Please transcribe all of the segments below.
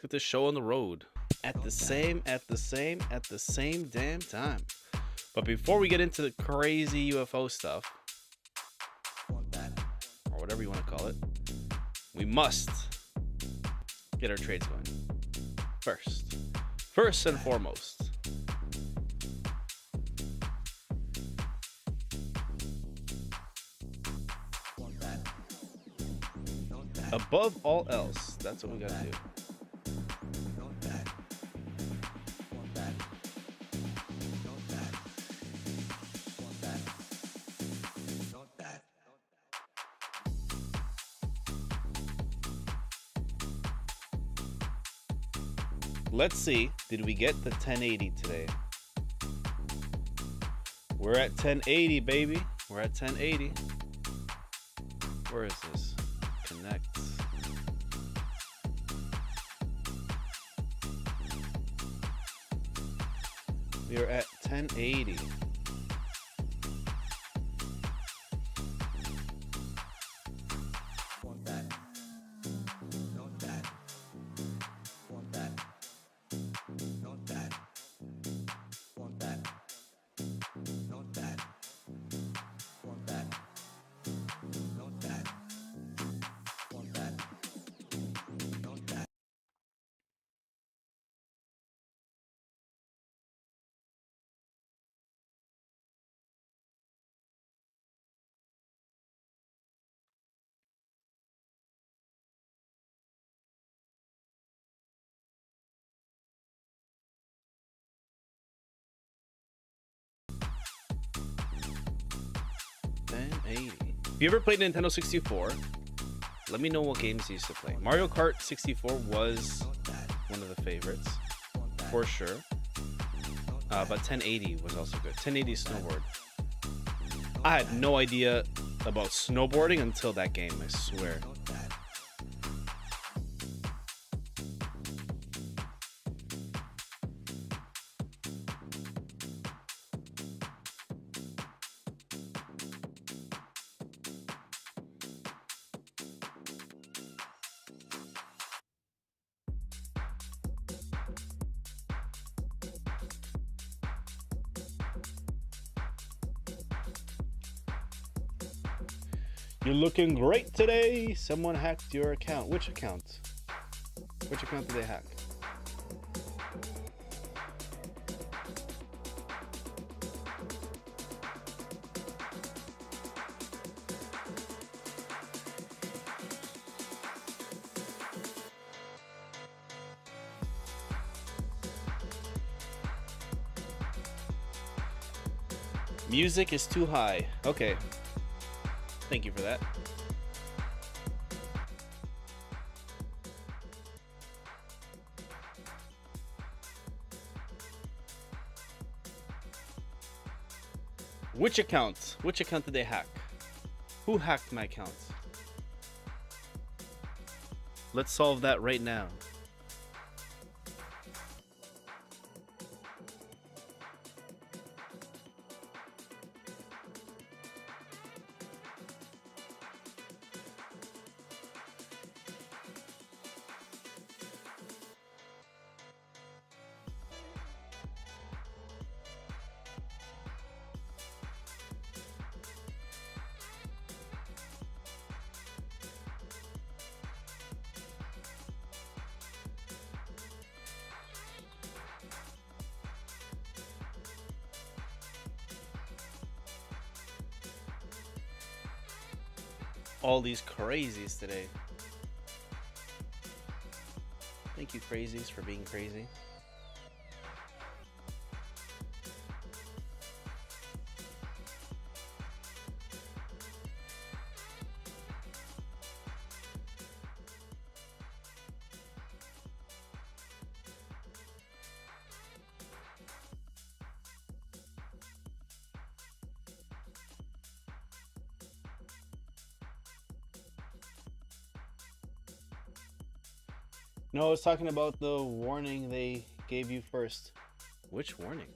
get this show on the road at the same damn time. But before we get into the crazy UFO stuff, or whatever you want to call it, we must get our trades going. First and foremost, above all else, that's what we gotta do. Let's see, did we get the 1080 today? We're at 1080, baby. We're at 1080. Where is this? Connect. We are at 1080. If you ever played Nintendo 64, let me know what games you used to play. Mario Kart 64 was one of the favorites, for sure. But 1080 was also good. 1080 snowboard. I had no idea about snowboarding until that game, I swear. You're looking great today. Someone hacked your account. Which account? Which account did they hack? Music is too high. Okay. Thank you for that. Which account? Which account did they hack? Who hacked my account? Let's solve that right now. All these crazies today. Thank you, crazies, for being crazy. No, I was talking about the warning they gave you first. Which warning?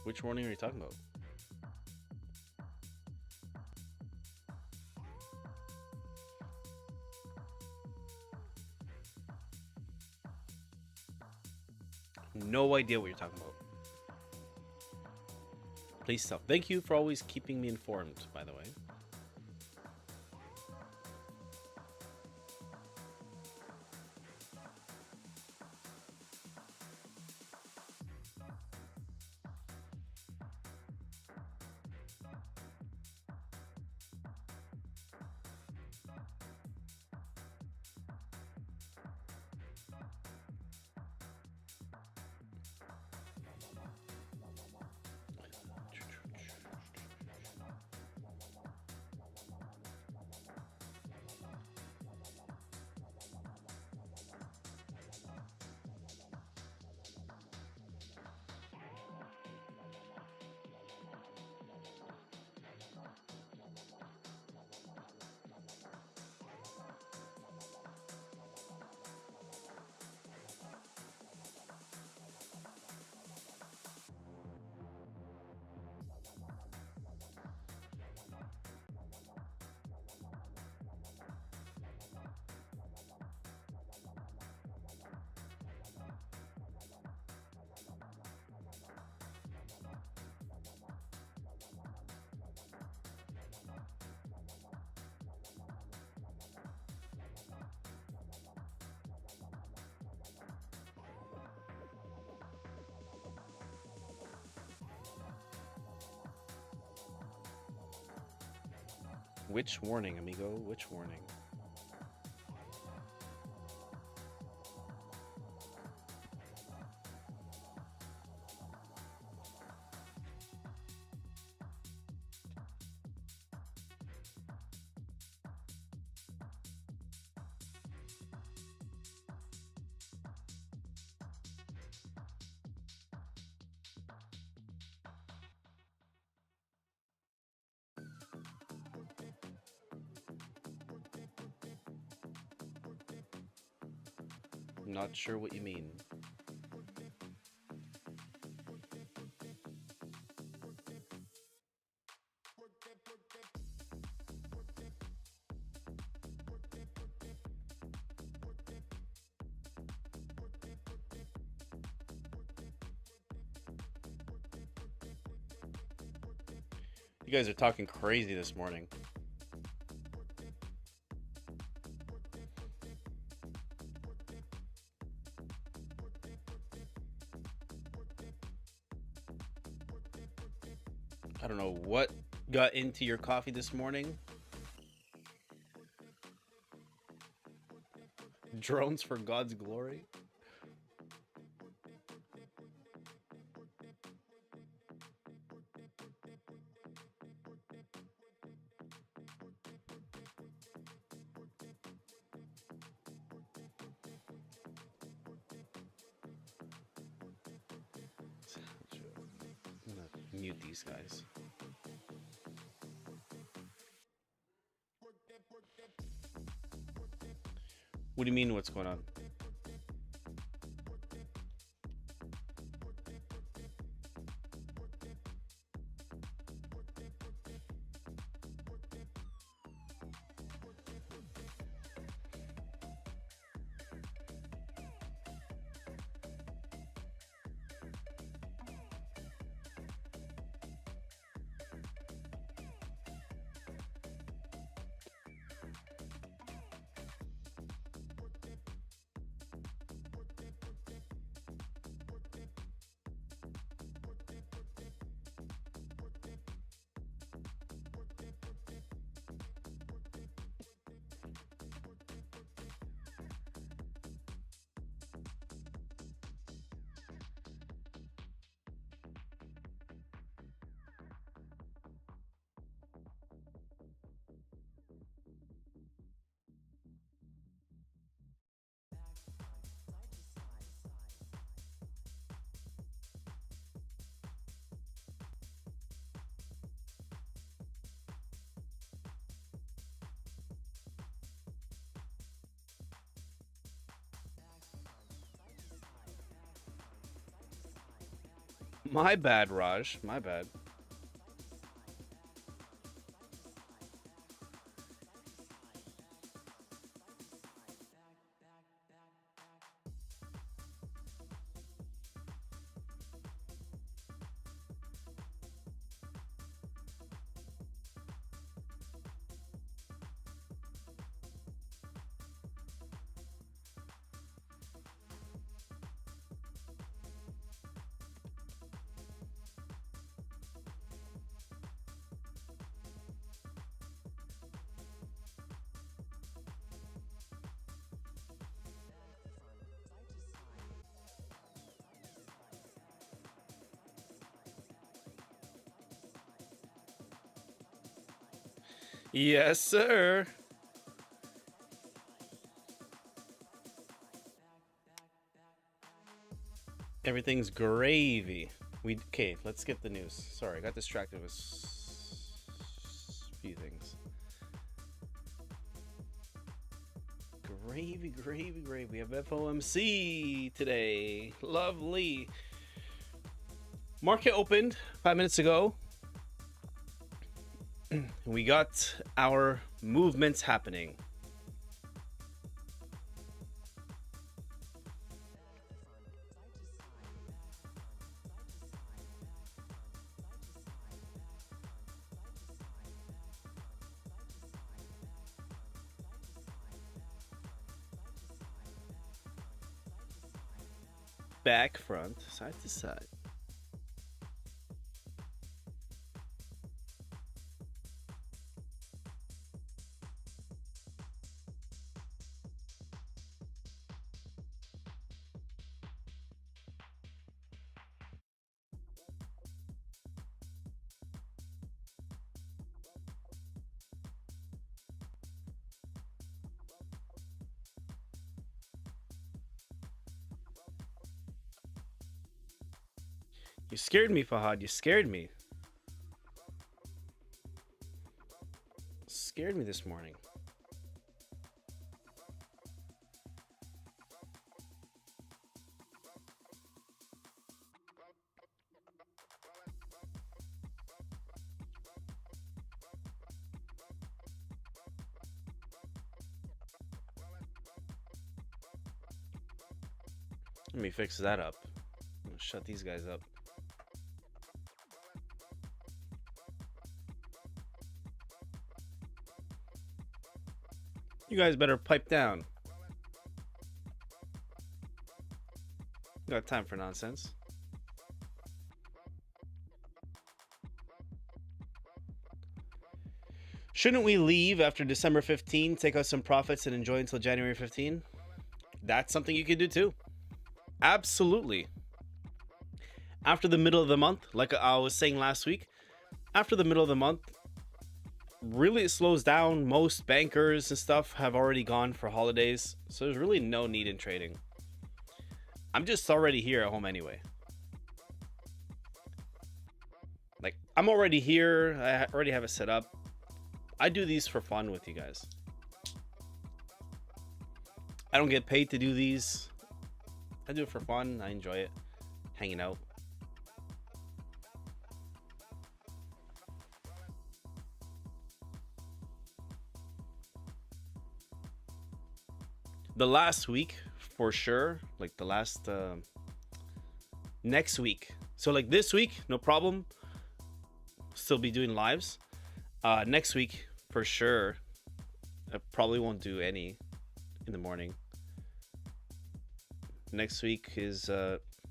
Which warning are you talking about? no idea what you're talking about. Please stop. Thank you for always keeping me informed, by the way. Which warning, amigo? Which warning? Not sure what you mean. You guys are talking crazy this morning. I don't know what got into your coffee this morning. Drones for God's glory. I'm gonna mute these guys. What do you mean, what's going on? My bad, Raj. My bad. Yes, sir. Everything's gravy. Okay, let's get the news. Sorry, I got distracted with a few things. Gravy, gravy, gravy. We have FOMC today. Lovely. Market opened 5 minutes ago. We got our movements happening. Back, front, side to side. You scared me, Fahad. You scared me. Scared me this morning. Let me fix that up. I'm gonna shut these guys up. You guys better pipe down. Got time for nonsense. Shouldn't we leave after December 15, take out some profits and enjoy until January 15? That's something you can do too. Absolutely. After the middle of the month, like I was saying last week, after the middle of the month, really it slows down. Most bankers and stuff have already gone for holidays, so there's really no need in trading. I'm just already here at home anyway. Like, I'm already here. I already have it set up. I do these for fun with you guys. I don't get paid to do these. I do it for fun. I enjoy it. Hanging out. The last week, for sure. Like the last... next week. So like this week, no problem. Still be doing lives. Next week, for sure. I probably won't do any in the morning. Next week is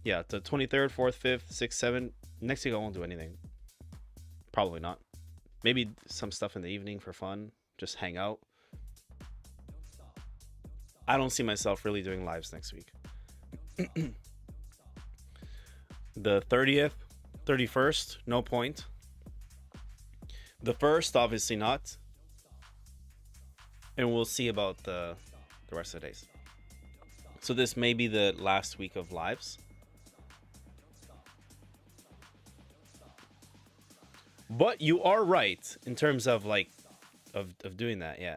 yeah, the 23rd, 4th, 5th, 6th, 7th. Next week I won't do anything. Probably not. Maybe some stuff in the evening for fun. Just hang out. I don't see myself really doing lives next week. The 30th, 31st, no point. The 1st, obviously not. And we'll see about the rest of the days. So this may be the last week of lives. But you are right in terms of like of doing that, yeah.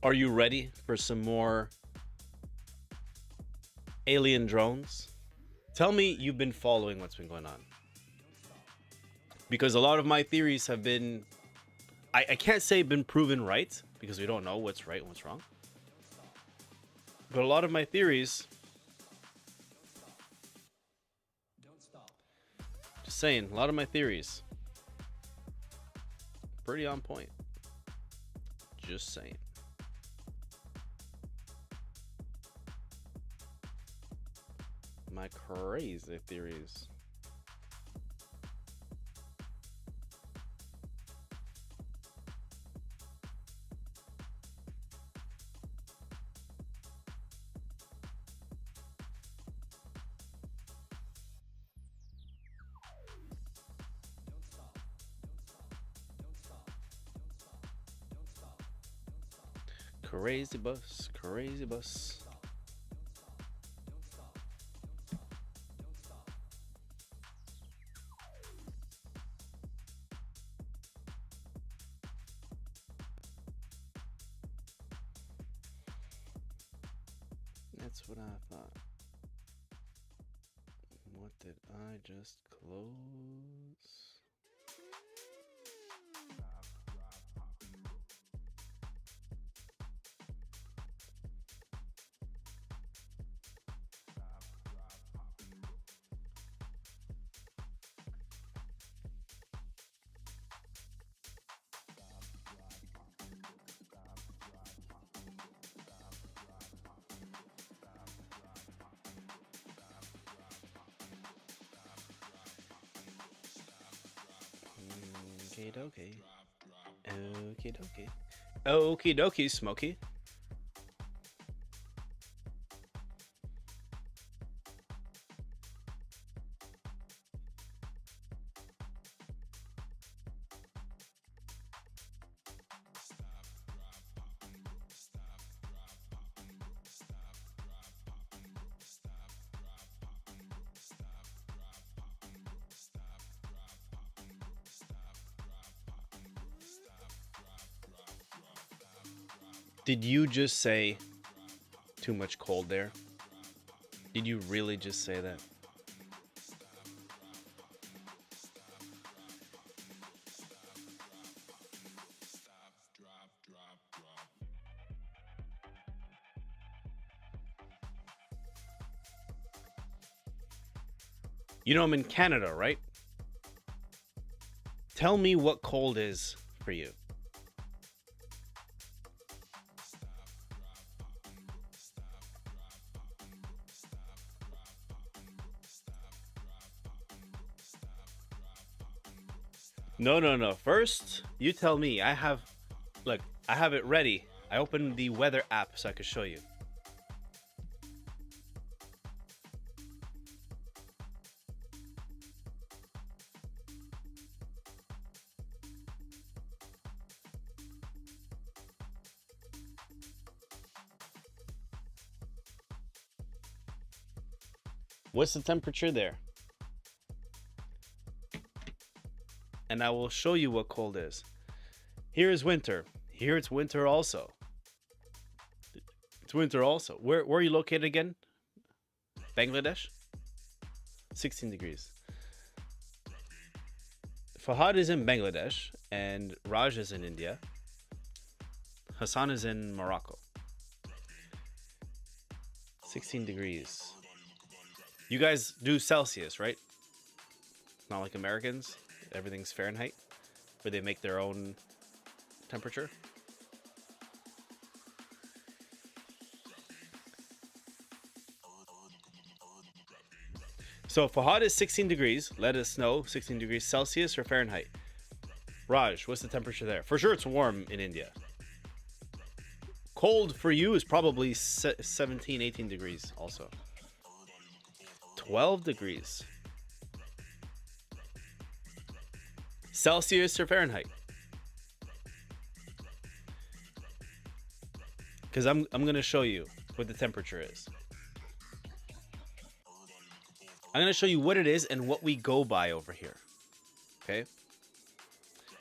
Are you ready for some more alien drones? Tell me you've been following what's been going on. Because a lot of my theories have been... I can't say been proven right, because we don't know what's right and what's wrong. But a lot of my theories... Just saying, a lot of my theories... pretty on point. Just saying. my crazy theories. Crazy bus, crazy bus. That's what I thought. What did I just close? Okie dokie. Okie dokie. Okie dokie, Smokey. Did you just say too much cold there? Did you really just say that? You know I'm in Canada, right? Tell me what cold is for you. No. First, you tell me. Look, I have it ready. I opened the weather app so I could show you. What's the temperature there? And I will show you what cold is. Here is winter. Here it's winter also. It's winter also. Where are you located again? Bangladesh? 16 degrees. Fahad is in Bangladesh and Raj is in India. Hassan is in Morocco. 16 degrees. You guys do Celsius, right? Not like Americans. Everything's Fahrenheit, where they make their own temperature. So Fahad is 16 degrees. Let us know 16 degrees Celsius or Fahrenheit. Raj, what's the temperature there? For sure it's warm in India. Cold for you is probably 17, 18 degrees also. 12 degrees. Celsius or Fahrenheit? Because I'm going to show you what the temperature is. I'm going to show you what it is and what we go by over here. Okay?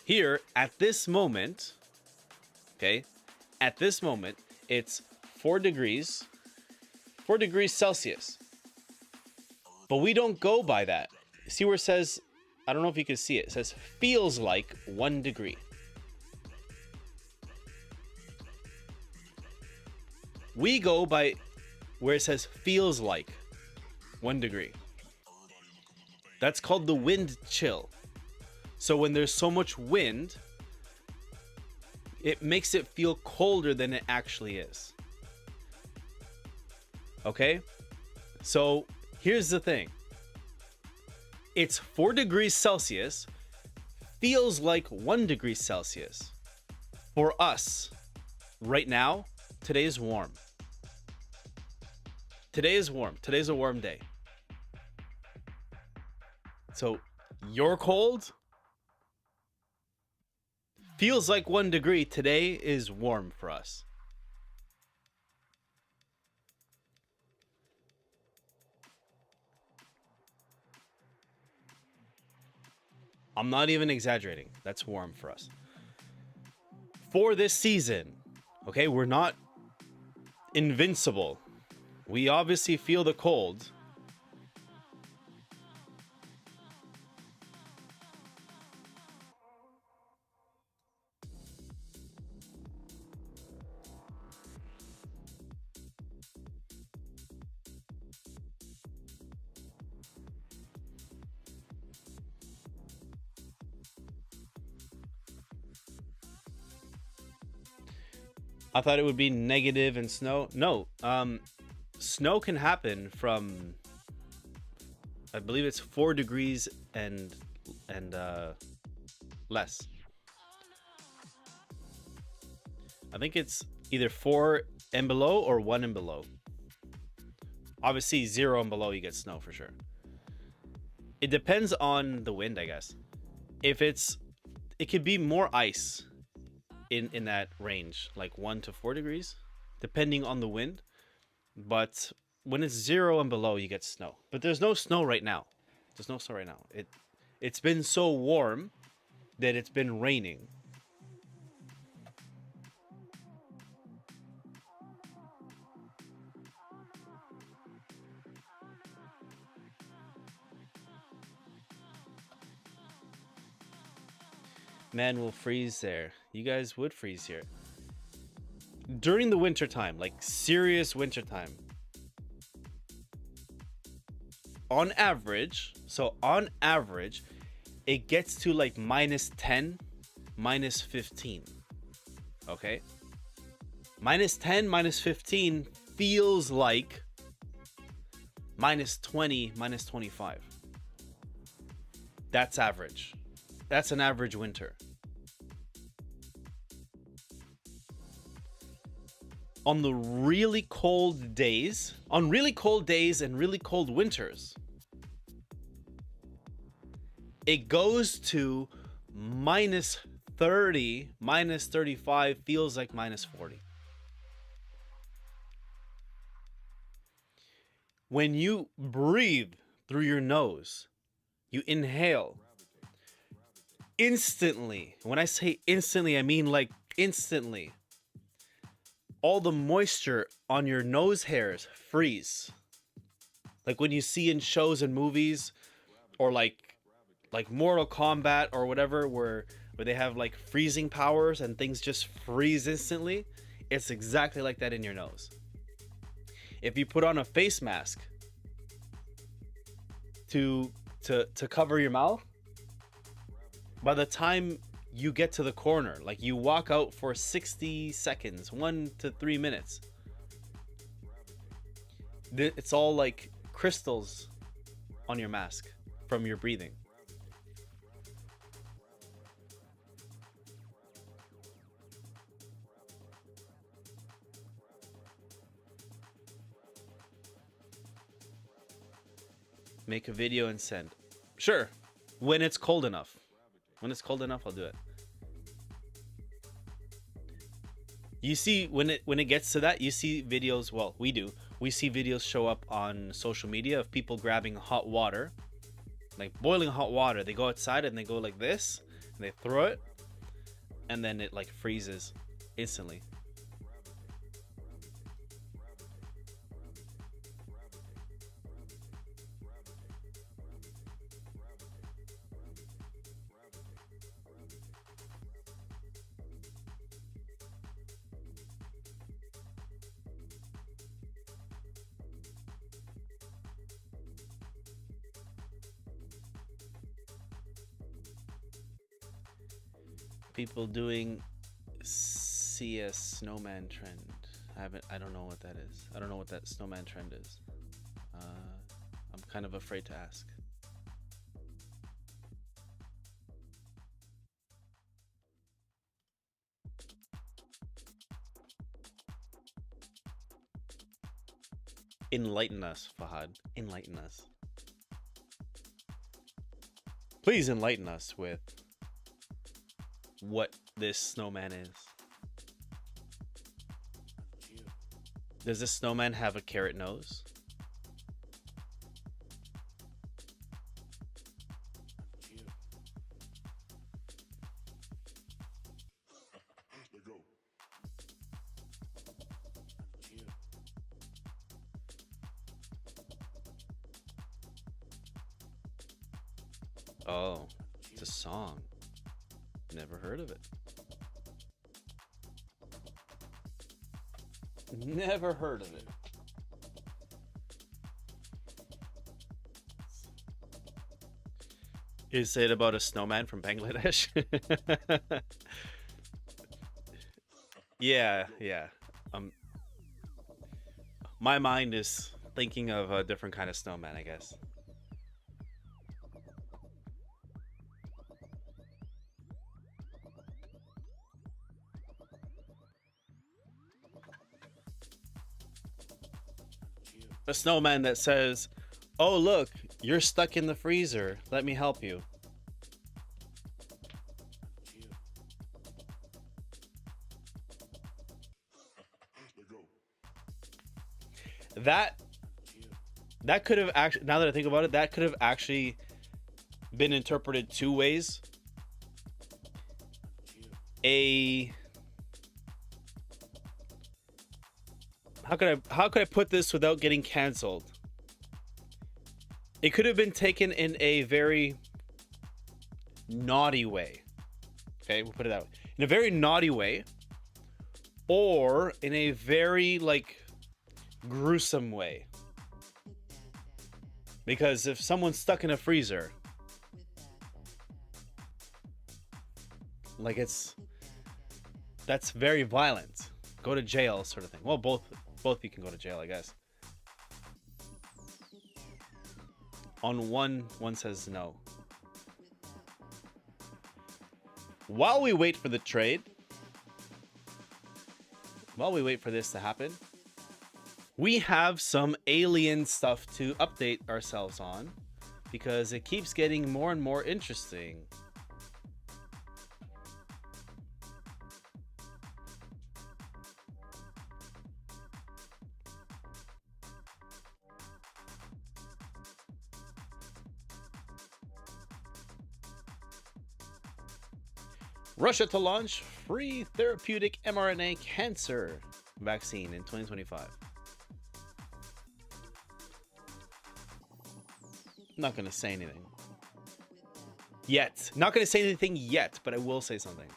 Here, at this moment, okay, at this moment, it's 4 degrees Celsius. But we don't go by that. See where it says, I don't know if you can see it. It says feels like 1 degree. We go by where it says feels like 1 degree. That's called the wind chill. So when there's so much wind, it makes it feel colder than it actually is. Okay? So Here's the thing. It's 4 degrees Celsius, feels like 1 degree Celsius. For us, right now, today is warm. Today is warm. Today's a warm day. So you're cold, feels like 1 degree. Today is warm for us. I'm not even exaggerating. That's warm for us. For this season, okay, we're not invincible. We obviously feel the cold. I thought it would be negative and snow. No, snow can happen from, I believe it's 4 degrees and less. I think it's either 4 and below or 1 and below. Obviously 0 and below you get snow for sure. It depends on the wind, I guess. If it could be more ice in that range, like 1 to 4 degrees, depending on the wind. But when it's 0 and below, you get snow. But there's no snow right now. There's no snow right now. It's been so warm that it's been raining. Man, will freeze there. You guys would freeze here. During the winter time, like serious winter time. On average, it gets to like -10, -15. Okay? -10, -15 feels like -20, -25. That's average. That's an average winter. On the really cold days, and really cold winters, it goes to -30, -35, feels like -40. When you breathe through your nose, you inhale. Instantly, when I say instantly, I mean like instantly, all the moisture on your nose hairs freeze. Like when you see in shows and movies, or like Mortal Kombat or whatever, where they have like freezing powers and things just freeze instantly. It's exactly like that in your nose. If you put on a face mask to cover your mouth, by the time you get to the corner, like you walk out for 60 seconds, 1 to 3 minutes, it's all like crystals on your mask from your breathing. Make a video and send. Sure, when it's cold enough. When it's cold enough, I'll do it. You see, when it gets to that, you see videos. Well, we do. We see videos show up on social media of people grabbing hot water, like boiling hot water. They go outside and they go like this, and they throw it, and then it like freezes instantly. People doing CS snowman trend. I don't know what that is. I don't know what that snowman trend is. I'm kind of afraid to ask. Enlighten us, Fahad. Enlighten us. Please enlighten us with what this snowman is. Does this snowman have a carrot nose? Oh, it's a song. Never heard of it. Never heard of it. Is it about a snowman from Bangladesh? Yeah. My mind is thinking of a different kind of snowman, I guess. A snowman that says, "Oh, look, you're stuck in the freezer. Let me help you." That could have actually, now that I think about it, that could have actually been interpreted two ways. How could I put this without getting canceled? It could have been taken in a very naughty way. Okay, we'll put it that way. In a very naughty way, or in a very like gruesome way. Because if someone's stuck in a freezer, like that's very violent. Go to jail sort of thing. Well, both you can go to jail, I guess. On one says no. While we wait for the trade, while we wait for this to happen, we have some alien stuff to update ourselves on because it keeps getting more and more interesting. Russia to launch free therapeutic mRNA cancer vaccine in 2025. Not going to say anything. Yet. Not going to say anything yet, but I will say something.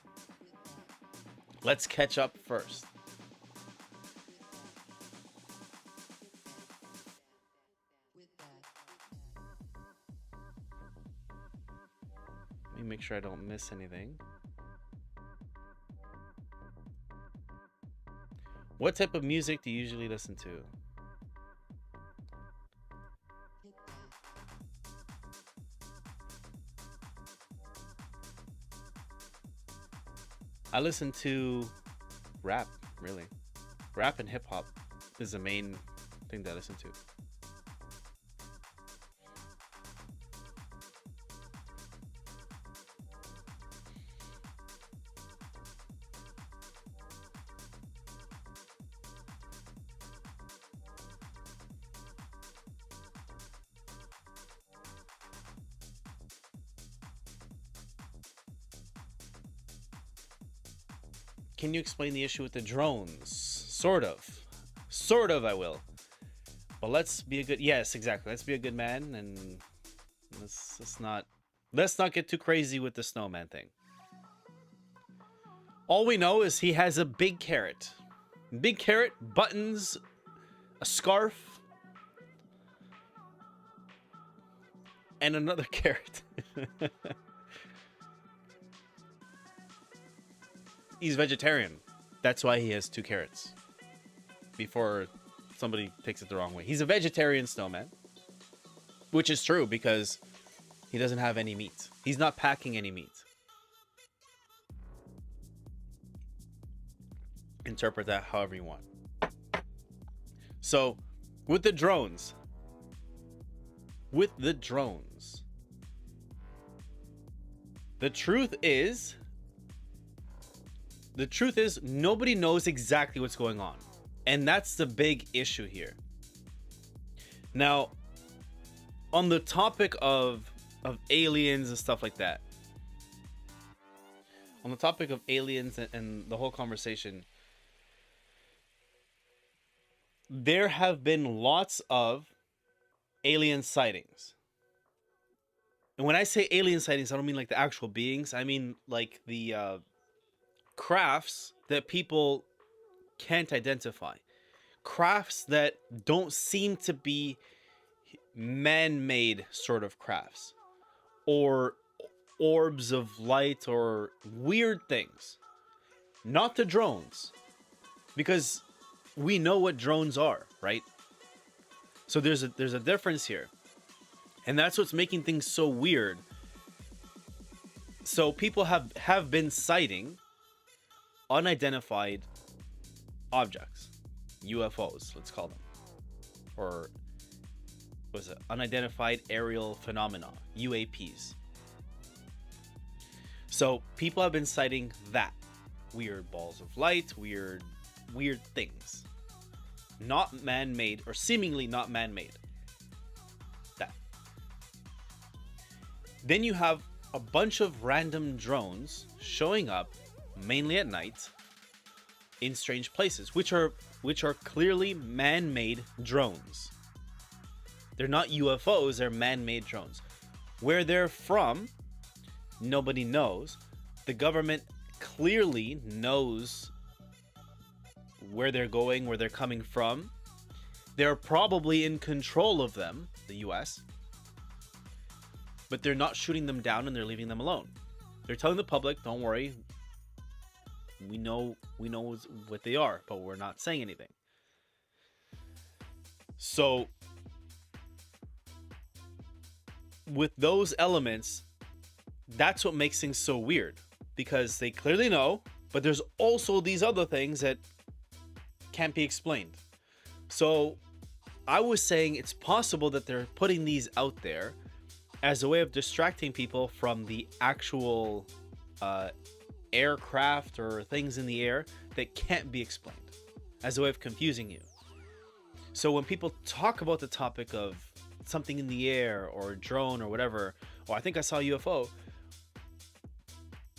Let's catch up first. Let me make sure I don't miss anything. What type of music do you usually listen to? I listen to rap, really. Rap and hip hop is the main thing that I listen to. Can you explain the issue with the drones? Sort of I will. But let's be a good, yes, exactly. Let's be a good man and let's not get too crazy with the snowman thing. All we know is he has a big carrot. Big carrot, buttons, a scarf, and another carrot. He's vegetarian. That's why he has two carrots. Before somebody takes it the wrong way. He's a vegetarian snowman. which is true because he doesn't have any meat. He's not packing any meat. Interpret that however you want. So, with the drones, the truth is nobody knows exactly what's going on. And that's the big issue here. Now, on the topic of aliens and stuff like that, on the topic of aliens and the whole conversation, there have been lots of alien sightings. And when I say alien sightings, I don't mean like the actual beings. I mean like the crafts that people can't identify. Crafts that don't seem to be man-made sort of crafts. Or orbs of light or weird things. Not the drones. Because we know what drones are, right? So there's a difference here. And that's what's making things so weird. So people have been sighting unidentified objects, UFOs, let's call them, or what was it, unidentified aerial phenomena, UAPs. So people have been sighting that, weird balls of light, weird things, not man-made or seemingly not man-made. That. Then you have a bunch of random drones showing up mainly at night in strange places, which are clearly man-made drones. They're not UFOs, they're man-made drones. Where they're from, nobody knows. The government clearly knows where they're going, where they're coming from. They're probably in control of them, the US, but they're not shooting them down and they're leaving them alone. They're telling the public, don't worry, we know what they are, but we're not saying anything. So with those elements, that's what makes things so weird, because they clearly know, but there's also these other things that can't be explained. So I was saying it's possible that they're putting these out there as a way of distracting people from the actual aircraft or things in the air that can't be explained, as a way of confusing you. So when people talk about the topic of something in the air or a drone or whatever, or I think I saw a UFO,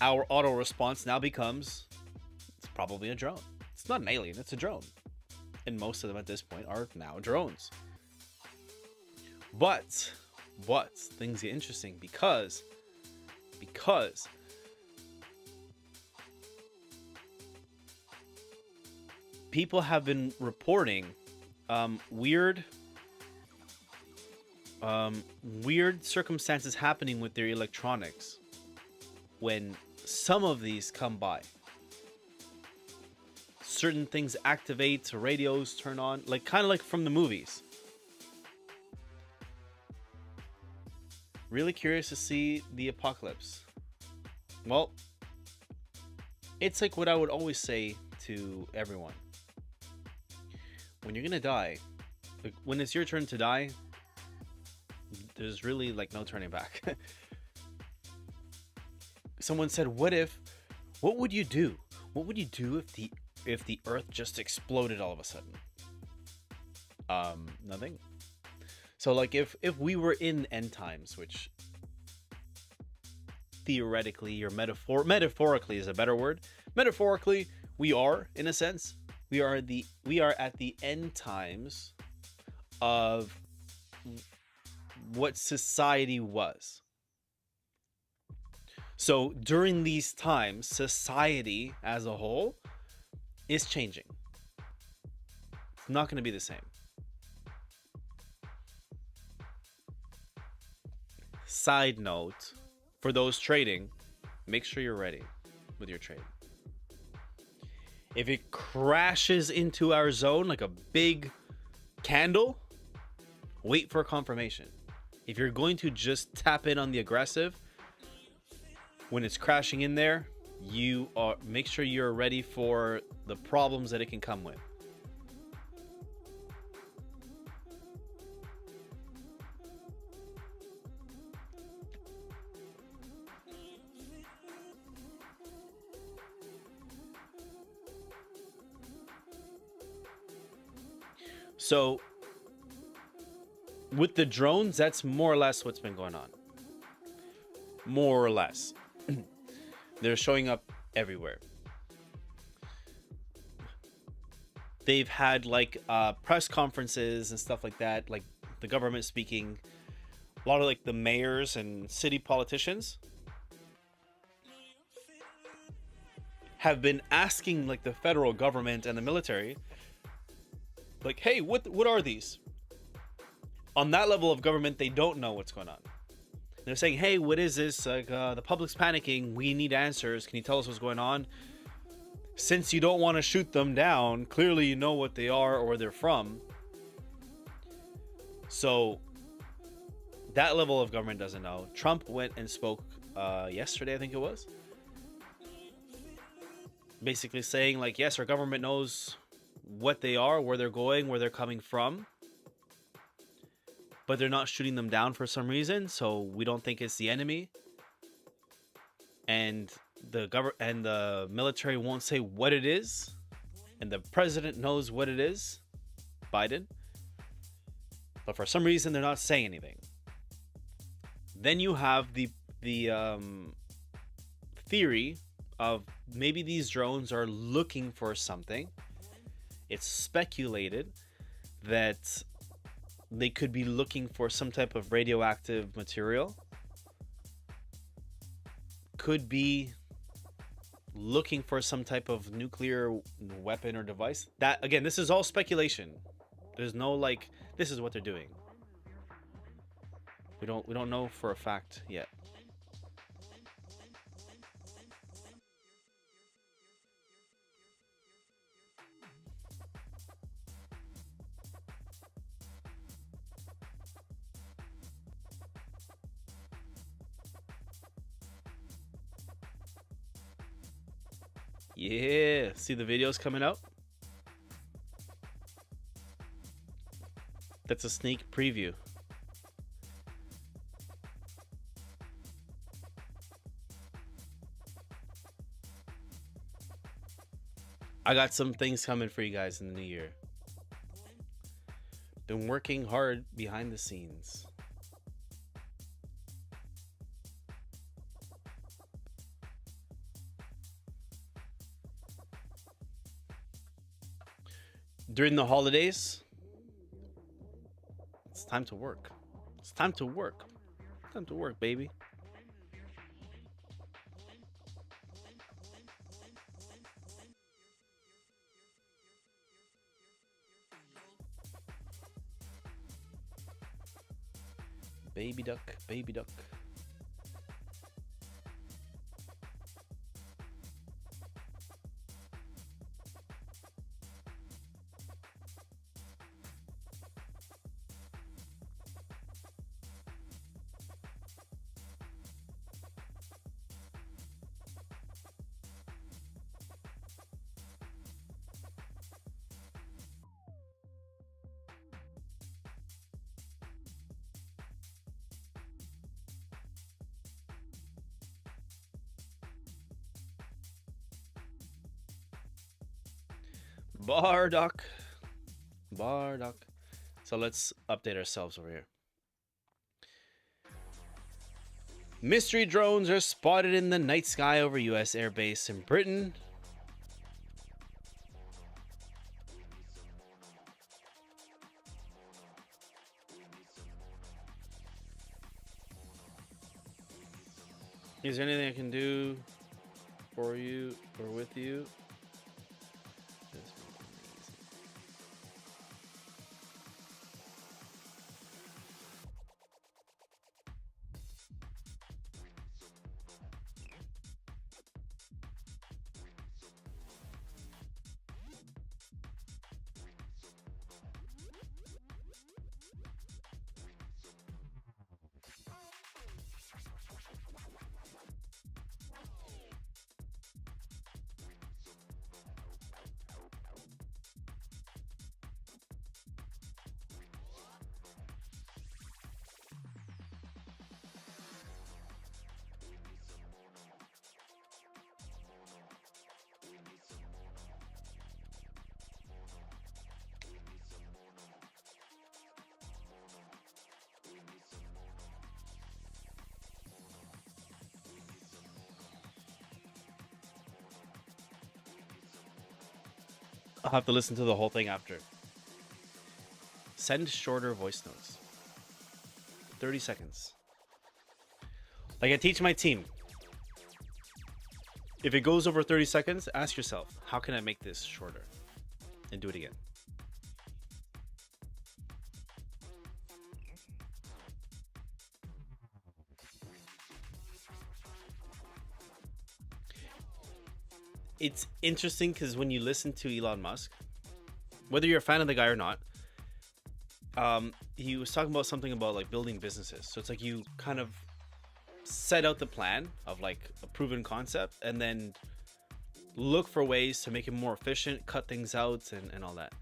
our auto response now becomes, it's probably a drone. It's not an alien, it's a drone. And most of them at this point are now drones. But things get interesting because people have been reporting weird circumstances happening with their electronics when some of these come by. Certain things activate, radios turn on, like kind of like from the movies. Really curious to see the apocalypse. Well, it's like what I would always say to everyone. When you're gonna die, like when it's your turn to die, there's really like no turning back. Someone said, what would you do? What would you do if the earth just exploded all of a sudden? Nothing. So like if we were in end times, which theoretically or metaphorically is a better word. Metaphorically, we are, in a sense. We are at the end times of what society was. So during these times, society as a whole is changing. It's not going to be the same. Side note, for those trading, make sure you're ready with your trade. If it crashes into our zone like a big candle, wait for confirmation. If you're going to just tap in on the aggressive when it's crashing in there, you are make sure you're ready for the problems that it can come with. So with the drones, that's more or less what's been going on. More or less. They're showing up everywhere. They've had like press conferences and stuff like that, like the government speaking. A lot of like the mayors and city politicians have been asking like the federal government and the military, like, hey, what are these? On that level of government, they don't know what's going on. They're saying, hey, what is this? Like, the public's panicking. We need answers. Can you tell us what's going on? Since you don't want to shoot them down, clearly you know what they are or where they're from. So that level of government doesn't know. Trump went and spoke yesterday, I think it was. Basically saying, like, yes, our government knows what they are, where they're going, where they're coming from. But they're not shooting them down for some reason, so we don't think it's the enemy. And the military won't say what it is, and the president knows what it is, Biden. But for some reason, they're not saying anything. Then you have the theory of maybe these drones are looking for something. It's speculated that they could be looking for some type of radioactive material. Could be looking for some type of nuclear weapon or device. That, again, this is all speculation. There's no like, this is what they're doing. We don't know for a fact yet. Yeah, see the videos coming out? That's a sneak preview. I got some things coming for you guys in the new year. Been working hard behind the scenes. During the holidays, it's time to work. It's time to work. Time to work, baby. Baby duck, baby duck. Bardock. Bardock. So let's update ourselves over here. Mystery drones are spotted in the night sky over US airbase in Britain. Is there anything I can do for you or with you? I'll have to listen to the whole thing after. Send shorter voice notes. 30 seconds. Like I teach my team. If it goes over 30 seconds, ask yourself, how can I make this shorter? And do it again. It's interesting because when you listen to Elon Musk, whether you're a fan of the guy or not, he was talking about something about like building businesses. So it's like you kind of set out the plan of like a proven concept and then look for ways to make it more efficient, cut things out and all that.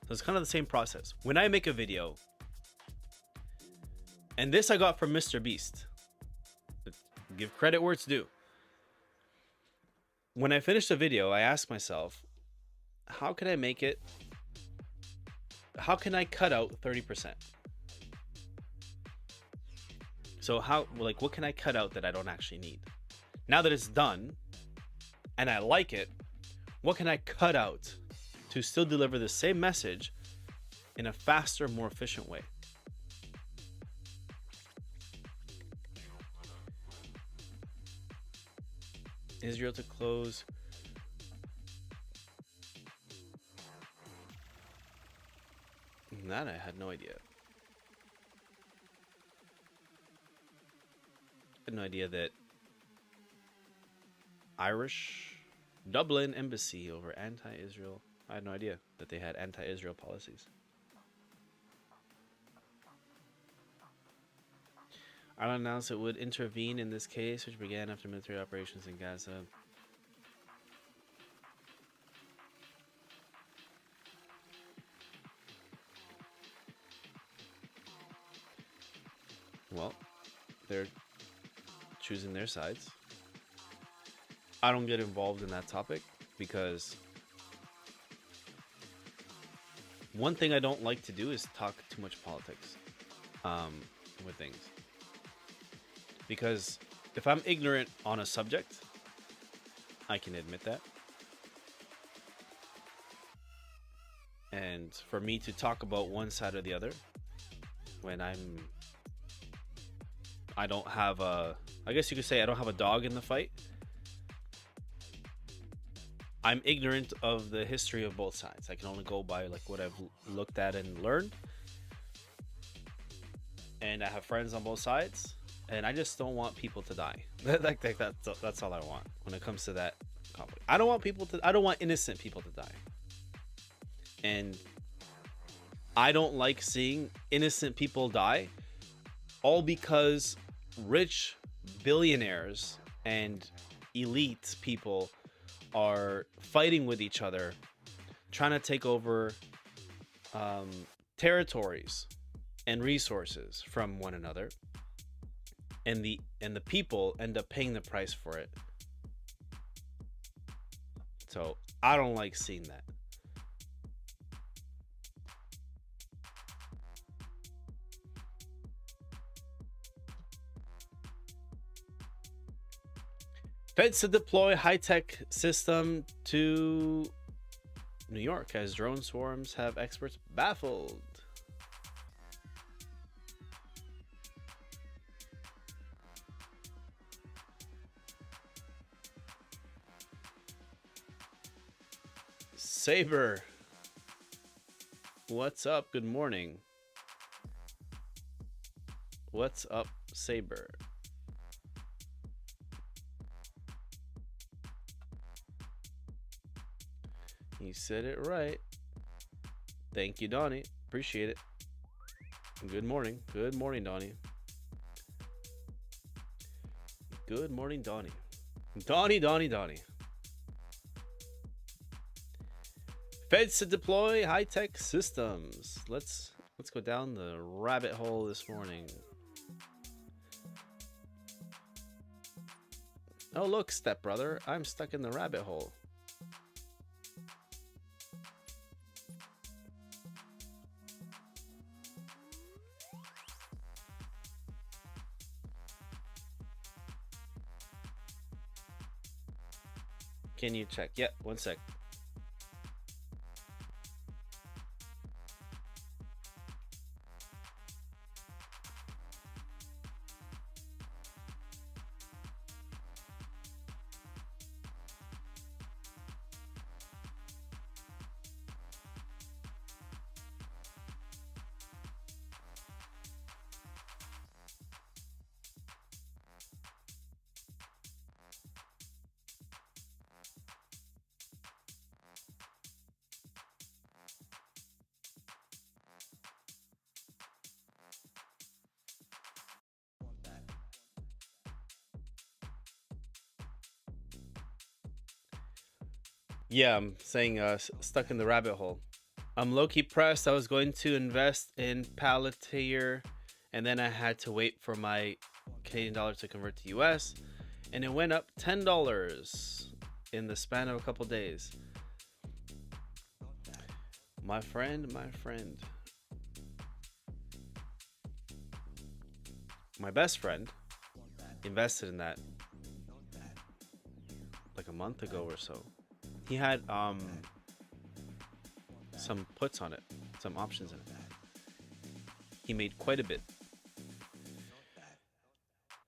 So it's kind of the same process. When I make a video, and this I got from Mr. Beast, give credit where it's due. When I finish the video, I ask myself, how can I make it? How can I cut out 30%? So what can I cut out that I don't actually need? Now that it's done and I like it, what can I cut out to still deliver the same message in a faster, more efficient way? Israel to close. That I had no idea. I had no idea that Irish Dublin embassy over anti-Israel. I had no idea that they had anti-Israel policies. Ireland announced it would intervene in this case, which began after military operations in Gaza. Well, they're choosing their sides. I don't get involved in that topic because one thing I don't like to do is talk too much politics with things. Because if I'm ignorant on a subject, I can admit that. And for me to talk about one side or the other, when I don't have I guess you could say I don't have a dog in the fight. I'm ignorant of the history of both sides. I can only go by like what I've looked at and learned. And I have friends on both sides. And I just don't want people to die. That's all I want when it comes to that conflict. I don't want innocent people to die. And I don't like seeing innocent people die, all because rich billionaires and elite people are fighting with each other, trying to take over territories and resources from one another. And the people end up paying the price for it. So I don't like seeing that. Feds to deploy high-tech system to New York as drone swarms have experts baffled. Saber, what's up? Good morning. What's up, Saber? You said it right. Thank you, Donnie. Appreciate it. Good morning. Good morning, Donnie. Good morning, Donnie. Donnie. Feds to deploy high-tech systems. Let's go down the rabbit hole this morning. Oh, look, stepbrother. I'm stuck in the rabbit hole. Can you check? Yeah, one sec. Yeah, I'm saying stuck in the rabbit hole. I'm low-key pressed. I was going to invest in Palantir, and then I had to wait for my Canadian dollar to convert to US, and it went up $10 in the span of a couple days. My friend, my best friend invested in that like a month ago or so. He had some puts on it, some options in it. He made quite a bit.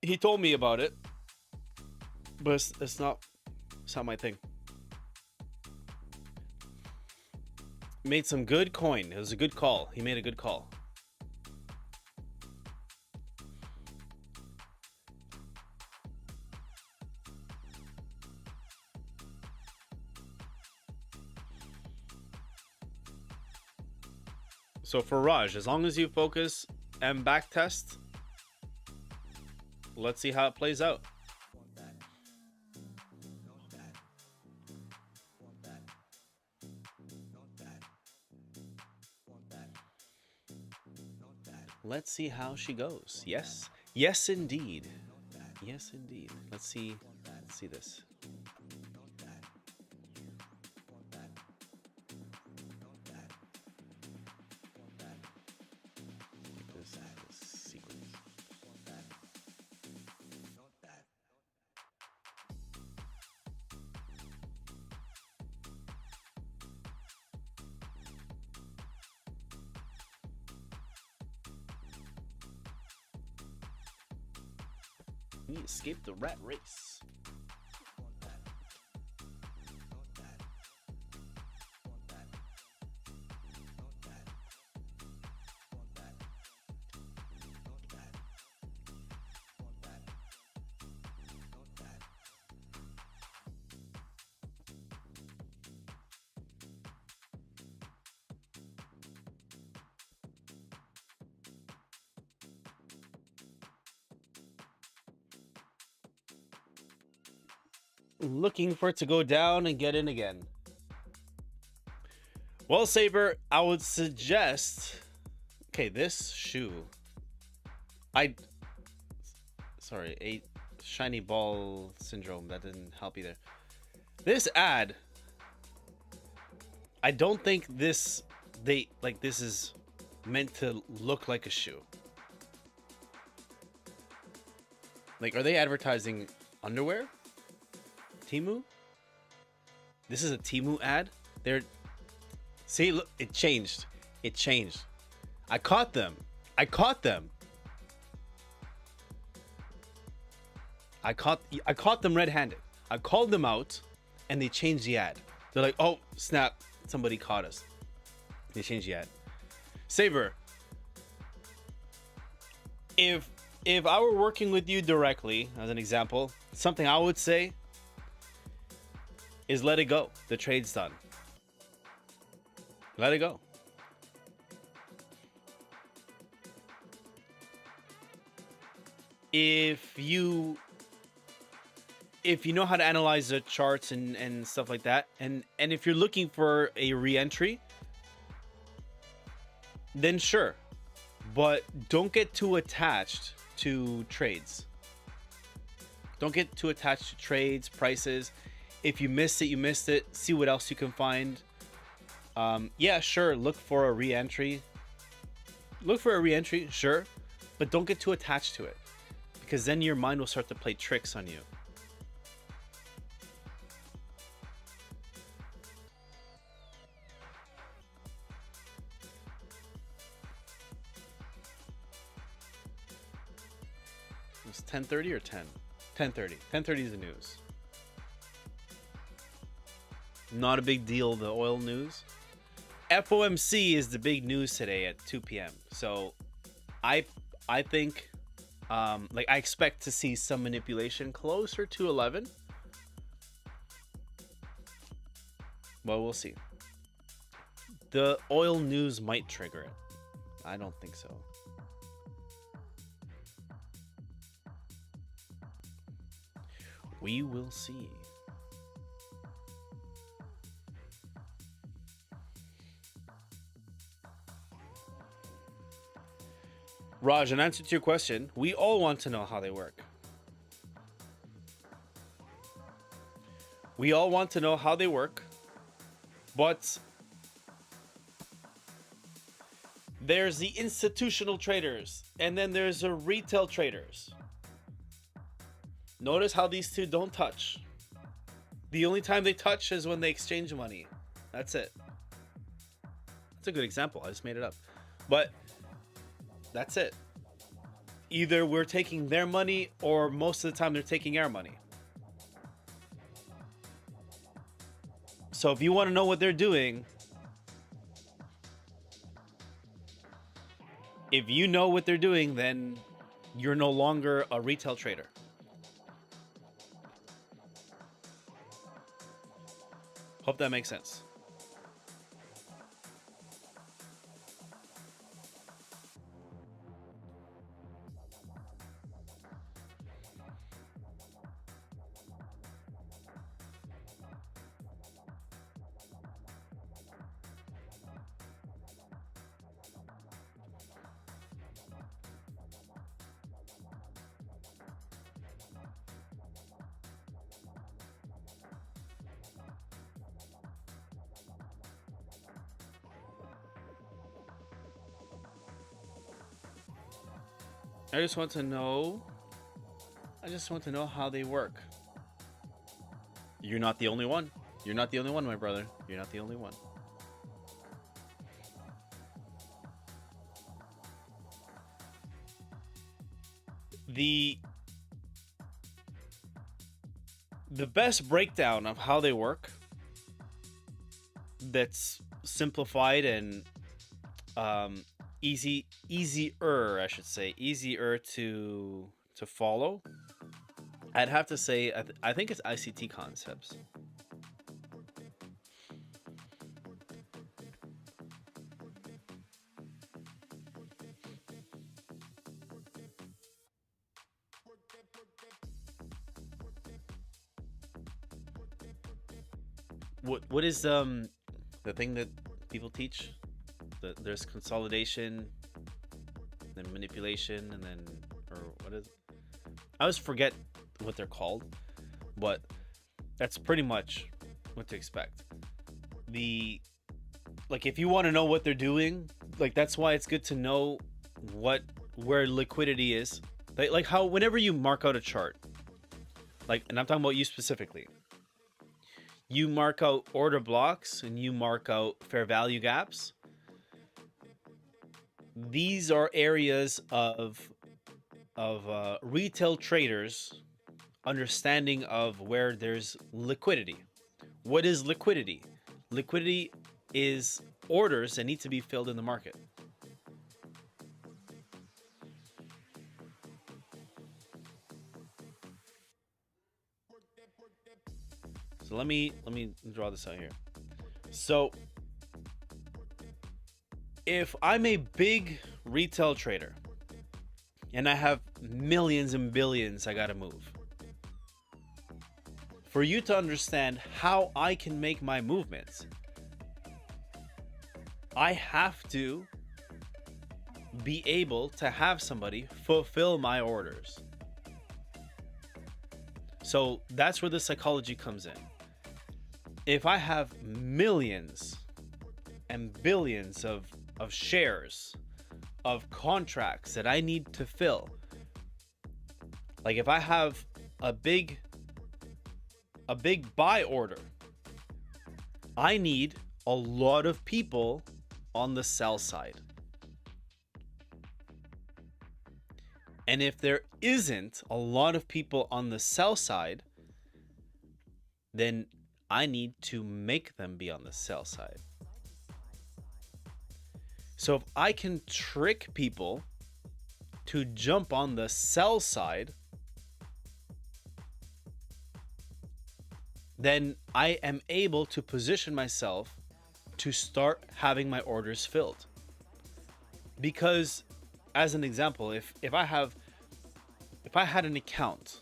He told me about it, but it's not my thing. Made some good coin. It was a good call. He made a good call. So for Raj, as long as you focus and back test, let's see how it plays out. Let's see how she goes. Yes. Yes, indeed. Yes, indeed. Let's see this. This sequence. We escaped the rat race. Looking for it to go down and get in again. Well, Saber, I would suggest. Okay, this shoe. Sorry, a shiny ball syndrome. That didn't help either. This ad. I don't think this is meant to look like a shoe. Like, are they advertising underwear? Temu? This is a Temu ad? See, look, it changed. It changed. I caught them. I caught them red-handed. I called them out and they changed the ad. They're like, "Oh, snap. Somebody caught us." They changed the ad. Saber, if I were working with you directly, as an example, something I would say is let it go. The trade's done. Let it go. If you know how to analyze the charts and stuff like that, and if you're looking for a re-entry, then sure. But don't get too attached to trades. Don't get too attached to trades, prices. If you missed it, you missed it. See what else you can find. Yeah, sure. Look for a re-entry. Sure. But don't get too attached to it, because then your mind will start to play tricks on you. It's 10:30 or 10? 10:30. 10:30 is the news. Not a big deal, the oil news. FOMC is the big news today at 2 p.m. So I think I expect to see some manipulation closer to 11. Well, we'll see. The oil news might trigger it. I don't think so. We will see. Raj, in answer to your question, we all want to know how they work. We all want to know how they work, but there's the institutional traders, and then there's the retail traders. Notice how these two don't touch. The only time they touch is when they exchange money. That's it. That's a good example. I just made it up. But that's it. Either we're taking their money, or most of the time they're taking our money. So if you want to know what they're doing, if you know what they're doing, then you're no longer a retail trader. Hope that makes sense. I just want to know how they work. You're not the only one. You're not the only one, my brother. You're not the only one. The best breakdown of how they work, that's simplified and easier, I should say, easier to follow, I'd have to say I think it's ICT concepts. What is the thing that people teach? There's consolidation, then manipulation, and then, or what is it? I always forget what they're called, but that's pretty much what to expect. Like, if you want to know what they're doing, like, that's why it's good to know where liquidity is. Like how whenever you mark out a chart, like, and I'm talking about you specifically, you mark out order blocks and you mark out fair value gaps. These are areas of retail traders understanding of where there's liquidity. What is liquidity? Liquidity is orders that need to be filled in the market. So let me draw this out here. So if I'm a big retail trader and I have millions and billions I gotta move, for you to understand how I can make my movements, I have to be able to have somebody fulfill my orders. So that's where the psychology comes in. If I have millions and billions of shares, of contracts that I need to fill, like if I have a big buy order, I need a lot of people on the sell side. And if there isn't a lot of people on the sell side, then I need to make them be on the sell side. So if I can trick people to jump on the sell side, then I am able to position myself to start having my orders filled. Because, as an example, if I had an account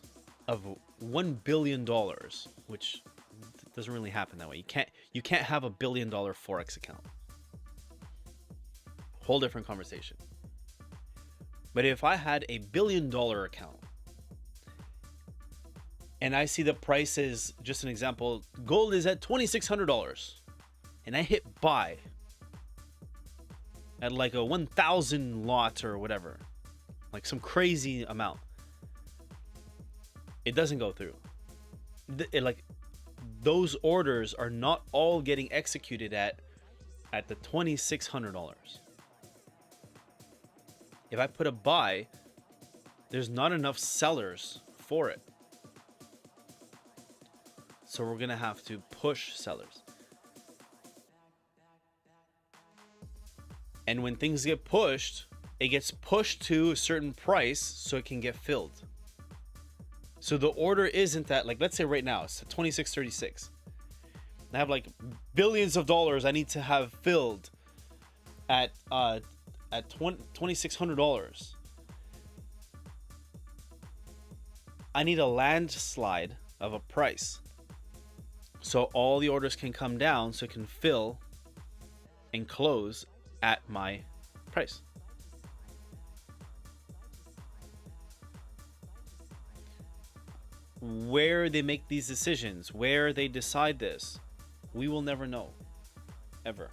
of $1 billion, which doesn't really happen that way. You can't have $1 billion Forex account. Whole different conversation. But if I had $1 billion account and I see the price is, just an example, gold is at $2,600 and I hit buy at like a 1,000 lot or whatever, like some crazy amount, it doesn't go through. Those orders are not all getting executed at the $2,600. If I put a buy, there's not enough sellers for it. So we're going to have to push sellers. And when things get pushed, it gets pushed to a certain price so it can get filled. So the order isn't that, like, let's say right now it's at 26.36. I have like billions of dollars I need to have filled at $2,600. I need a landslide of a price so all the orders can come down so it can fill and close at my price. Where they make these decisions, where they decide this, we will never know, ever.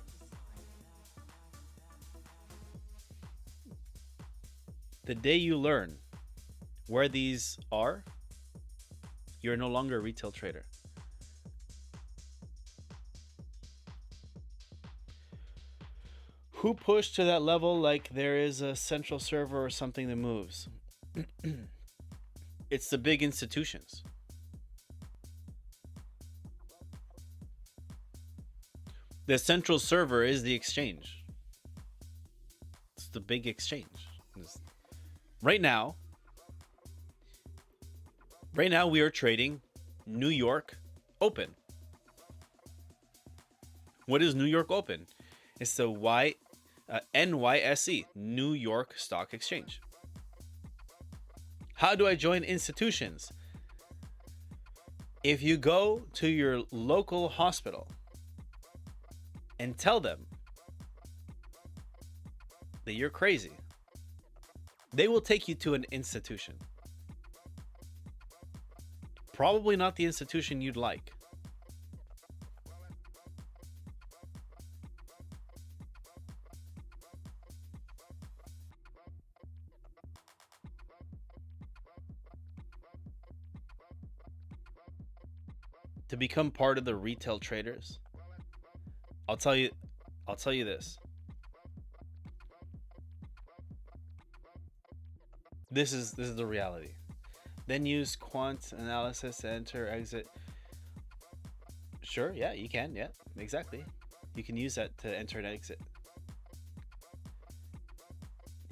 The day you learn where these are, you're no longer a retail trader. Who pushed to that level like there is a central server or something that moves? It's the big institutions. The central server is the exchange. It's the big exchange. Right now we are trading New York Open. What is New York Open? It's the NYSE, New York Stock Exchange. How do I join institutions? If you go to your local hospital and tell them that you're crazy, they will take you to an institution. Probably not the institution you'd like. To become part of the retail traders, I'll tell you this. This is the reality. Then use quant analysis to enter, exit. Sure, yeah, you can. Yeah, exactly. You can use that to enter and exit.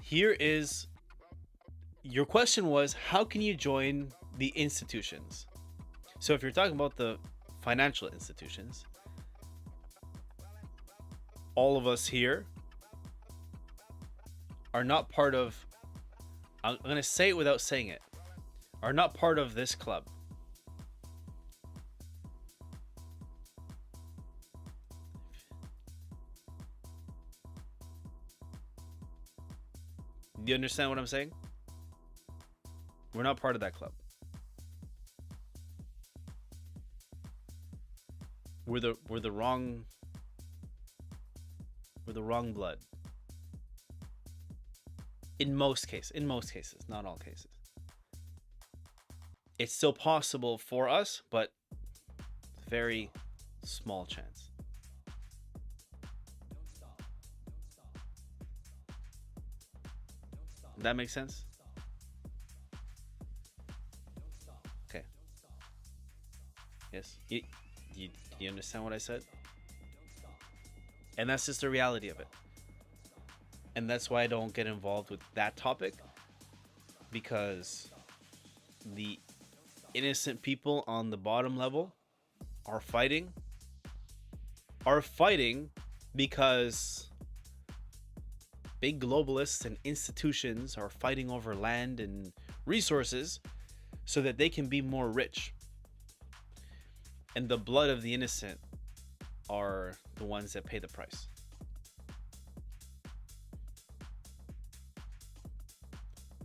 Here is your question was, how can you join the institutions? So if you're talking about the financial institutions, all of us here are not part of, I'm going to say it without saying it, are not part of this club. Do you understand what I'm saying? We're not part of that club. We're the wrong blood. In most cases, not all cases. It's still possible for us, but very small chance. That makes sense? Okay. Yes. You understand what I said? And that's just the reality of it. And that's why I don't get involved with that topic, because the innocent people on the bottom level are fighting because big globalists and institutions are fighting over land and resources so that they can be more rich. And the blood of the innocent are the ones that pay the price.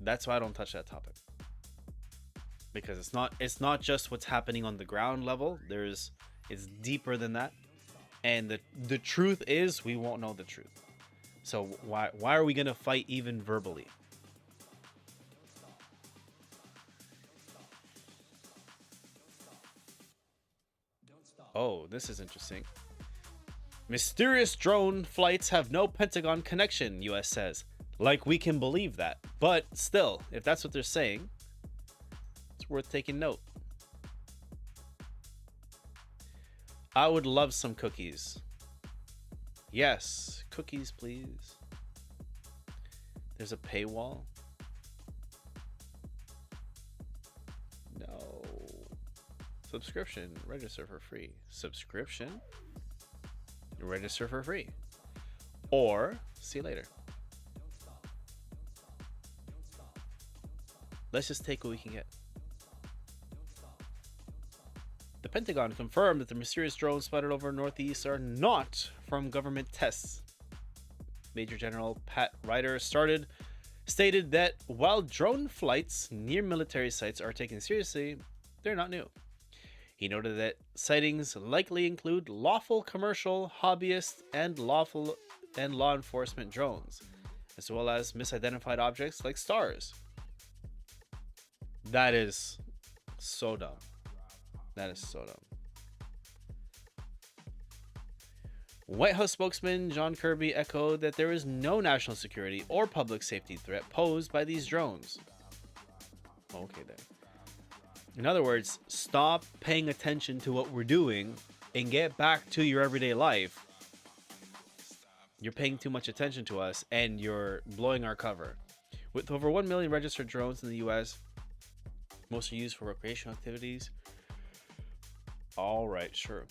That's why I don't touch that topic. Because it's not just what's happening on the ground level. It's deeper than that. And the truth is we won't know the truth. So why are we gonna fight even verbally? Oh, this is interesting. Mysterious drone flights have no Pentagon connection, US says. Like we can believe that. But still, if that's what they're saying, it's worth taking note. I would love some cookies. Yes, cookies, please. There's a paywall. No. Subscription. Register for free. Subscription. Register for free. Or see you later. Let's just take what we can get. The Pentagon confirmed that the mysterious drones spotted over Northeast are not from government tests. Major General Pat Ryder stated that while drone flights near military sites are taken seriously, they're not new. He noted that sightings likely include lawful commercial, hobbyist, and law enforcement drones, as well as misidentified objects like stars. That is so dumb. That is so dumb. White House spokesman John Kirby echoed that there is no national security or public safety threat posed by these drones. Okay, then. In other words, stop paying attention to what we're doing and get back to your everyday life. You're paying too much attention to us and you're blowing our cover. With over 1 million registered drones in the US, most are used for recreational activities. All right, sure.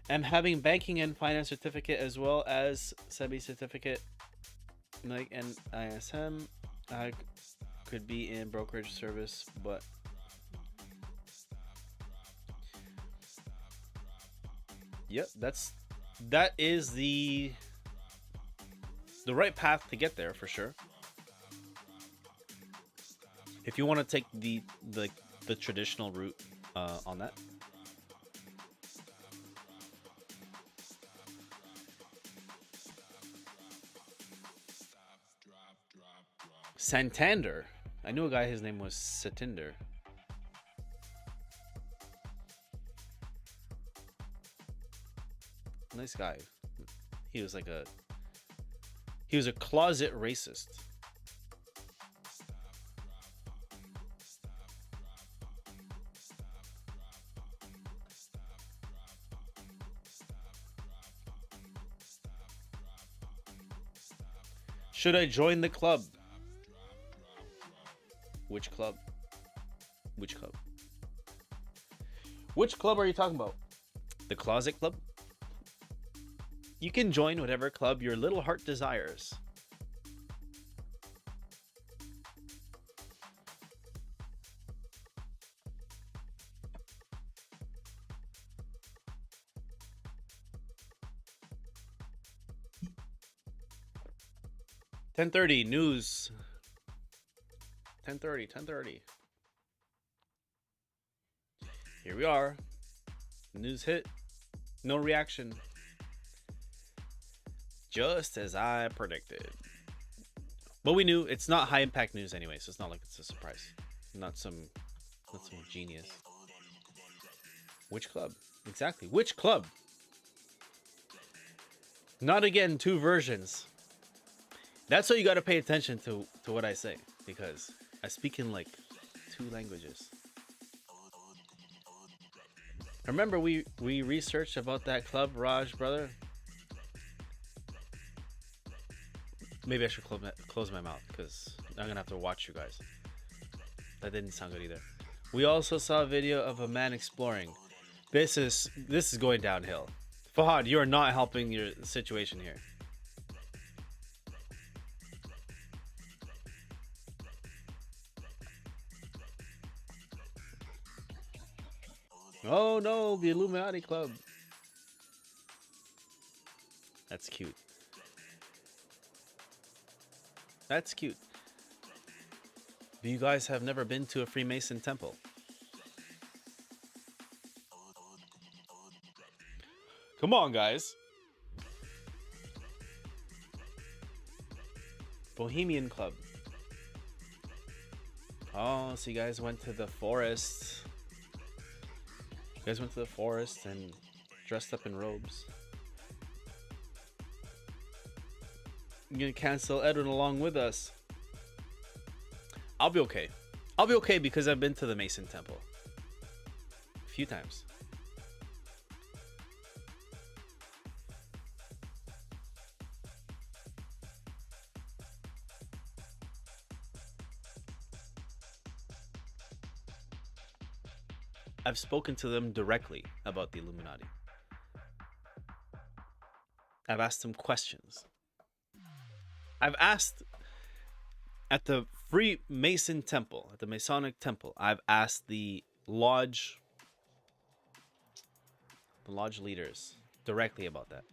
And having banking and finance certificate as well as SEBI certificate, like an ISM, could be in brokerage service, but yep, that is the right path to get there for sure. If you want to take the traditional route on that. Santander. I knew a guy, his name was Satinder. Nice guy. He was a closet racist. Should I join the club? Which club? Which club? Which club are you talking about? The Closet Club? You can join whatever club your little heart desires. $10:30 news. 10:30. Here we are. News hit. No reaction. Just as I predicted. But we knew it's not high impact news anyway, so it's not like it's a surprise. Not some genius. Which club? Exactly. Which club? Not again, two versions. That's why you got to pay attention to what I say, because I speak in like 2 languages. Remember we researched about that club, Raj, brother? Maybe I should close my mouth because I'm gonna have to watch you guys. That didn't sound good either. We also saw a video of a man exploring. This is going downhill. Fahad, you are not helping your situation here. Oh no, the Illuminati Club. That's cute. That's cute. But you guys have never been to a Freemason temple. Come on, guys. Bohemian Club. Oh, so you guys went to the forest. You guys went to the forest and dressed up in robes. You're gonna cancel Edwin along with us. I'll be okay. I'll be okay because I've been to the Mason Temple a few times. I've spoken to them directly about the Illuminati. I've asked them questions. I've asked at the Freemason Temple, at the Masonic Temple, I've asked the lodge leaders directly about that.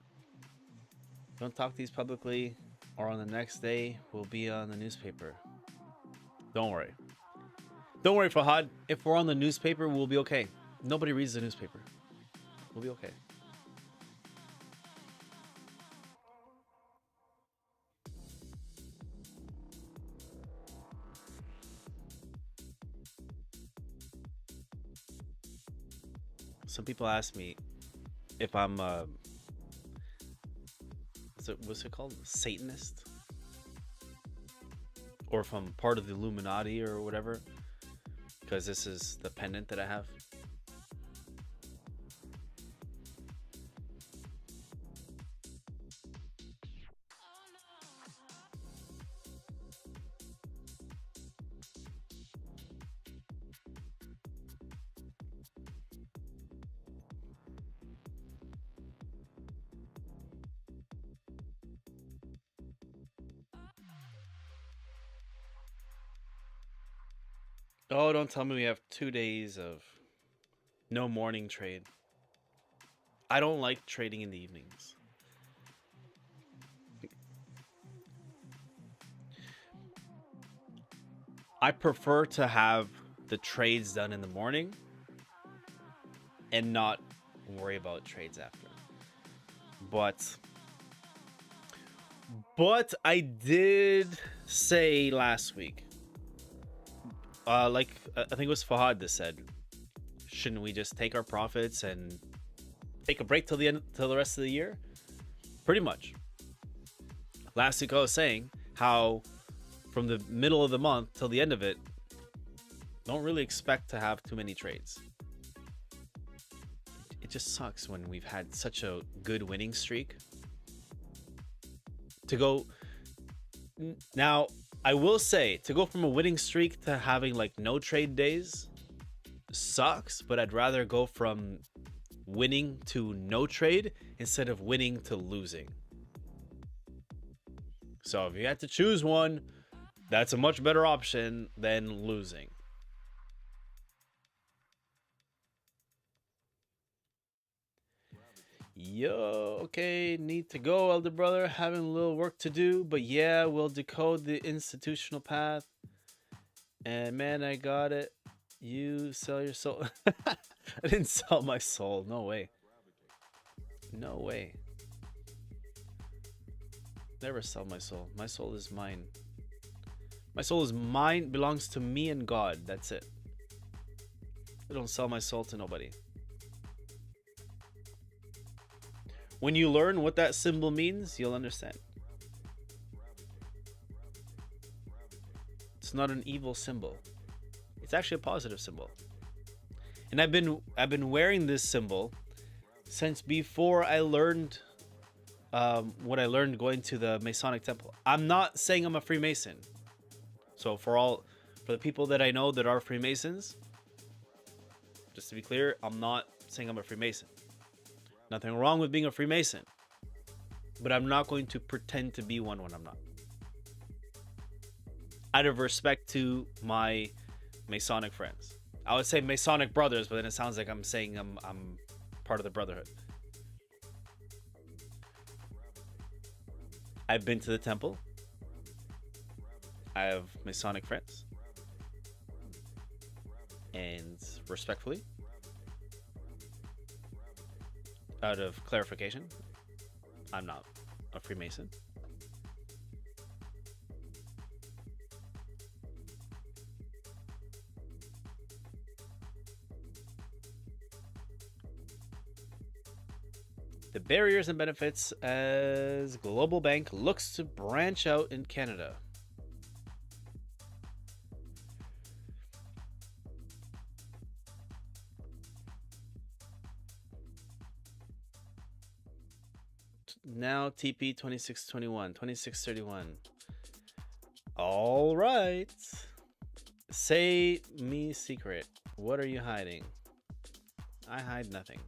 Don't talk these publicly, or on the next day we'll be on the newspaper. Don't worry. Don't worry, Fahad. If we're on the newspaper, we'll be okay. Nobody reads the newspaper. We'll be okay. Some people ask me if I'm what's it called? Satanist? Or if I'm part of the Illuminati or whatever. Because this is the pendant that I have. Oh, don't tell me we have 2 days of no morning trade. I don't like trading in the evenings. I prefer to have the trades done in the morning and not worry about trades after. But I did say last week, like I think it was Fahad that said, shouldn't we just take our profits and take a break till the rest of the year? Pretty much. Last week I was saying how from the middle of the month till the end of it, don't really expect to have too many trades. It just sucks when we've had such a good winning streak to go. Now, I will say, to go from a winning streak to having like no trade days sucks, but I'd rather go from winning to no trade instead of winning to losing. So if you had to choose one, that's a much better option than losing. Yo, okay, need to go, elder brother. Having a little work to do, but yeah, we'll decode the institutional path. And man, I got it. You sell your soul. I didn't sell my soul. No way. No way. Never sell my soul. My soul is mine. My soul is mine, belongs to me and God. That's it. I don't sell my soul to nobody. When you learn what that symbol means, you'll understand. It's not an evil symbol. It's actually a positive symbol. And I've been wearing this symbol since before I learned what I learned going to the Masonic Temple. I'm not saying I'm a Freemason. So for the people that I know that are Freemasons, just to be clear, I'm not saying I'm a Freemason. Nothing wrong with being a Freemason, but I'm not going to pretend to be one when I'm not. Out of respect to my Masonic friends. I would say Masonic brothers, but then it sounds like I'm saying I'm part of the brotherhood. I've been to the temple. I have Masonic friends. and respectfully, out of clarification, I'm not a Freemason. The barriers and benefits as global bank looks to branch out in Canada. Now TP 2621, 2631. All right. Say me secret. What are you hiding? I hide nothing.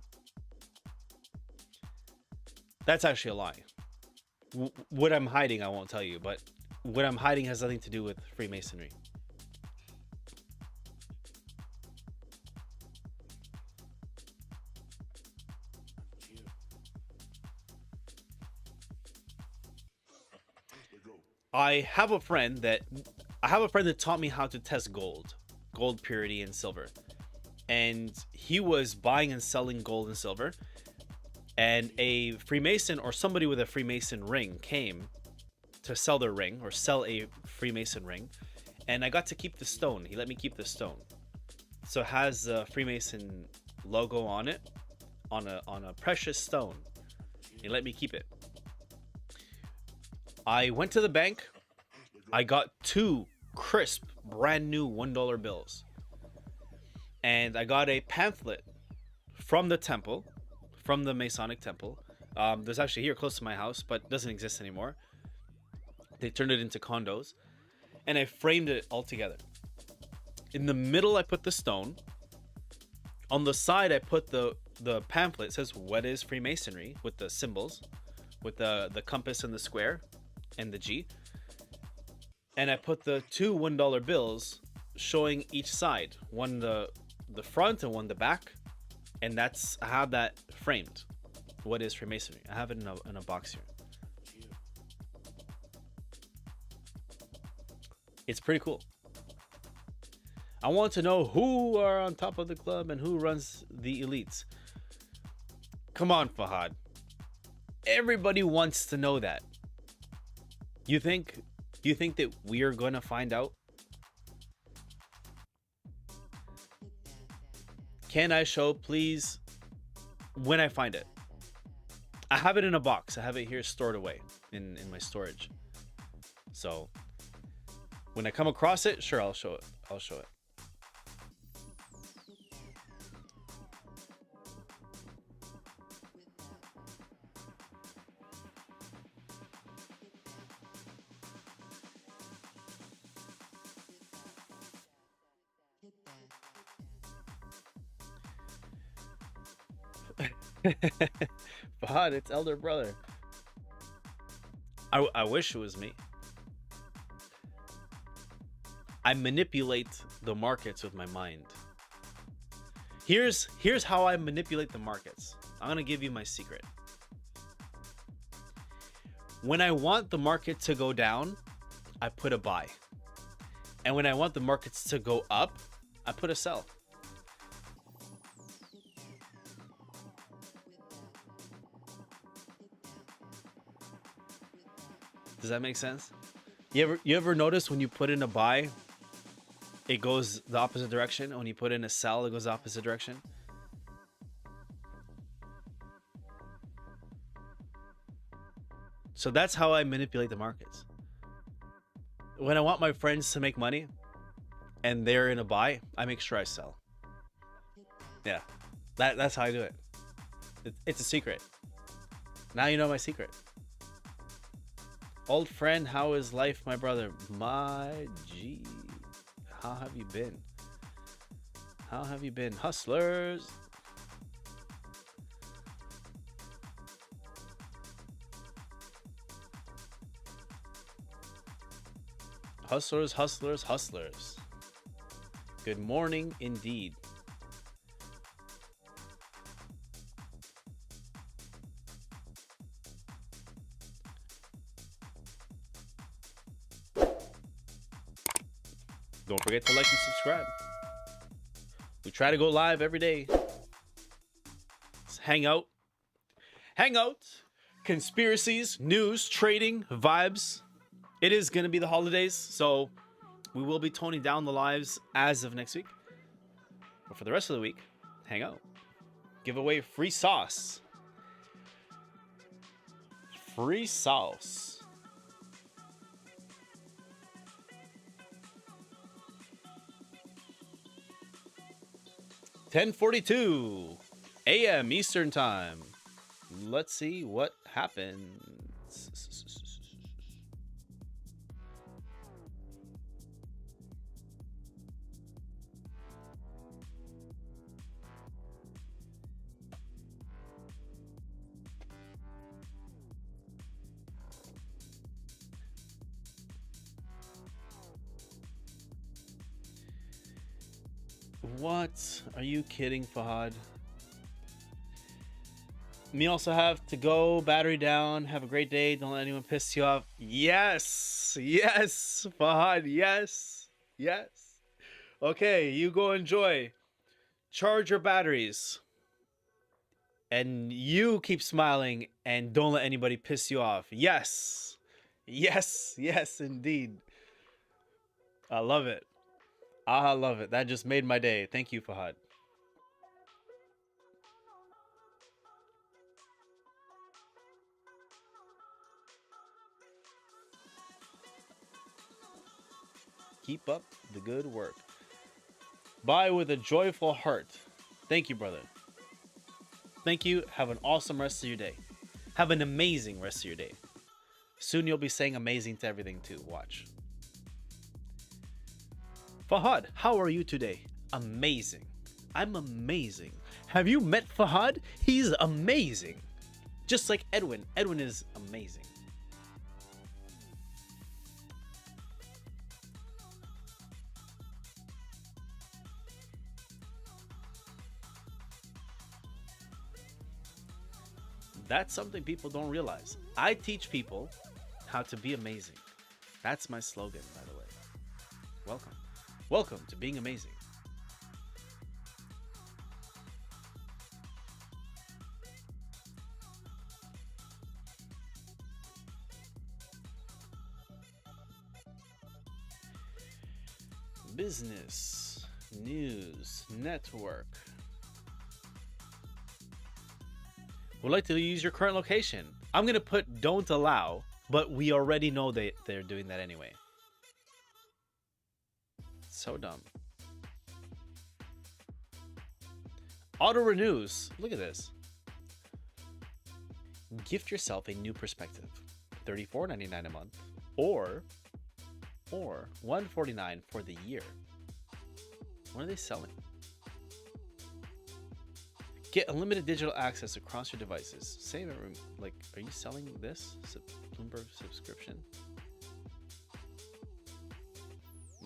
That's actually a lie. What I'm hiding, I won't tell you, but what I'm hiding has nothing to do with Freemasonry. I have a friend that taught me how to test gold purity and silver. And he was buying and selling gold and silver. And a Freemason or somebody with a Freemason ring came to sell their ring or sell a Freemason ring. And I got to keep the stone. He let me keep the stone. So it has the Freemason logo on it, on a precious stone. He let me keep it. I went to the bank. I got 2 crisp, brand new $1 bills. And I got a pamphlet from the temple, from the Masonic temple. There's actually here close to my house, but doesn't exist anymore. They turned it into condos. And I framed it all together. In the middle, I put the stone. On the side, I put the pamphlet. It says, "What is Freemasonry?" with the symbols, with the compass and the square and the G. And I put the 2 $1 bills showing each side, one the front and one the back. And I have that framed. What is Freemasonry? I have it in a box here. It's pretty cool. I want to know who are on top of the club and who runs the elites. Come on, Fahad. Everybody wants to know that. You think that we are going to find out? Can I show, please, when I find it? I have it in a box. I have it here stored away in my storage. So when I come across it, sure, I'll show it. Fahad, it's elder brother. I wish it was me. I manipulate the markets with my mind. Here's how I manipulate the markets. I'm gonna give you my secret. When I want the market to go down, I put a buy. And when I want the markets to go up, I put a sell. Does that make sense? You ever notice when you put in a buy, it goes the opposite direction? When you put in a sell, it goes the opposite direction? So that's how I manipulate the markets. When I want my friends to make money and they're in a buy, I make sure I sell. Yeah, that's how I do it. It's a secret. Now you know my secret. Old friend, how is life, my brother? My G. How have you been? How have you been? Hustlers. Hustlers, hustlers, hustlers. Good morning indeed. Don't forget to like and subscribe. We try to go live every day. Let's hang out. Hang out. Conspiracies, news, trading, vibes. It is going to be the holidays, so we will be toning down the lives as of next week. But for the rest of the week, hang out. Give away free sauce. Free sauce. $10:42 a.m. Eastern Time. Let's see what happens. What? Are you kidding, Fahad? Me also have to go. Battery down. Have a great day. Don't let anyone piss you off. Yes. Yes, Fahad. Yes. Yes. Okay, you go enjoy. Charge your batteries. And you keep smiling and don't let anybody piss you off. Yes. Yes. Yes, indeed. I love it. I love it. That just made my day. Thank you, Fahad. Keep up the good work. Bye with a joyful heart. Thank you, brother. Thank you. Have an awesome rest of your day. Have an amazing rest of your day. Soon you'll be saying amazing to everything too. Watch. Fahad, how are you today? Amazing. I'm amazing. Have you met Fahad? He's amazing. Just like Edwin. Edwin is amazing. That's something people don't realize. I teach people how to be amazing. That's my slogan, by the way. Welcome. Welcome to being amazing. Business, news, network. Would like to use your current location. I'm going to put don't allow, but we already know they're doing that anyway. So dumb. Auto renews. Look at this. Gift yourself a new perspective. $34.99 a month or $149 for the year. What are they selling? Get unlimited digital access across your devices. Save it. Like, are you selling this? Bloomberg subscription?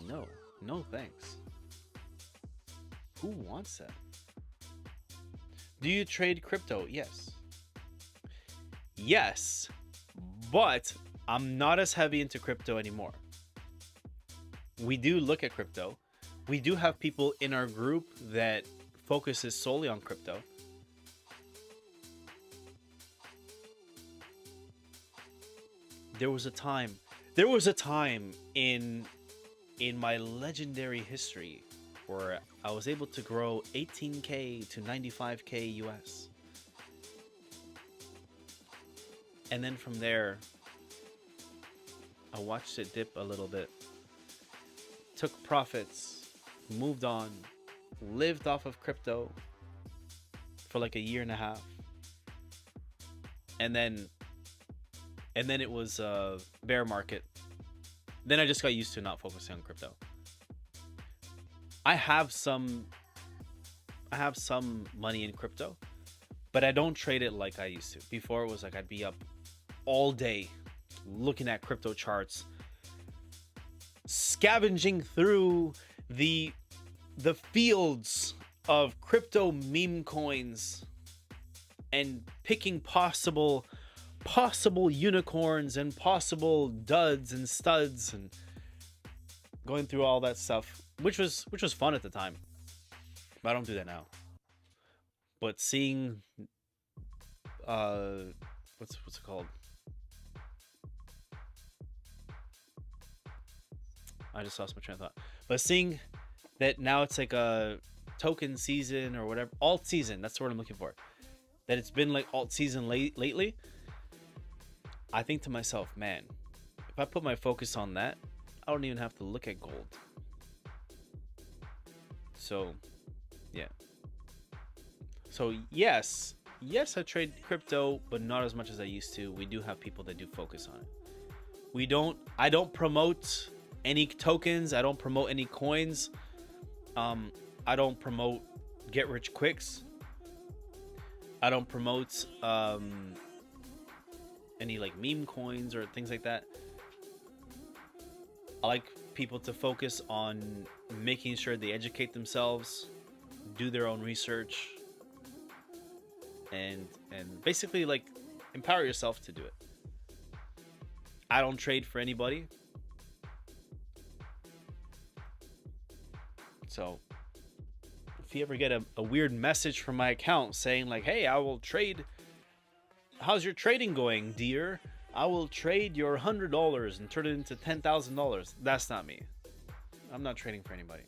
No. No thanks. Who wants that? Do you trade crypto? Yes. Yes, but I'm not as heavy into crypto anymore. We do look at crypto. We do have people in our group that focuses solely on crypto. There was a time in my legendary history where I was able to grow 18K to 95K US. And then from there, I watched it dip a little bit, took profits, moved on, lived off of crypto for like a year and a half. And then it was a bear market. Then I just got used to not focusing on crypto. I have some money in crypto, but I don't trade it like I used to. Before it was like I'd be up all day looking at crypto charts, scavenging through the fields of crypto meme coins and picking possible unicorns and possible duds and studs and going through all that stuff, which was fun at the time. But I don't do that now. But seeing what's it called? I just lost my train of thought. But seeing that now it's like a token season or whatever, alt season, that's the word I'm looking for. That it's been like alt season lately. I think to myself, man, if I put my focus on that, I don't even have to look at gold. So, yeah. So yes, I trade crypto, but not as much as I used to. We do have people that do focus on it. I don't promote any tokens. I don't promote any coins. I don't promote get rich quicks. I don't promote any like meme coins or things like that. I like people to focus on making sure they educate themselves, do their own research, and basically like empower yourself to do it. I don't trade for anybody. So if you ever get a weird message from my account saying like, hey, I will trade, how's your trading going, dear? I will trade your $100 and turn it into $10,000. That's not me. I'm not trading for anybody.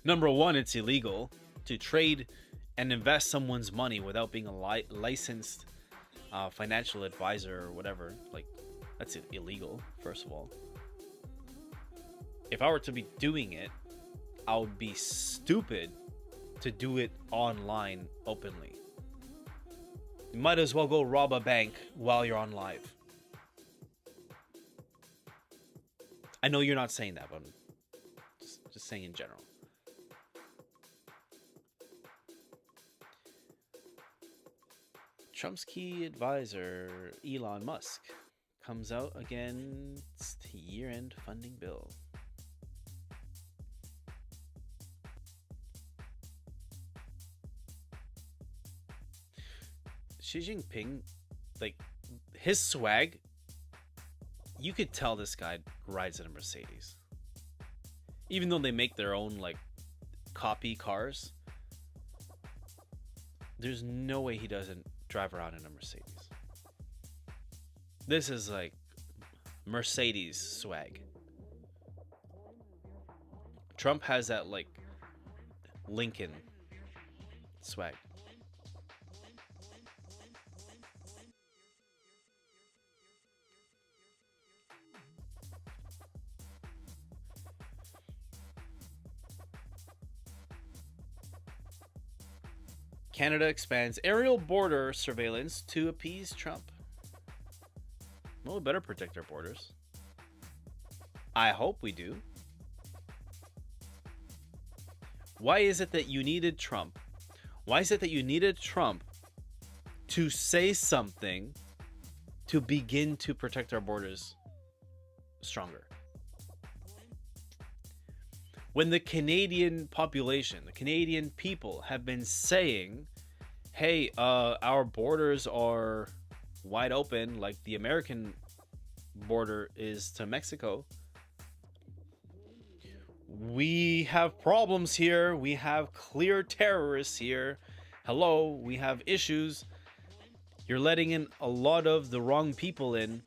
Number one, it's illegal to trade and invest someone's money without being a licensed financial advisor or whatever. Like, that's illegal, first of all. If I were to be doing it, I would be stupid to do it online openly. You might as well go rob a bank while you're on live. I know you're not saying that, but I'm just saying in general. Trump's key advisor, Elon Musk, comes out against year-end funding bill. Xi Jinping, like, his swag, you could tell this guy rides in a Mercedes. Even though they make their own, like, copy cars, there's no way he doesn't drive around in a Mercedes. This is, like, Mercedes swag. Trump has that, like, Lincoln swag. Canada expands aerial border surveillance to appease Trump. Well, we better protect our borders. I hope we do. Why is it that you needed Trump? Why is it that you needed Trump to say something to begin to protect our borders stronger? When the Canadian population, the Canadian people have been saying, hey, our borders are wide open like the American border is to Mexico. We have problems here. We have clear terrorists here. Hello, we have issues. You're letting in a lot of the wrong people in.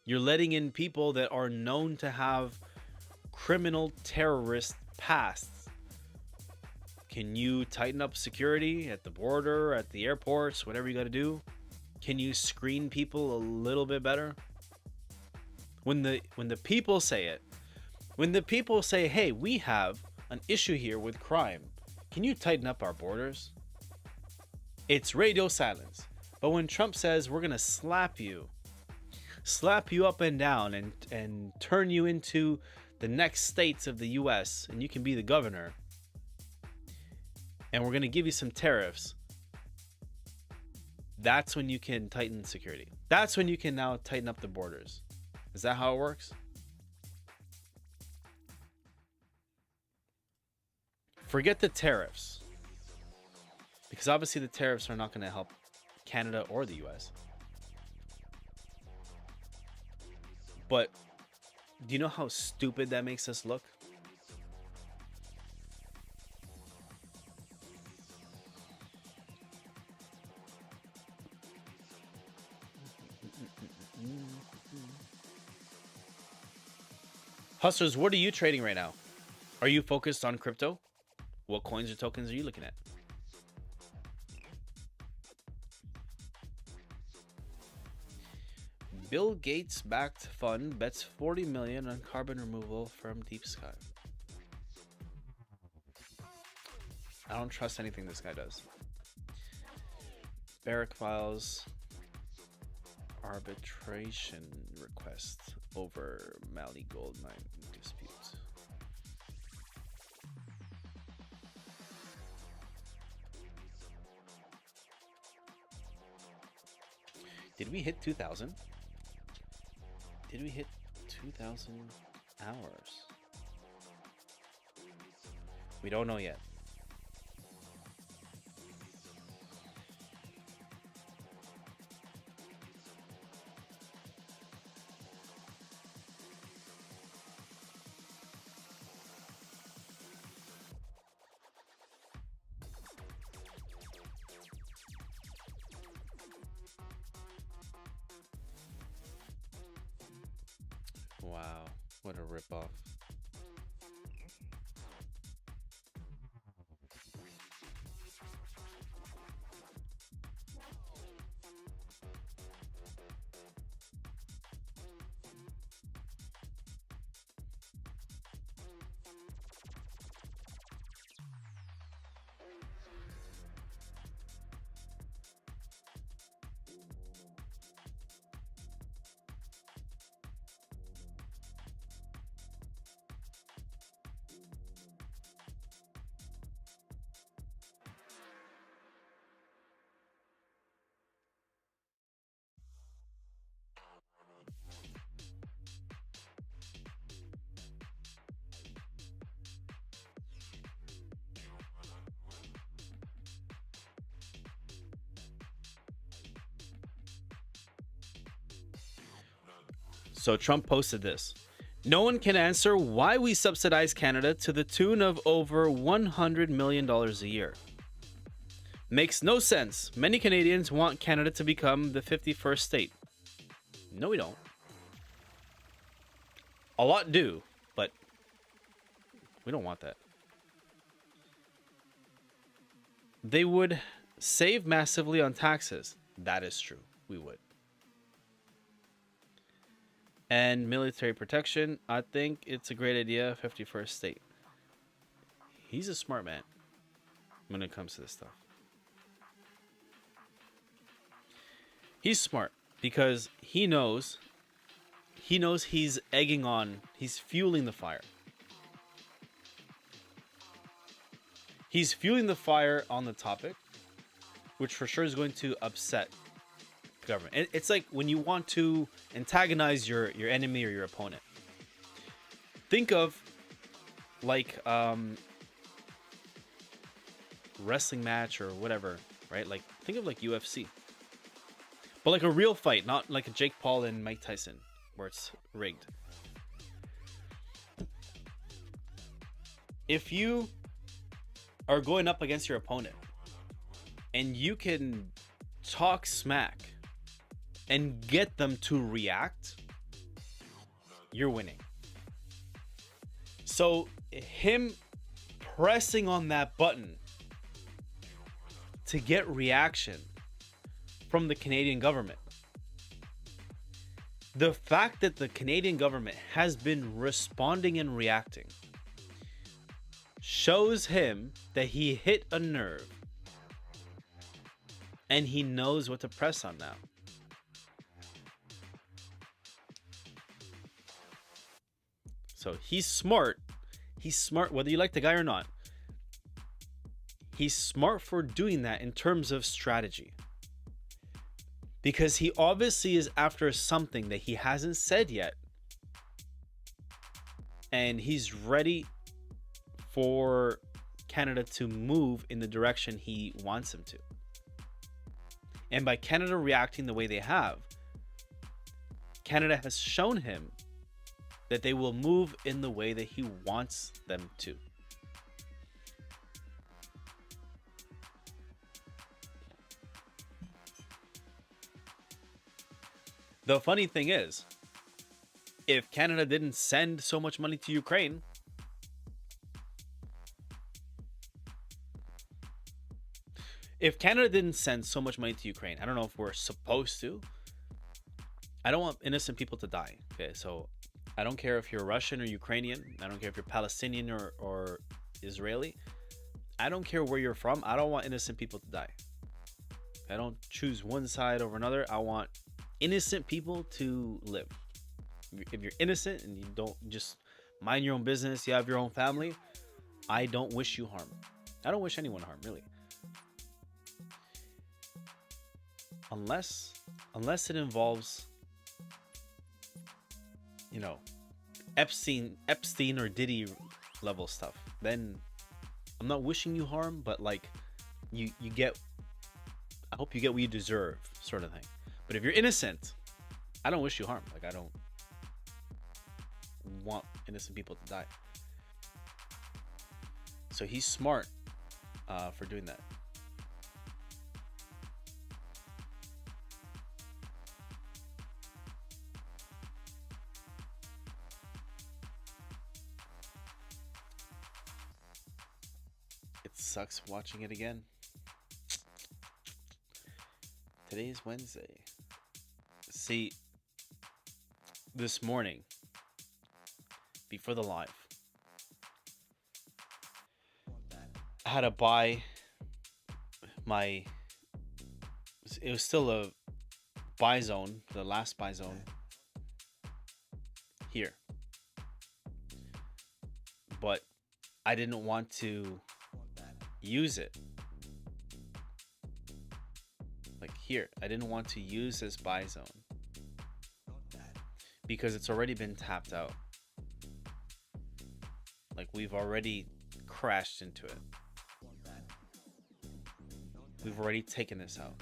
You're letting in people that are known to have criminal terrorist pasts. Can you tighten up security at the border, at the airports, whatever you got to do? Can you screen people a little bit better? When the people say it, when the people say, hey, we have an issue here with crime, can you tighten up our borders? It's radio silence. But when Trump says we're gonna slap you up and down and turn you into the next states of the US and you can be the governor, and we're going to give you some tariffs, that's when you can tighten security. That's when you can now tighten up the borders. Is that how it works? Forget the tariffs, because obviously the tariffs are not going to help Canada or the US. But do you know how stupid that makes us look? Hustlers, what are you trading right now? Are you focused on crypto? What coins or tokens are you looking at? Bill Gates backed fund bets 40 million on carbon removal from deep sky. I don't trust anything this guy does. Barrack files arbitration request over Mali gold mine dispute. Did we hit 2,000? Did we hit 2,000 hours? We don't know yet. Wow, what a ripoff. So Trump posted this. No one can answer why we subsidize Canada to the tune of over $100 million a year. Makes no sense. Many Canadians want Canada to become the 51st state. No, we don't. A lot do, but we don't want that. They would save massively on taxes. That is true. We would. And military protection, I think it's a great idea, 51st state. He's a smart man when it comes to this stuff. He's smart because he knows he's egging on, he's fueling the fire. He's fueling the fire on the topic, which for sure is going to upset government. It's like when you want to antagonize your enemy or your opponent. Think of like wrestling match or whatever, right? Like think of like UFC, but like a real fight, not like a Jake Paul and Mike Tyson where it's rigged. If you are going up against your opponent and you can talk smack and get them to react, you're winning. So him pressing on that button to get reaction from the Canadian government, the fact that the Canadian government has been responding and reacting shows him that he hit a nerve and he knows what to press on now. So he's smart. He's smart whether you like the guy or not. He's smart for doing that in terms of strategy. Because he obviously is after something that he hasn't said yet. And he's ready for Canada to move in the direction he wants him to. And by Canada reacting the way they have, Canada has shown him that they will move in the way that he wants them to. The funny thing is, if Canada didn't send so much money to Ukraine, I don't know if we're supposed to. I don't want innocent people to die. Okay, so I don't care if you're Russian or Ukrainian. I don't care if you're Palestinian or Israeli. I don't care where you're from. I don't want innocent people to die. I don't choose one side over another. I want innocent people to live. If you're innocent and you don't just mind your own business, you have your own family, I don't wish you harm. I don't wish anyone harm, really. Unless it involves, you know, Epstein or Diddy level stuff, then I'm not wishing you harm, but like you get, I hope you get what you deserve, sort of thing. But if you're innocent, I don't wish you harm. Like, I don't want innocent people to die. So he's smart for doing that. It sucks watching it again. Today's Wednesday. See, this morning, before the live, I had to buy my, it was still a buy zone, the last buy zone here, but I didn't want to use it. Like here, I didn't want to use this buy zone because it's already been tapped out. Like, we've already crashed into it. We've already taken this out.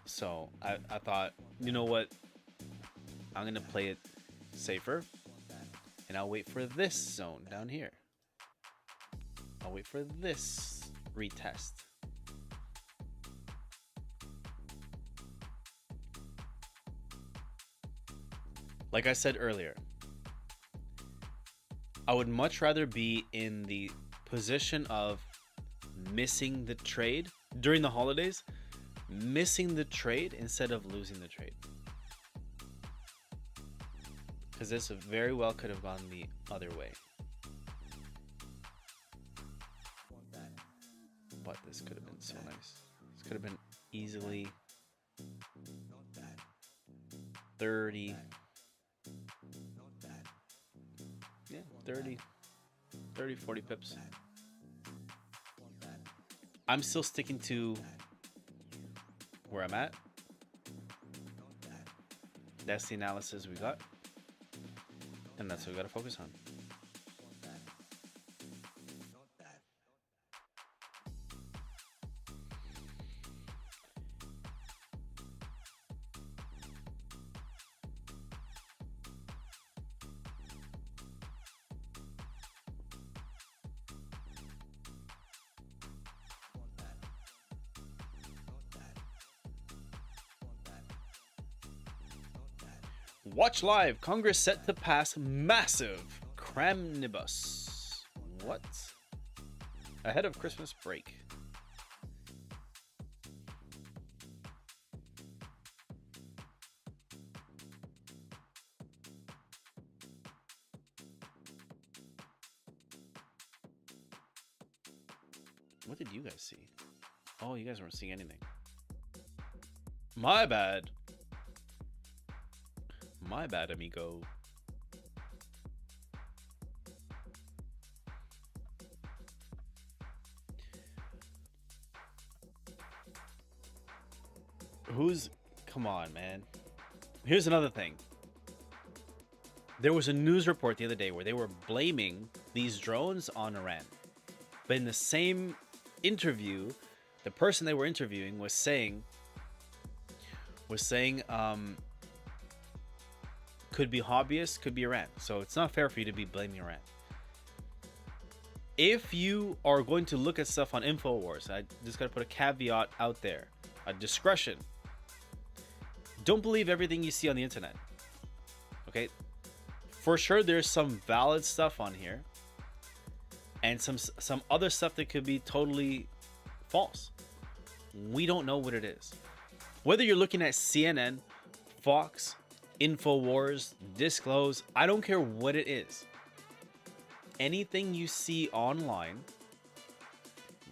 So I thought, you know what? I'm going to play it safer. And I'll wait for this zone down here. I'll wait for this retest. Like I said earlier, I would much rather be in the position of missing the trade during the holidays, missing the trade instead of losing the trade. Because this very well could have gone the other way. But this could have been so nice. This could have been easily 30. Yeah, 30, 40 pips. I'm still sticking to where I'm at. That's the analysis we got. And that's what we got to focus on. Watch live. Congress set to pass massive cramnibus. What? Ahead of Christmas break. What did you guys see? Oh, you guys weren't seeing anything. My bad. My bad, amigo. Come on, man. Here's another thing. There was a news report the other day where they were blaming these drones on Iran. But in the same interview, the person they were interviewing was saying could be hobbyists, could be Iran. So it's not fair for you to be blaming Iran. If you are going to look at stuff on InfoWars, I just got to put a caveat out there. A discretion. Don't believe everything you see on the internet. Okay? For sure, there's some valid stuff on here, and some other stuff that could be totally false. We don't know what it is. Whether you're looking at CNN, Fox, InfoWars, Disclose, I don't care what it is. Anything you see online,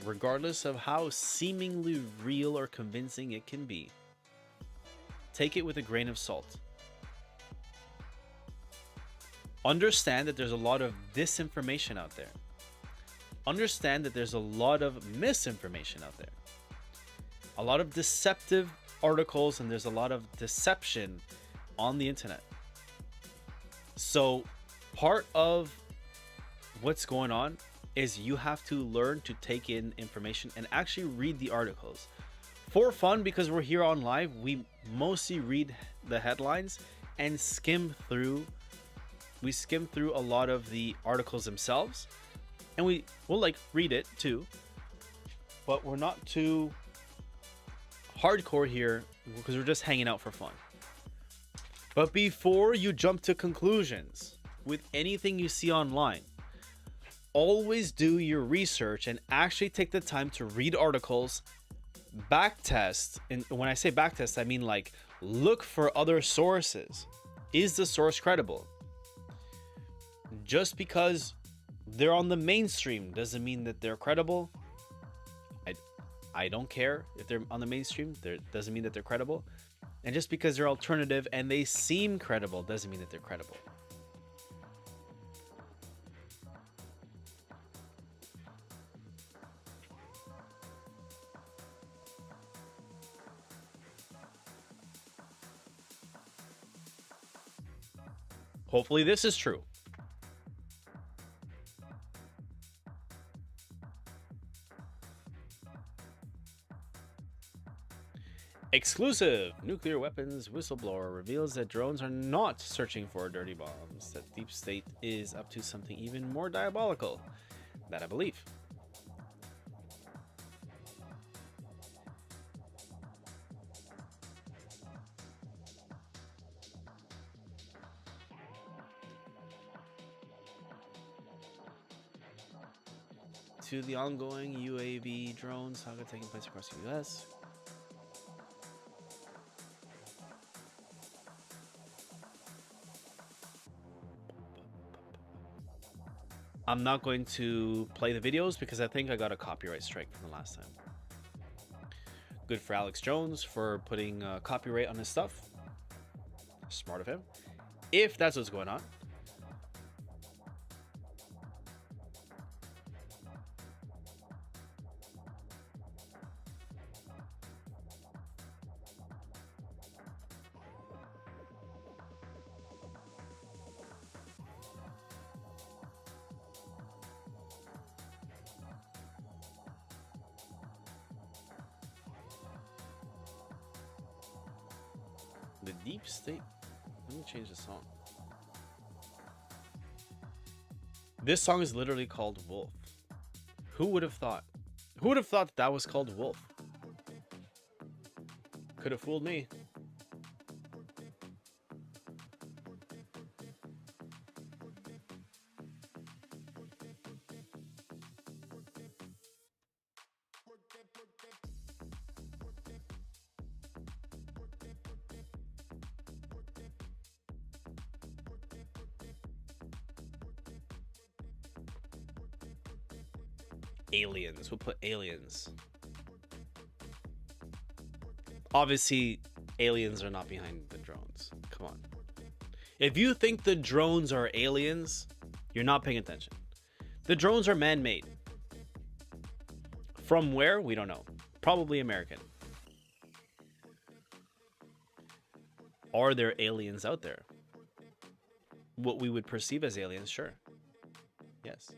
regardless of how seemingly real or convincing it can be, take it with a grain of salt. Understand that there's a lot of disinformation out there. Understand that there's a lot of misinformation out there. A lot of deceptive articles, and there's a lot of deception on the internet. So part of what's going on is you have to learn to take in information and actually read the articles. For fun, because we're here on live, we mostly read the headlines and skim through a lot of the articles themselves, and we'll like read it too, but we're not too hardcore here because we're just hanging out for fun. But before you jump to conclusions with anything you see online, always do your research and actually take the time to read articles, backtest. And when I say backtest, I mean like look for other sources. Is the source credible? Just because they're on the mainstream doesn't mean that they're credible. I don't care if they're on the mainstream. Doesn't mean that they're credible. And just because they're alternative and they seem credible doesn't mean that they're credible. Hopefully this is true. Exclusive! Nuclear weapons whistleblower reveals that drones are not searching for dirty bombs. That deep state is up to something even more diabolical. That I believe. To the ongoing UAV drone saga taking place across the US. I'm not going to play the videos because I think I got a copyright strike from the last time. Good for Alex Jones for putting copyright on his stuff. Smart of him. If that's what's going on. The deep state. Let me change the song. This song is literally called Wolf. Who would have thought? Who would have thought that was called Wolf? Could have fooled me. Aliens. We'll put aliens. Obviously, aliens are not behind the drones. Come on. If you think the drones are aliens, you're not paying attention. The drones are man-made. From where? We don't know. Probably American. Are there aliens out there? What we would perceive as aliens, sure. Yes.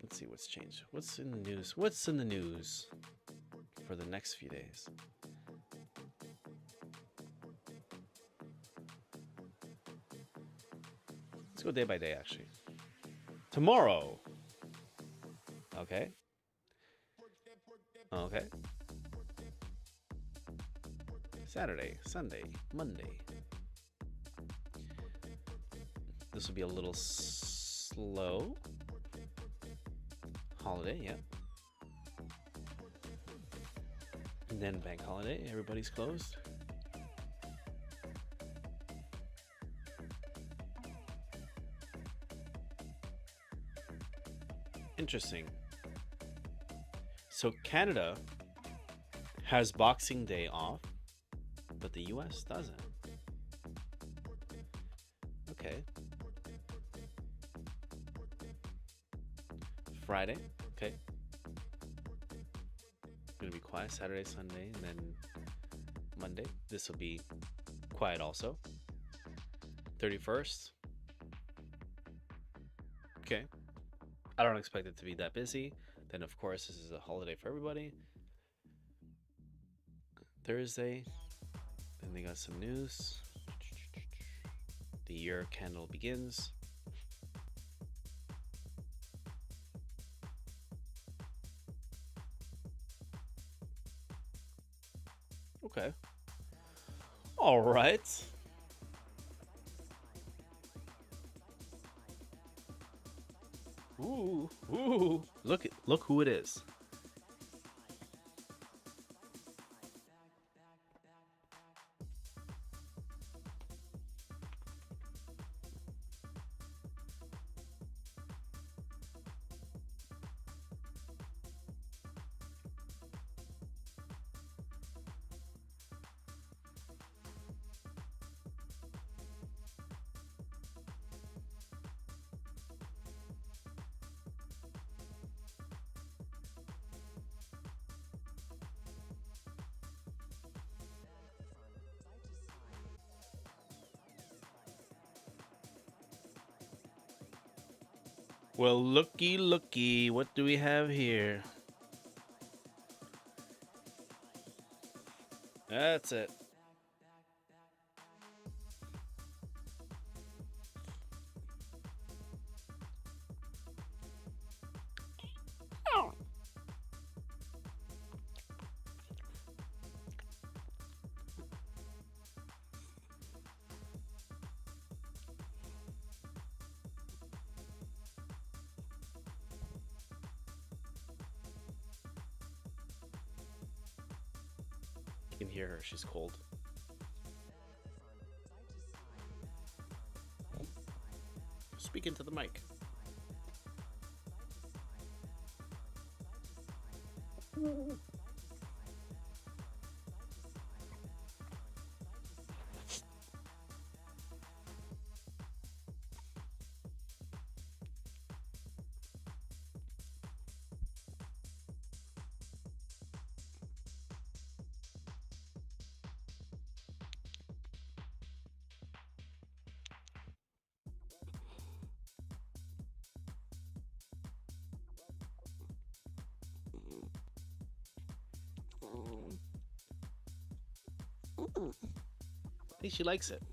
Let's see what's changed. What's in the news? What's in the news for the next few days? Let's go day by day, actually. Tomorrow. Okay. Okay. Saturday, Sunday, Monday. This will be a little slow. Holiday, yeah. And then bank holiday, everybody's closed. Interesting. So Canada has Boxing Day off, but the US doesn't. Okay. Friday, okay. Gonna be quiet Saturday, Sunday, and then Monday. This will be quiet also. 31st. Okay. I don't expect it to be that busy. Then of course this is a holiday for everybody. Thursday. Then they got some news. The year candle begins. Okay. All right. Ooh, ooh. Look who it is. Well, looky, what do we have here? That's it. You can hear her, she's cold. Speak into the mic. I think she likes it.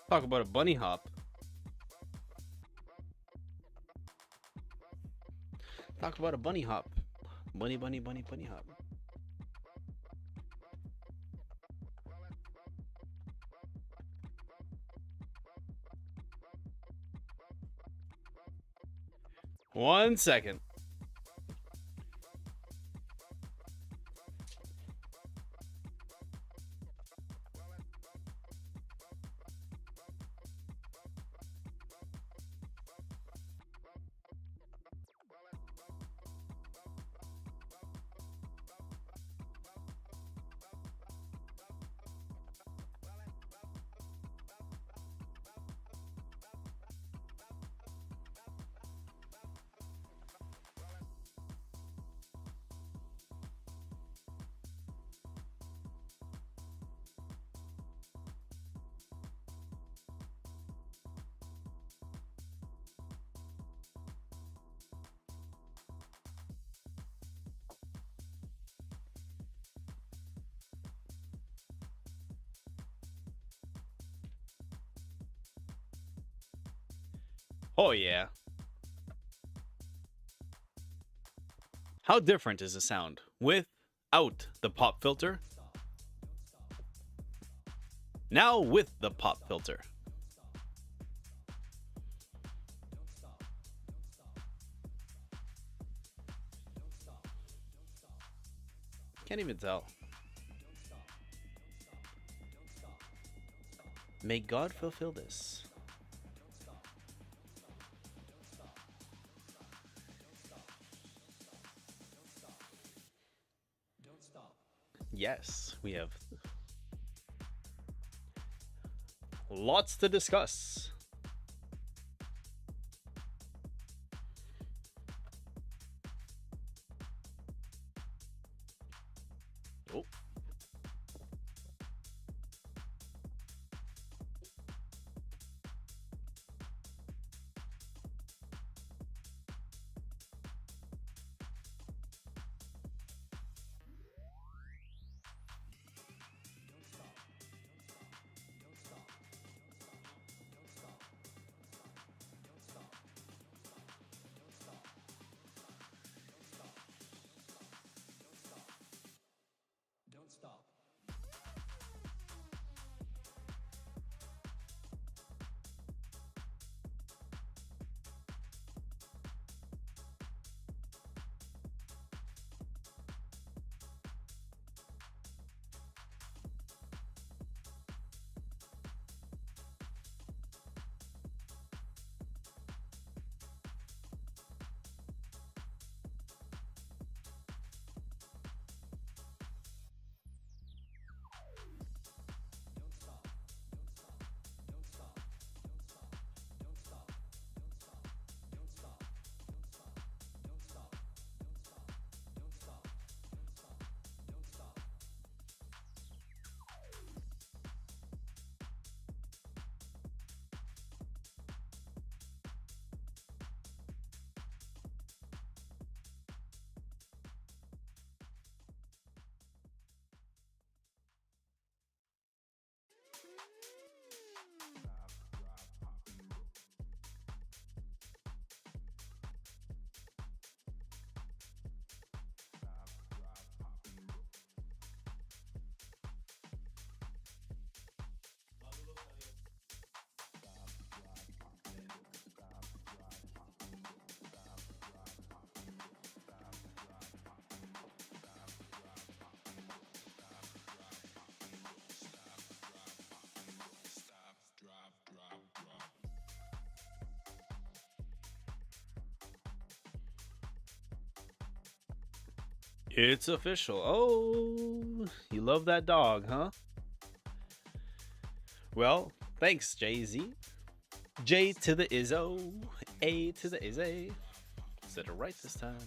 Talk about a bunny hop. Talk about a bunny hop. Bunny hop. One second. Oh yeah. How different is the sound without the pop filter? Now with the pop filter. Can't even tell. May God fulfill this. Yes, we have lots to discuss. Oh. It's official. Oh, you love that dog, huh? Well, thanks, Jay-Z. J to the Izzo, A to the Izzy. Said it right this time.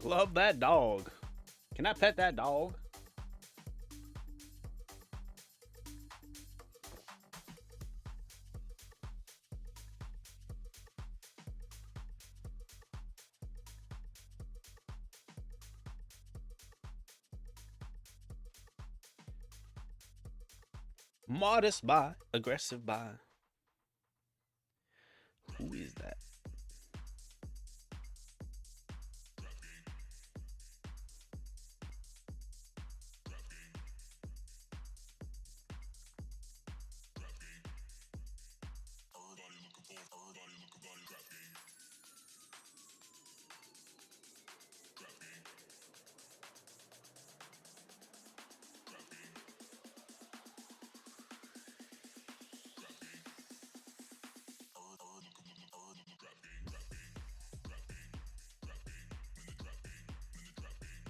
Love that dog. Can I pet that dog? Modest buy, aggressive buy. Who is that?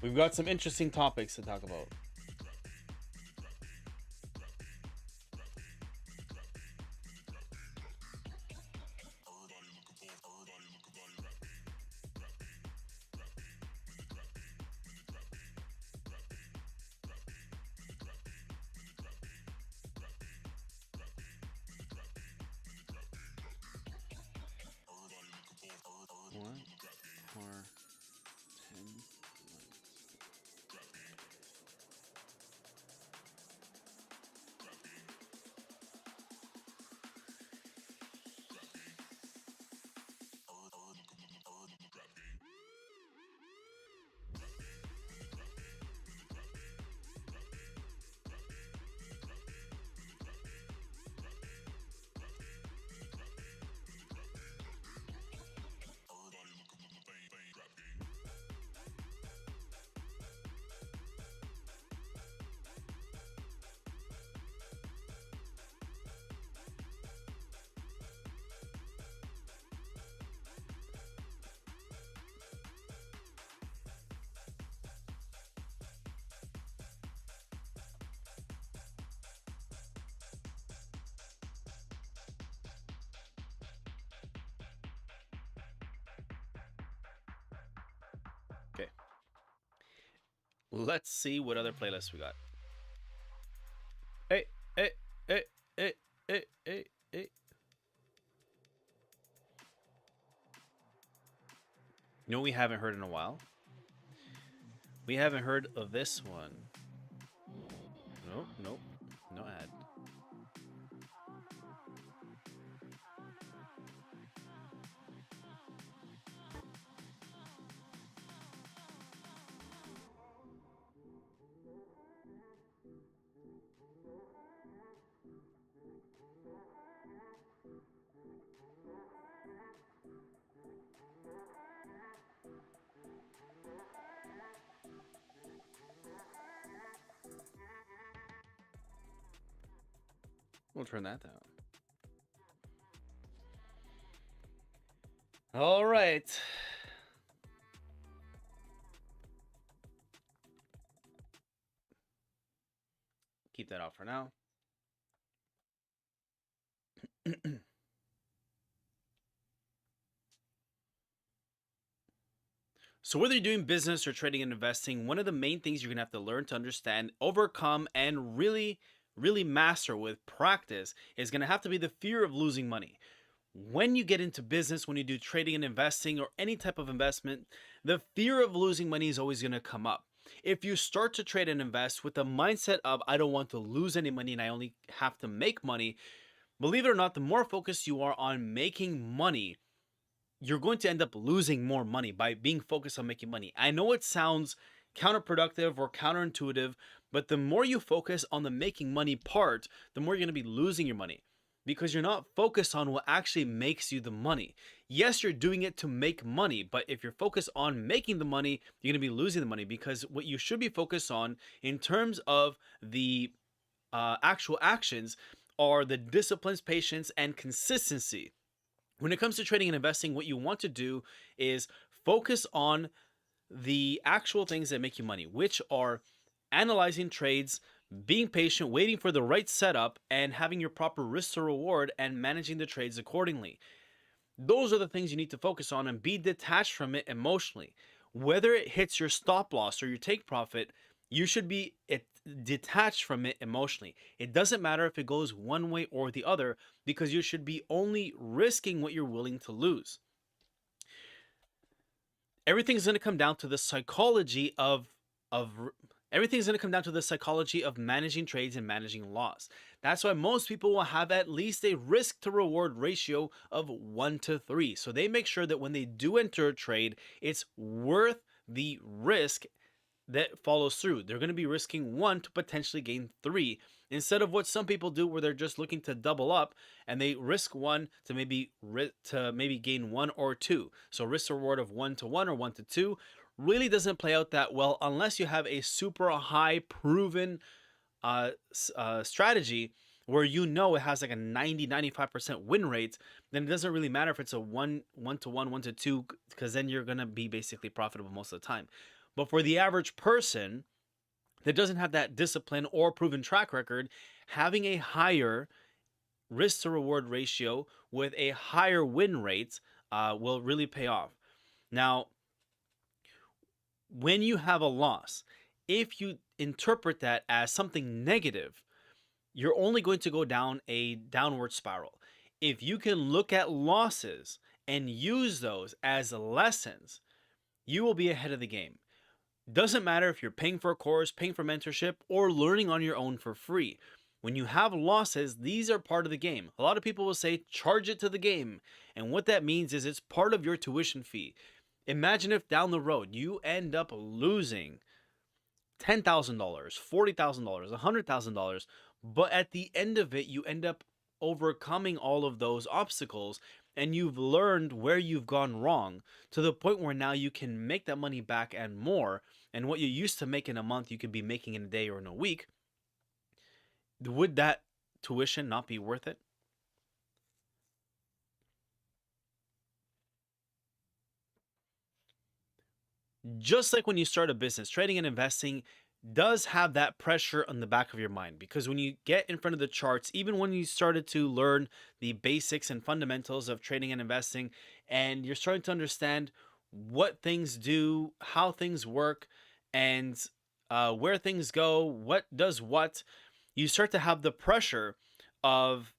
We've got some interesting topics to talk about. One or 10 Okay. Let's see what other playlists we got. Hey, hey, hey, hey, hey, hey, hey. You know what we haven't heard in a while? We haven't heard of this one. Nope, nope. No ad. We'll turn that down. All right. Keep that off for now. So whether you're doing business or trading and investing, one of the main things you're going to have to learn to understand, overcome, and really master with practice is going to have to be the fear of losing money. When you get into business, when you do trading and investing or any type of investment, the fear of losing money is always going to come up. If you start to trade and invest with the mindset of, I don't want to lose any money and I only have to make money, believe it or not, the more focused you are on making money, you're going to end up losing more money by being focused on making money. I know it sounds counterproductive or counterintuitive, but the more you focus on the making money part, the more you're going to be losing your money because you're not focused on what actually makes you the money. Yes, you're doing it to make money, but if you're focused on making the money, you're going to be losing the money because what you should be focused on in terms of the actual actions are the disciplines, patience, and consistency. When it comes to trading and investing, what you want to do is focus on the actual things that make you money, which are analyzing trades, being patient, waiting for the right setup, and having your proper risk to reward and managing the trades accordingly. Those are the things you need to focus on and be detached from it emotionally. Whether it hits your stop loss or your take profit, you should be detached from it emotionally. It doesn't matter if it goes one way or the other because you should be only risking what you're willing to lose. Everything's going to come down to the psychology of everything's going to come down to the psychology of managing trades and managing loss. That's why most people will have at least a risk to reward ratio of 1 to 3. So they make sure that when they do enter a trade, it's worth the risk that follows through. They're going to be risking 1 to potentially gain 3 instead of what some people do where they're just looking to double up and they risk 1 to maybe gain 1 or 2. So risk reward of 1 to 1 or 1 to 2 really doesn't play out that well unless you have a super high proven strategy where you know it has like a 90-95% win rate. Then it doesn't really matter if it's a 1 to 1 1 to 2 because then you're going to be basically profitable most of the time. But for the average person that doesn't have that discipline or proven track record, having a higher risk to reward ratio with a higher win rate will really pay off. Now, when you have a loss, if you interpret that as something negative, you're only going to go down a downward spiral. If you can look at losses and use those as lessons, you will be ahead of the game. Doesn't matter if you're paying for a course, paying for mentorship, or learning on your own for free. When you have losses, these are part of the game. A lot of people will say, charge it to the game. And what that means is it's part of your tuition fee. Imagine if down the road you end up losing $10,000, $40,000, $100,000, but at the end of it, you end up overcoming all of those obstacles and you've learned where you've gone wrong to the point where now you can make that money back and more. And what you used to make in a month, you could be making in a day or in a week. Would that tuition not be worth it? Just like when you start a business, trading and investing does have that pressure on the back of your mind, because when you get in front of the charts, even when you started to learn the basics and fundamentals of trading and investing, and you're starting to understand what things do, how things work, and where things go, what does what, you start to have the pressure of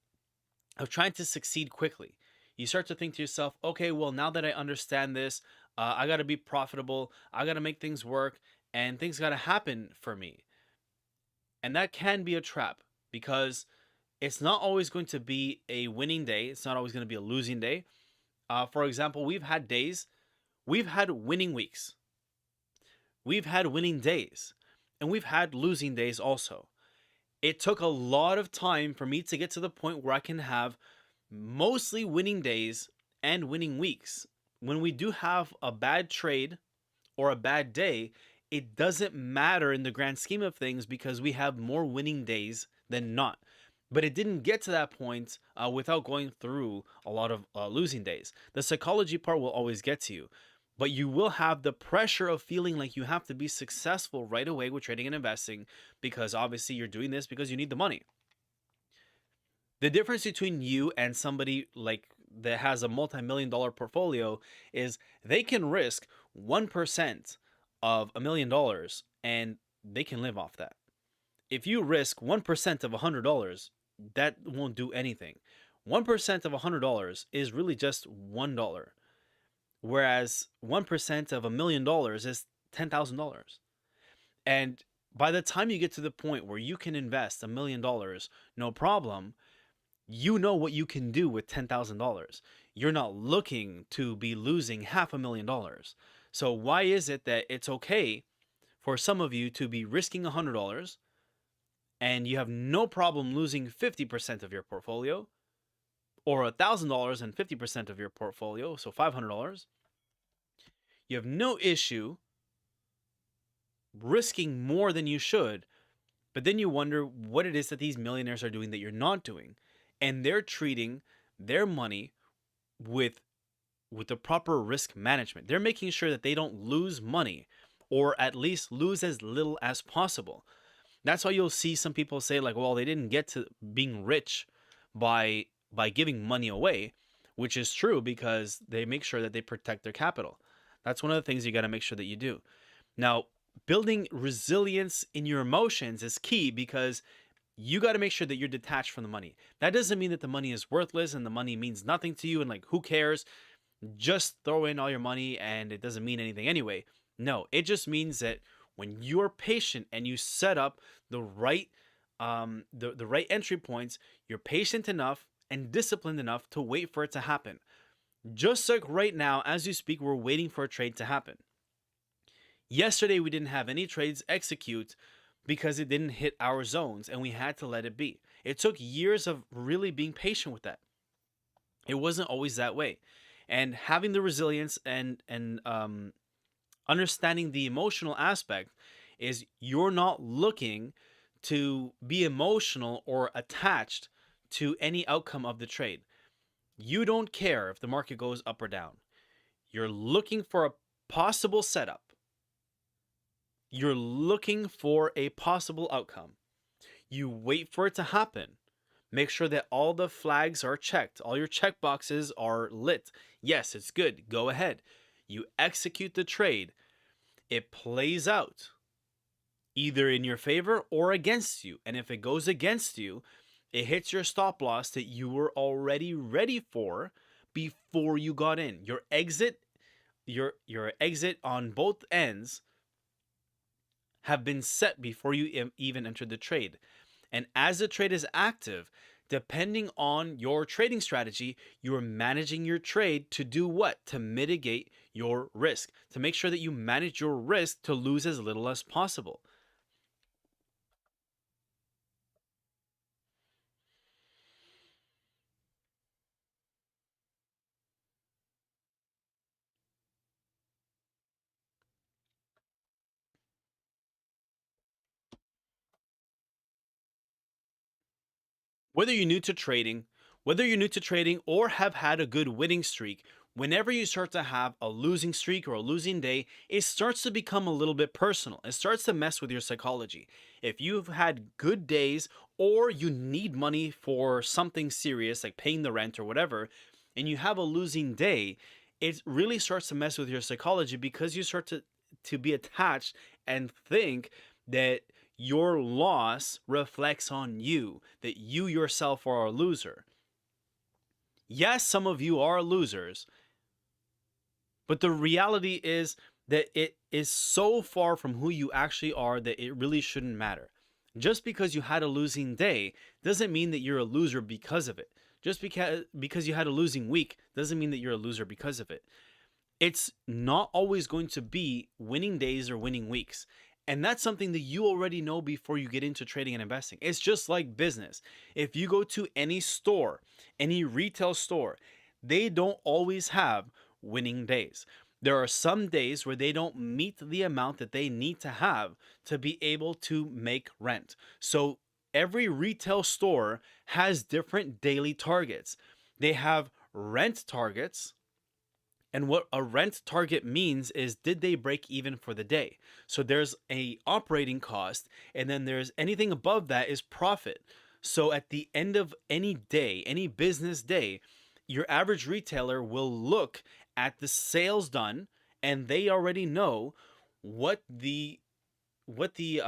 trying to succeed quickly. You start to think to yourself, okay, well, now that I understand this, I got to be profitable. I got to make things work and things got to happen for me. And that can be a trap, because it's not always going to be a winning day. It's not always going to be a losing day. For example, we've had winning weeks. We've had winning days, and we've had losing days also. It took a lot of time for me to get to the point where I can have mostly winning days and winning weeks. When we do have a bad trade or a bad day, it doesn't matter in the grand scheme of things, because we have more winning days than not. But it didn't get to that point without going through a lot of losing days. The psychology part will always get to you, but you will have the pressure of feeling like you have to be successful right away with trading and investing, because obviously you're doing this because you need the money. The difference between you and somebody like that has a multi-million-dollar portfolio is they can risk 1% of $1 million and they can live off that. If you risk 1% of $100, that won't do anything. 1% of $100 is really just $1, whereas 1% of $1 million is $10,000. And by the time you get to the point where you can invest $1 million, no problem, you know what you can do with $10,000. You're not looking to be losing $500,000. So why is it that it's okay for some of you to be risking $100 and you have no problem losing 50% of your portfolio, or $1,000 and 50% of your portfolio, so $500? You have no issue risking more than you should, but then you wonder what it is that these millionaires are doing that you're not doing. And they're treating their money with the proper risk management. They're making sure that they don't lose money, or at least lose as little as possible. That's why you'll see some people say like, well, they didn't get to being rich by giving money away, which is true, because they make sure that they protect their capital. That's one of the things you got to make sure that you do. Now, building resilience in your emotions is key, because you got to make sure that you're detached from the money. That doesn't mean that the money is worthless and the money means nothing to you and like, who cares? Just throw in all your money and it doesn't mean anything anyway. No, it just means that when you're patient and you set up the right the right entry points, you're patient enough and disciplined enough to wait for it to happen. Just like right now, as you speak, we're waiting for a trade to happen. Yesterday, we didn't have any trades execute because it didn't hit our zones and we had to let it be. It took years of really being patient with that. It wasn't always that way. And having the resilience and understanding the emotional aspect is you're not looking to be emotional or attached to any outcome of the trade. You don't care if the market goes up or down. You're looking for a possible setup. You're looking for a possible outcome. You wait for it to happen. Make sure that all the flags are checked, all your check boxes are lit. Yes, it's good. Go ahead. You execute the trade. It plays out either in your favor or against you. And if it goes against you, it hits your stop loss that you were already ready for before you got in. Your exit on both ends have been set before you even entered the trade. And as the trade is active, depending on your trading strategy, you're managing your trade to do what? To mitigate your risk, to make sure that you manage your risk to lose as little as possible. Whether you're new to trading, whether you're new to trading or have had a good winning streak, whenever you start to have a losing streak or a losing day, it starts to become a little bit personal. It starts to mess with your psychology. If you've had good days or you need money for something serious like paying the rent or whatever, and you have a losing day, it really starts to mess with your psychology because you start to be attached and think that your loss reflects on you, that you yourself are a loser. Yes, some of you are losers, but the reality is that it is so far from who you actually are that it really shouldn't matter. Just because you had a losing day doesn't mean that you're a loser because of it. Just because you had a losing week doesn't mean that you're a loser because of it. It's not always going to be winning days or winning weeks. And that's something that you already know before you get into trading and investing. It's just like business. If you go to any store, any retail store, they don't always have winning days. There are some days where they don't meet the amount that they need to have to be able to make rent. So every retail store has different daily targets. They have rent targets, and what a rent target means is, did they break even for the day? So there's a operating cost, and then there's anything above that is profit. So at the end of any day, any business day, your average retailer will look at the sales done, and they already know what the what the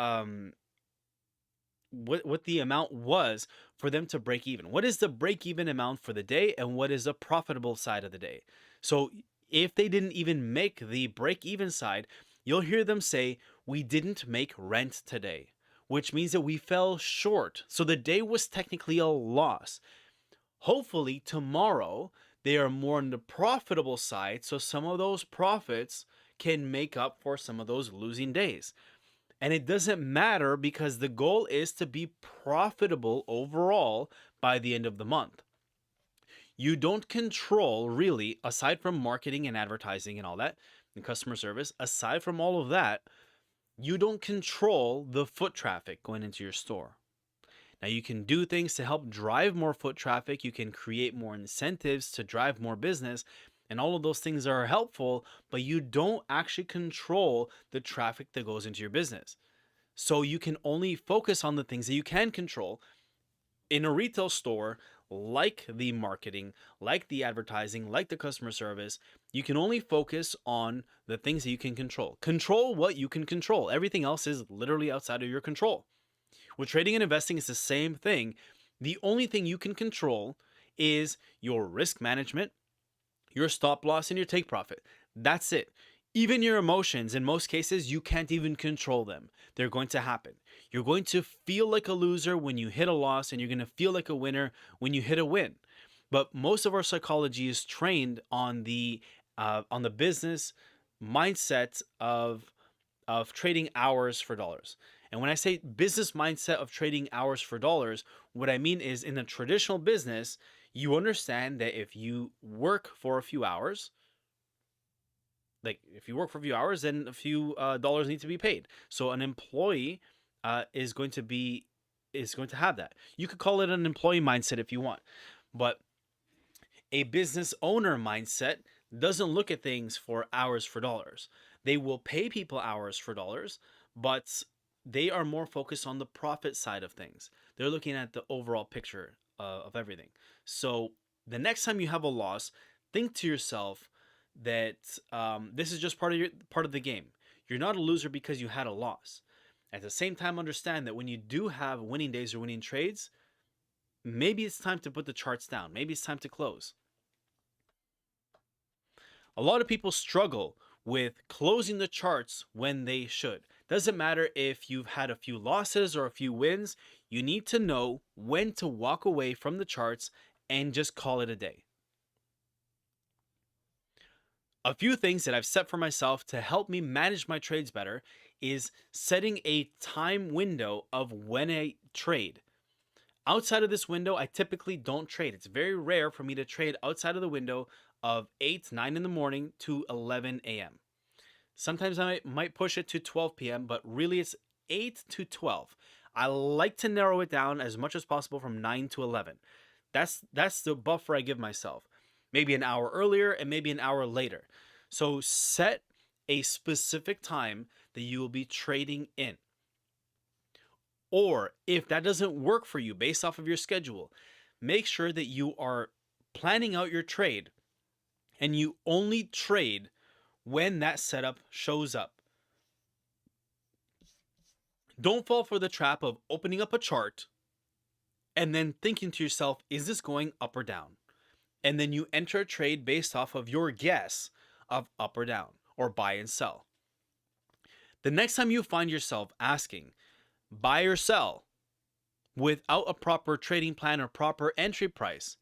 what the amount was for them to break even. What is the break even amount for the day, and what is the profitable side of the day? So if they didn't even make the break even side, you'll hear them say, "We didn't make rent today," which means that we fell short. So the day was technically a loss. Hopefully tomorrow they are more on the profitable side, so some of those profits can make up for some of those losing days. And it doesn't matter because the goal is to be profitable overall by the end of the month. You don't control, really, aside from marketing and advertising and all that, and customer service, aside from all of that, you don't control the foot traffic going into your store. Now, you can do things to help drive more foot traffic. You can create more incentives to drive more business, and all of those things are helpful, but you don't actually control the traffic that goes into your business. So you can only focus on the things that you can control. In a retail store, like the marketing, like the advertising, like the customer service, you can only focus on the things that you can control. Control what you can control. Everything else is literally outside of your control. With trading and investing, it's the same thing. The only thing you can control is your risk management, your stop loss, and your take profit. That's it. Even your emotions, in most cases, you can't even control them. They're going to happen. You're going to feel like a loser when you hit a loss, and you're going to feel like a winner when you hit a win. But most of our psychology is trained on the business mindset of trading hours for dollars. And when I say business mindset of trading hours for dollars, what I mean is, in a traditional business, you understand that if you work for a few hours, then a few dollars need to be paid. So an employee is going to have that. You could call it an employee mindset if you want, but a business owner mindset doesn't look at things for hours for dollars. They will pay people hours for dollars, but they are more focused on the profit side of things. They're looking at the overall picture of everything. So the next time you have a loss, think to yourself that this is just part of the game. You're not a loser because you had a loss. At the same time, understand that when you do have winning days or winning trades, maybe it's time to put the charts down. Maybe it's time to close. A lot of people struggle with closing the charts when they should. Doesn't matter if you've had a few losses or a few wins, you need to know when to walk away from the charts and just call it a day. A few things that I've set for myself to help me manage my trades better is setting a time window of when I trade. Outside of this window, I typically don't trade. It's very rare for me to trade outside of the window of 8, 9 in the morning to 11 a.m. Sometimes I might push it to 12 p.m., but really it's 8 to 12. I like to narrow it down as much as possible from 9 to 11. That's the buffer I give myself. Maybe an hour earlier and maybe an hour later. So set a specific time that you will be trading in. Or if that doesn't work for you based off of your schedule, make sure that you are planning out your trade and you only trade when that setup shows up. Don't fall for the trap of opening up a chart and then thinking to yourself, is this going up or down? And then you enter a trade based off of your guess of up or down or buy and sell. The next time you find yourself asking, buy or sell, without a proper trading plan or proper entry price,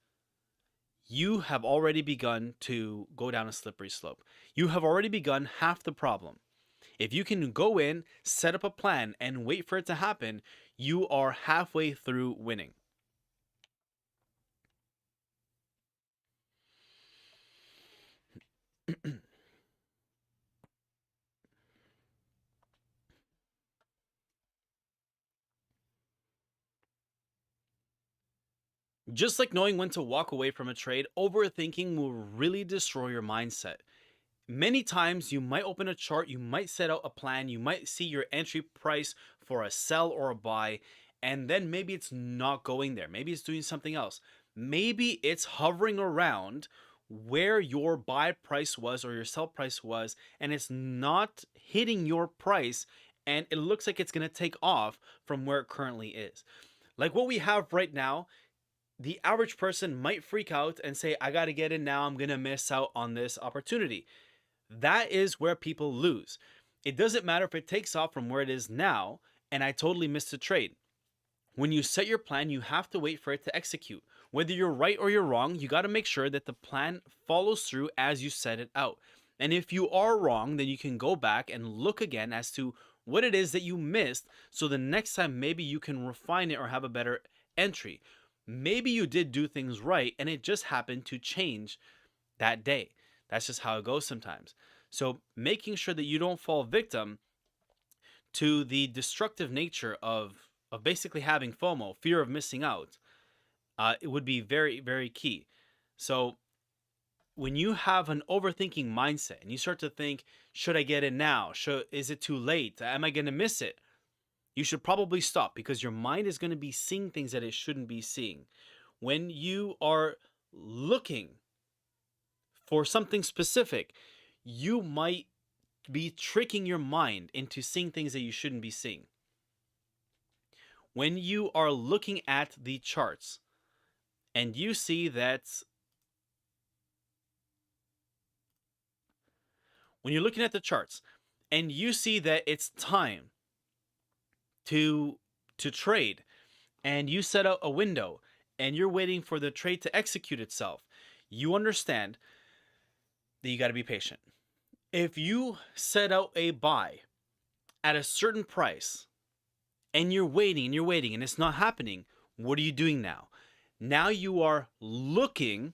you have already begun to go down a slippery slope. You have already begun half the problem. If you can go in, set up a plan, and wait for it to happen, you are halfway through winning. Just like knowing when to walk away from a trade, overthinking will really destroy your mindset. Many times you might open a chart, you might set out a plan, you might see your entry price for a sell or a buy, and then maybe it's not going there. Maybe it's doing something else. Maybe it's hovering around where your buy price was or your sell price was, and it's not hitting your price, and it looks like it's going to take off from where it currently is. Like what we have right now, the average person might freak out and say, I got to get in now, I'm going to miss out on this opportunity. That is where people lose. It doesn't matter if it takes off from where it is now and I totally missed the trade. When you set your plan, you have to wait for it to execute. Whether you're right or you're wrong, you got to make sure that the plan follows through as you set it out. And if you are wrong, then you can go back and look again as to what it is that you missed, so the next time maybe you can refine it or have a better entry. Maybe you did do things right and it just happened to change that day. That's just how it goes sometimes. So making sure that you don't fall victim to the destructive nature of basically having FOMO, fear of missing out, it would be very, very key. So when you have an overthinking mindset and you start to think, should I get in now? Is it too late? Am I going to miss it? You should probably stop, because your mind is going to be seeing things that it shouldn't be seeing. When you are looking for something specific, you might be tricking your mind into seeing things that you shouldn't be seeing. When you are looking at the charts and you see that, when you're looking at the charts and you see that it's time to trade, and you set out a window and you're waiting for the trade to execute itself, you understand that you got to be patient. If you set out a buy at a certain price and you're waiting and it's not happening, what are you doing now? Now you are looking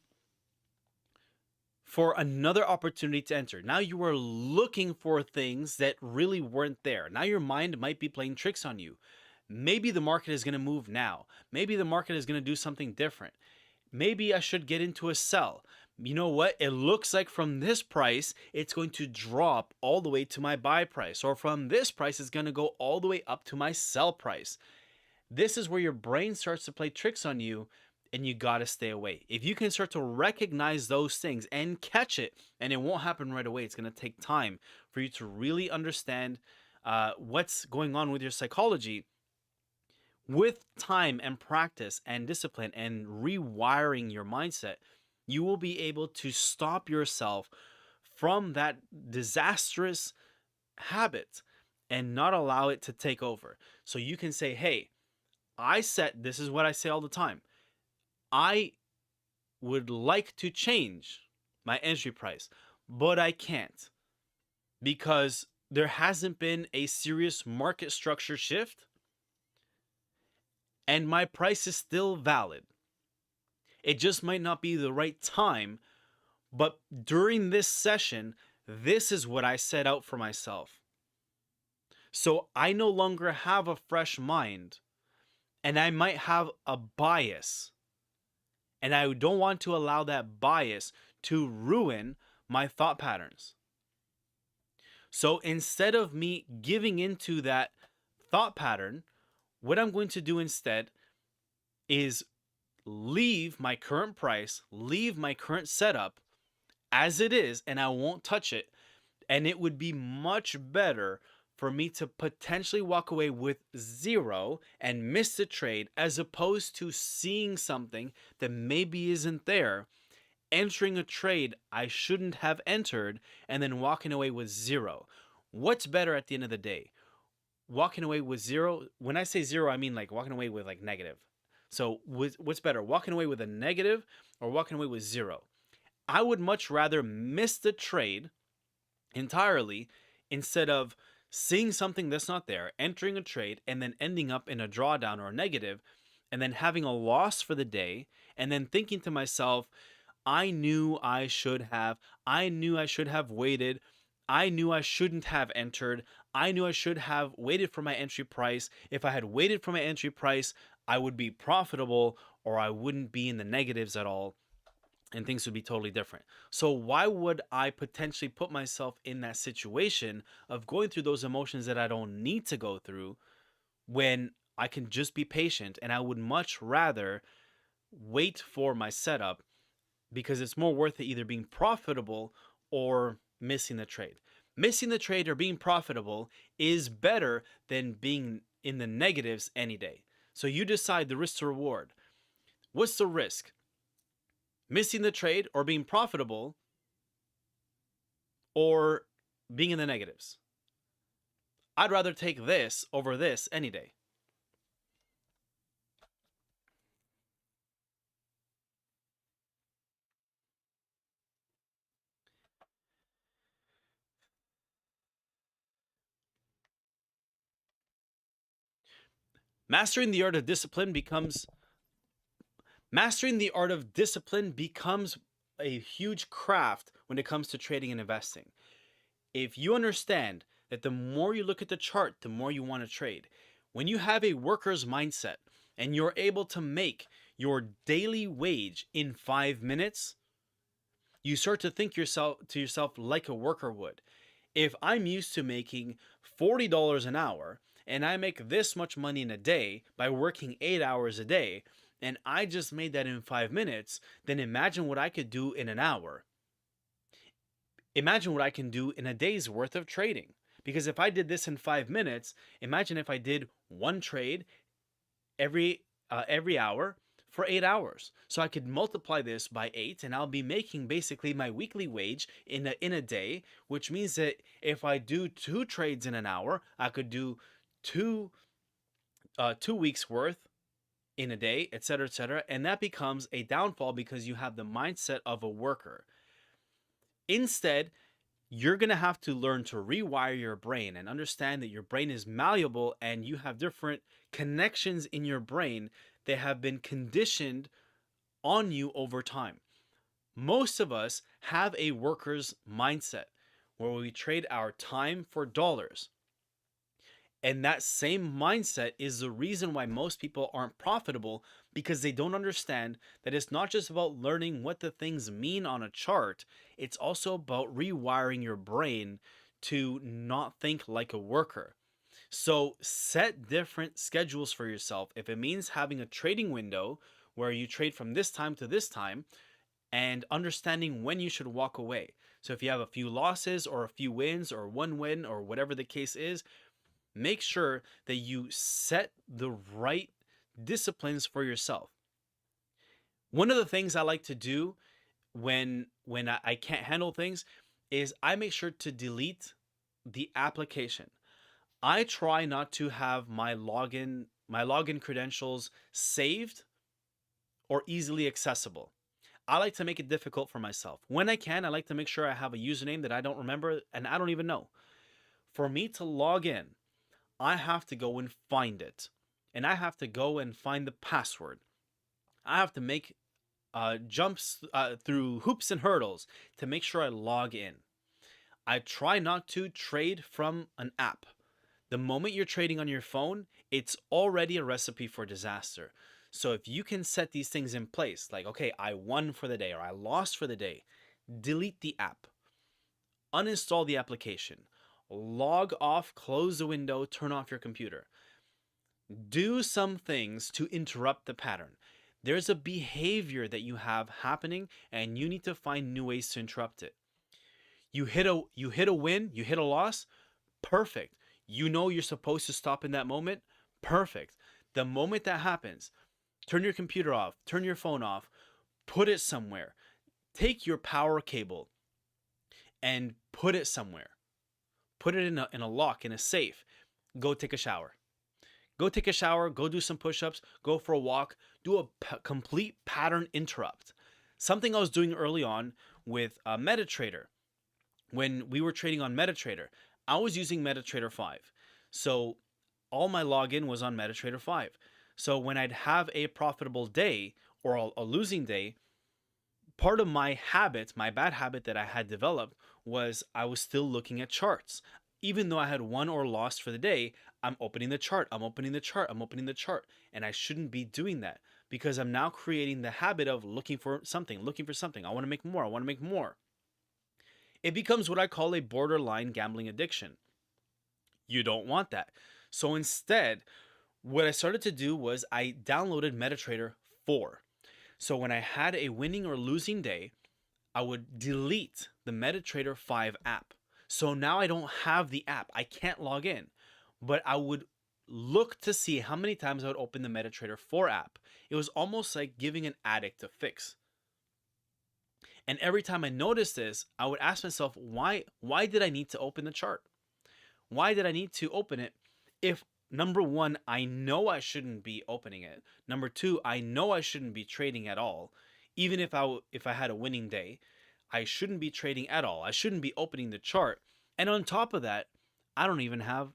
for another opportunity to enter. Now you are looking for things that really weren't there. Now your mind might be playing tricks on you. Maybe the market is going to move now. Maybe the market is going to do something different. Maybe I should get into a sell. You know what? It looks like from this price, it's going to drop all the way to my buy price, or from this price, it's going to go all the way up to my sell price. This is where your brain starts to play tricks on you, and you got to stay away. If you can start to recognize those things and catch it, and it won't happen right away, it's going to take time for you to really understand what's going on with your psychology. With time and practice and discipline and rewiring your mindset, you will be able to stop yourself from that disastrous habit and not allow it to take over. So you can say, hey, this is what I say all the time. I would like to change my entry price, but I can't because there hasn't been a serious market structure shift and my price is still valid. It just might not be the right time, but during this session, this is what I set out for myself. So I no longer have a fresh mind, and I might have a bias, and I don't want to allow that bias to ruin my thought patterns. So instead of me giving into that thought pattern, what I'm going to do instead is leave my current price, leave my current setup as it is, and I won't touch it. And it would be much better for me to potentially walk away with zero and miss the trade, as opposed to seeing something that maybe isn't there, entering a trade I shouldn't have entered, and then walking away with zero. What's better at the end of the day? Walking away with zero. When I say zero, I mean like walking away with like negative. So what's better, walking away with a negative or walking away with zero? I would much rather miss the trade entirely instead of seeing something that's not there, entering a trade, and then ending up in a drawdown or a negative, and then having a loss for the day, and then thinking to myself, I knew I should have waited. I knew I shouldn't have entered. I knew I should have waited for my entry price. If I had waited for my entry price, I would be profitable, or I wouldn't be in the negatives at all, and things would be totally different. So why would I potentially put myself in that situation of going through those emotions that I don't need to go through, when I can just be patient? And I would much rather wait for my setup, because it's more worth it either being profitable or missing the trade. Missing the trade or being profitable is better than being in the negatives any day. So you decide the risk to reward. What's the risk? Missing the trade or being profitable, or being in the negatives? I'd rather take this over this any day. Mastering the art of discipline becomes a huge craft when it comes to trading and investing. If you understand that the more you look at the chart, the more you want to trade. When you have a worker's mindset and you're able to make your daily wage in 5 minutes, you start to think to yourself like a worker would. If I'm used to making $40 an hour, and I make this much money in a day by working 8 hours a day, and I just made that in 5 minutes, then imagine what I could do in an hour. Imagine what I can do in a day's worth of trading. Because if I did this in 5 minutes, imagine if I did one trade every hour for 8 hours. So I could multiply this by 8, and I'll be making basically my weekly wage in a day, which means that if I do 2 trades in an hour, I could do 2 weeks worth in a day, etc., etc. And that becomes a downfall because you have the mindset of a worker. Instead, you're going to have to learn to rewire your brain and understand that your brain is malleable and you have different connections in your brain that have been conditioned on you over time. Most of us have a worker's mindset where we trade our time for dollars. And that same mindset is the reason why most people aren't profitable, because they don't understand that it's not just about learning what the things mean on a chart, it's also about rewiring your brain to not think like a worker. So set different schedules for yourself. If it means having a trading window where you trade from this time to this time, and understanding when you should walk away. So if you have a few losses or a few wins or one win or whatever the case is, make sure that you set the right disciplines for yourself. One of the things I like to do when I can't handle things is I make sure to delete the application. I try not to have my login credentials saved or easily accessible. I like to make it difficult for myself. When I can, I like to make sure I have a username that I don't remember and I don't even know. For me to log in, I have to go and find it. And I have to go and find the password. I have to make jumps through hoops and hurdles to make sure I log in. I try not to trade from an app. The moment you're trading on your phone, it's already a recipe for disaster. So if you can set these things in place, like, okay, I won for the day or I lost for the day, delete the app, uninstall the application, log off, close the window, turn off your computer. Do some things to interrupt the pattern. There's a behavior that you have happening and you need to find new ways to interrupt it. You hit a win, you hit a loss, perfect. You know you're supposed to stop in that moment, perfect. The moment that happens, turn your computer off, turn your phone off, put it somewhere. Take your power cable and put it somewhere. Put it in a lock, in a safe. Go take a shower. Go take a shower, go do some push-ups, go for a walk, do a complete pattern interrupt. Something I was doing early on with MetaTrader. When we were trading on MetaTrader, I was using MetaTrader 5. So all my login was on MetaTrader 5. So when I'd have a profitable day or a losing day, part of my habit, my bad habit that I had developed, was I was still looking at charts. Even though I had won or lost for the day, I'm opening the chart, I'm opening the chart, I'm opening the chart. And I shouldn't be doing that because I'm now creating the habit of looking for something. I want to make more, I want to make more. It becomes what I call a borderline gambling addiction. You don't want that. So instead, what I started to do was I downloaded MetaTrader 4. So when I had a winning or losing day, I would delete the MetaTrader 5 app. So now I don't have the app. I can't log in. But I would look to see how many times I would open the MetaTrader 4 app. It was almost like giving an addict a fix. And every time I noticed this, I would ask myself, why did I need to open the chart? Why did I need to open it if, number one, I know I shouldn't be opening it. Number two, I know I shouldn't be trading at all. Even if I had a winning day, I shouldn't be trading at all. I shouldn't be opening the chart. And on top of that, I don't even have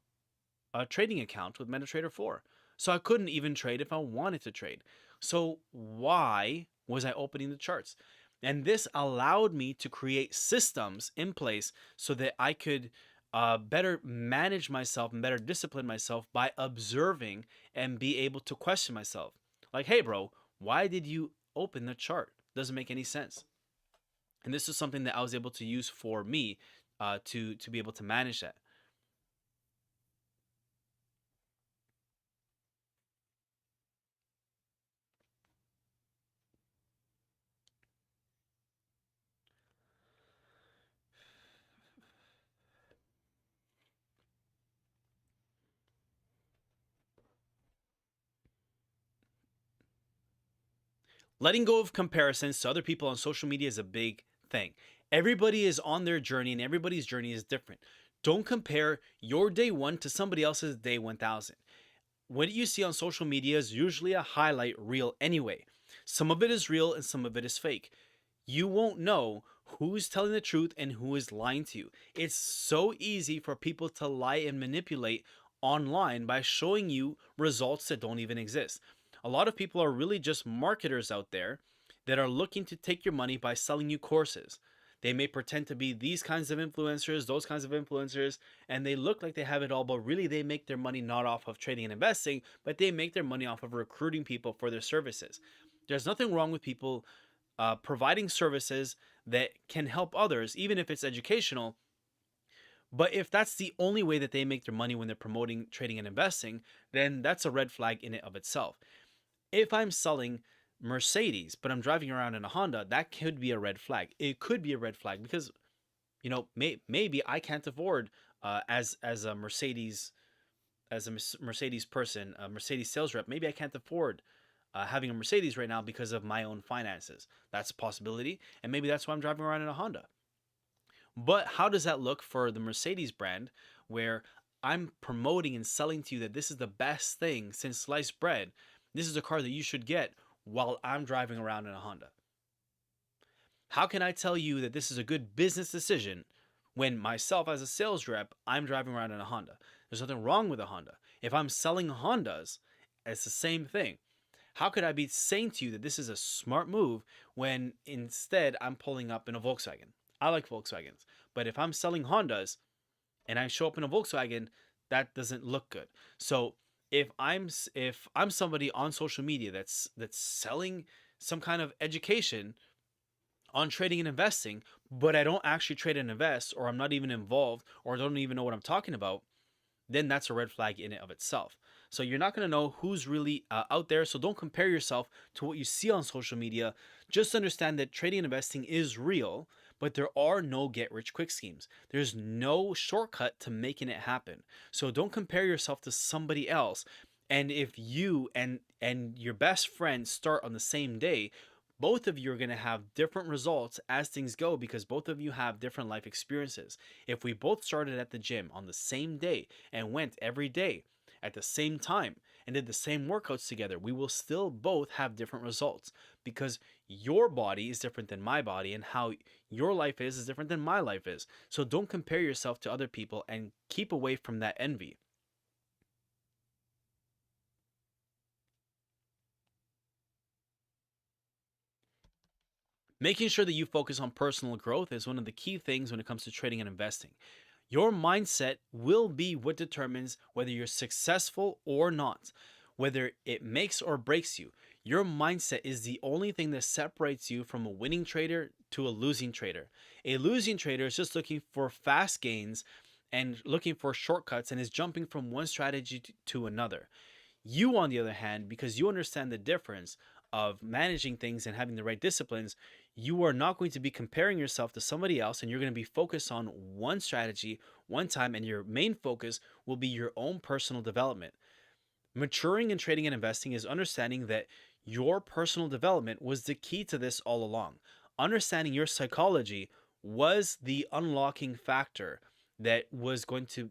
a trading account with MetaTrader 4. So I couldn't even trade if I wanted to trade. So why was I opening the charts? And this allowed me to create systems in place so that I could better manage myself and better discipline myself by observing and be able to question myself. Like, hey, bro, why did you open the chart? Doesn't make any sense. And this is something that I was able to use for me to be able to manage that. Letting go of comparisons to other people on social media is a big thing. Everybody is on their journey and everybody's journey is different. Don't compare your day 1 to somebody else's day 1000. What you see on social media is usually a highlight reel anyway. Some of it is real and some of it is fake. You won't know who's telling the truth and who is lying to you. It's so easy for people to lie and manipulate online by showing you results that don't even exist. A lot of people are really just marketers out there that are looking to take your money by selling you courses. They may pretend to be these kinds of influencers, those kinds of influencers, and they look like they have it all, but really they make their money not off of trading and investing, but they make their money off of recruiting people for their services. There's nothing wrong with people providing services that can help others, even if it's educational. But if that's the only way that they make their money when they're promoting trading and investing, then that's a red flag in and of itself. If I'm selling Mercedes, but I'm driving around in a Honda, that could be a red flag. It could be a red flag because, maybe I can't afford as a Mercedes Mercedes person, a Mercedes sales rep. Maybe I can't afford having a Mercedes right now because of my own finances. That's a possibility, and maybe that's why I'm driving around in a Honda. But how does that look for the Mercedes brand, where I'm promoting and selling to you that this is the best thing since sliced bread? This is a car that you should get while I'm driving around in a Honda. How can I tell you that this is a good business decision when myself as a sales rep, I'm driving around in a Honda? There's nothing wrong with a Honda. If I'm selling Hondas, it's the same thing. How could I be saying to you that this is a smart move when instead I'm pulling up in a Volkswagen? I like Volkswagens, but if I'm selling Hondas and I show up in a Volkswagen, that doesn't look good. So if I'm somebody on social media that's selling some kind of education on trading and investing, but I don't actually trade and invest, or I'm not even involved, or don't even know what I'm talking about, then that's a red flag in and of itself. So you're not going to know who's really out there. So don't compare yourself to what you see on social media. Just understand that trading and investing is real, but there are no get rich quick schemes. There's no shortcut to making it happen. So don't compare yourself to somebody else. And if you and your best friend start on the same day, both of you are going to have different results as things go because both of you have different life experiences. If we both started at the gym on the same day and went every day at the same time and did the same workouts together, we will still both have different results because your body is different than my body, and how your life is different than my life is. So don't compare yourself to other people and keep away from that envy. Making sure that you focus on personal growth is one of the key things when it comes to trading and investing. Your mindset will be what determines whether you're successful or not, whether it makes or breaks you. Your mindset is the only thing that separates you from a winning trader to a losing trader. A losing trader is just looking for fast gains and looking for shortcuts and is jumping from one strategy to another. You, on the other hand, because you understand the difference of managing things and having the right disciplines, you are not going to be comparing yourself to somebody else, and you're going to be focused on one strategy, one time, and your main focus will be your own personal development. Maturing in trading and investing is understanding that your personal development was the key to this all along. Understanding your psychology was the unlocking factor that was going to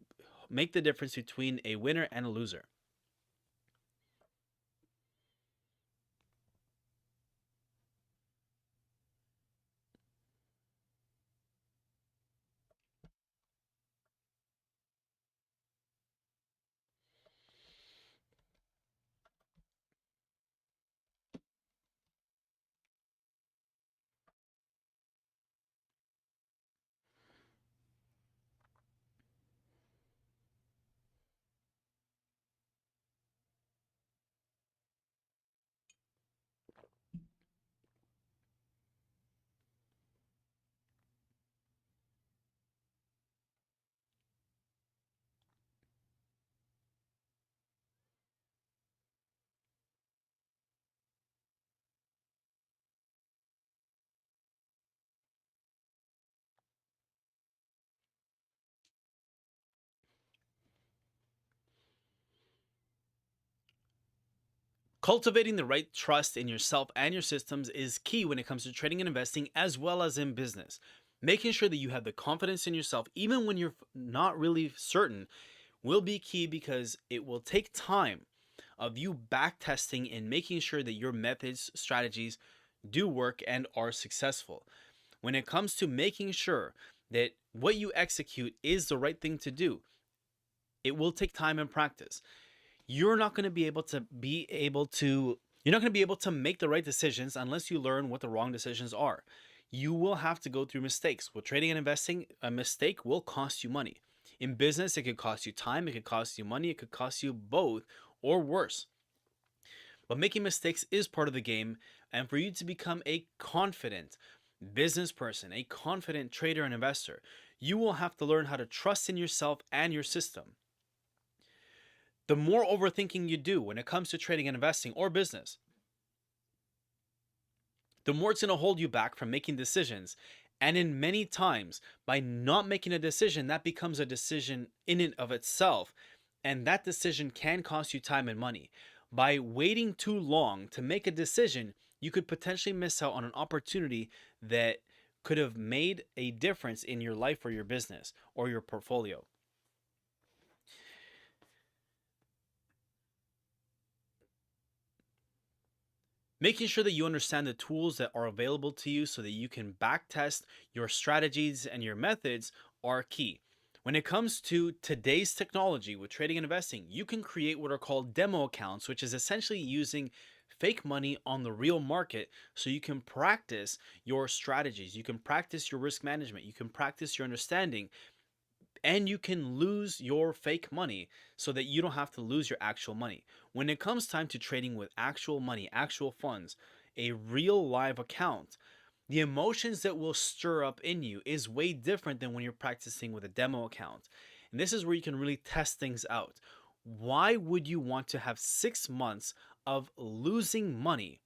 make the difference between a winner and a loser. Cultivating the right trust in yourself and your systems is key when it comes to trading and investing, as well as in business. Making sure that you have the confidence in yourself, even when you're not really certain, will be key because it will take time of you back testing and making sure that your methods, strategies do work and are successful. When it comes to making sure that what you execute is the right thing to do, it will take time and practice. You're not going to be able to make the right decisions unless you learn what the wrong decisions are. You will have to go through mistakes. With trading and investing, a mistake will cost you money. In business, it could cost you time, it could cost you money, it could cost you both, or worse. But making mistakes is part of the game, and for you to become a confident business person, a confident trader and investor, you will have to learn how to trust in yourself and your system. The more overthinking you do when it comes to trading and investing or business, the more it's going to hold you back from making decisions. And in many times, by not making a decision, that becomes a decision in and of itself. And that decision can cost you time and money. By waiting too long to make a decision, you could potentially miss out on an opportunity that could have made a difference in your life or your business or your portfolio. Making sure that you understand the tools that are available to you so that you can backtest your strategies and your methods are key. When it comes to today's technology with trading and investing, you can create what are called demo accounts, which is essentially using fake money on the real market so you can practice your strategies, you can practice your risk management, you can practice your understanding, and you can lose your fake money so that you don't have to lose your actual money. When it comes time to trading with actual money, actual funds, a real live account, the emotions that will stir up in you is way different than when you're practicing with a demo account. And this is where you can really test things out. Why would you want to have 6 months of losing money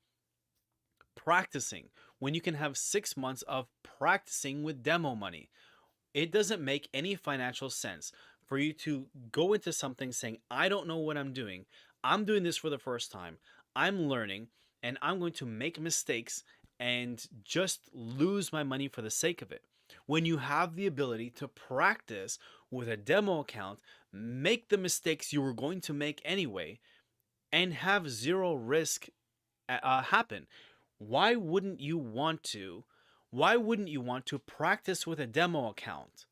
practicing when you can have 6 months of practicing with demo money? It doesn't make any financial sense for you to go into something saying, I don't know what I'm doing. I'm doing this for the first time. I'm learning and I'm going to make mistakes and just lose my money for the sake of it. When you have the ability to practice with a demo account, make the mistakes you were going to make anyway, and have zero risk happen. Why wouldn't you want to? Why wouldn't you want to practice with a demo account?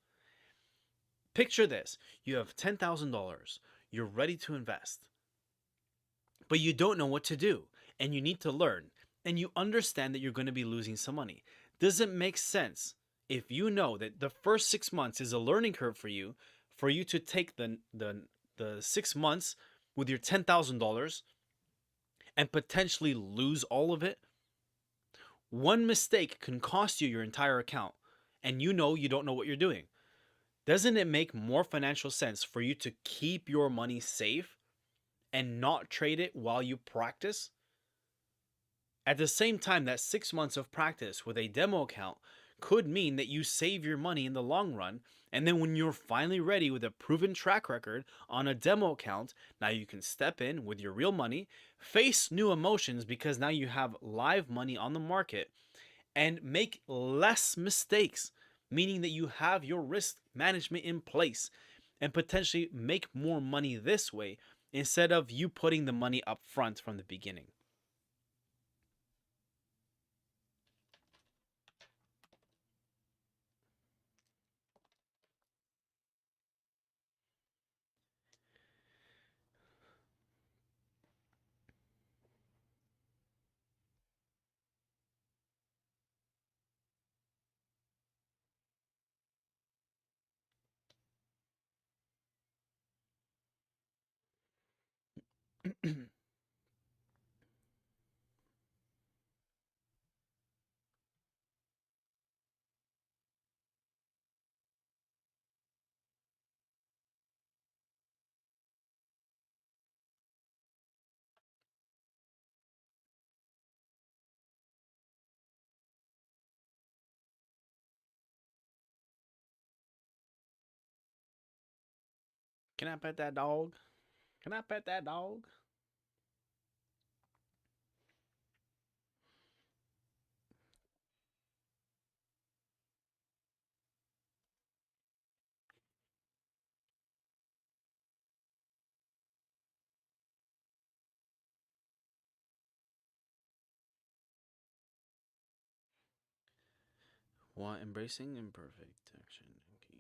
Picture this. You have $10,000. You're ready to invest, but you don't know what to do and you need to learn and you understand that you're going to be losing some money. Does it make sense if you know that the first 6 months is a learning curve for you to take the 6 months with your $10,000 and potentially lose all of it? One mistake can cost you your entire account, and you know you don't know what you're doing. Doesn't it make more financial sense for you to keep your money safe and not trade it while you practice? At the same time, that 6 months of practice with a demo account could mean that you save your money in the long run, and then when you're finally ready with a proven track record on a demo account, now you can step in with your real money, face new emotions because now you have live money on the market, and make less mistakes, meaning that you have your risk management in place and potentially make more money this way instead of you putting the money up front from the beginning. Can I pet that dog? Can I pet that dog? While embracing imperfect action. Okay.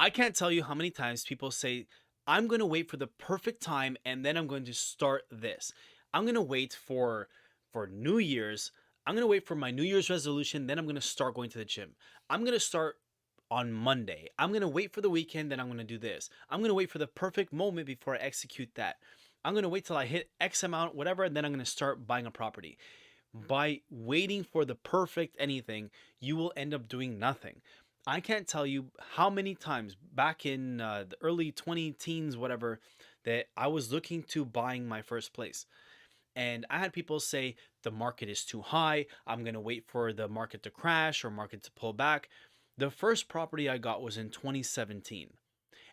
I can't tell you how many times people say, I'm going to wait for the perfect time and then I'm going to start this. I'm going to wait for New Year's. I'm going to wait for my New Year's resolution, then I'm going to start going to the gym. I'm going to start on Monday. I'm going to wait for the weekend, then I'm going to do this. I'm going to wait for the perfect moment before I execute that. I'm going to wait till I hit X amount, whatever, and then I'm going to start buying a property. By waiting for the perfect anything, you will end up doing nothing. I can't tell you how many times back in the early 20 teens, whatever, that I was looking to buying my first place. And I had people say the market is too high. I'm going to wait for the market to crash or market to pull back. The first property I got was in 2017.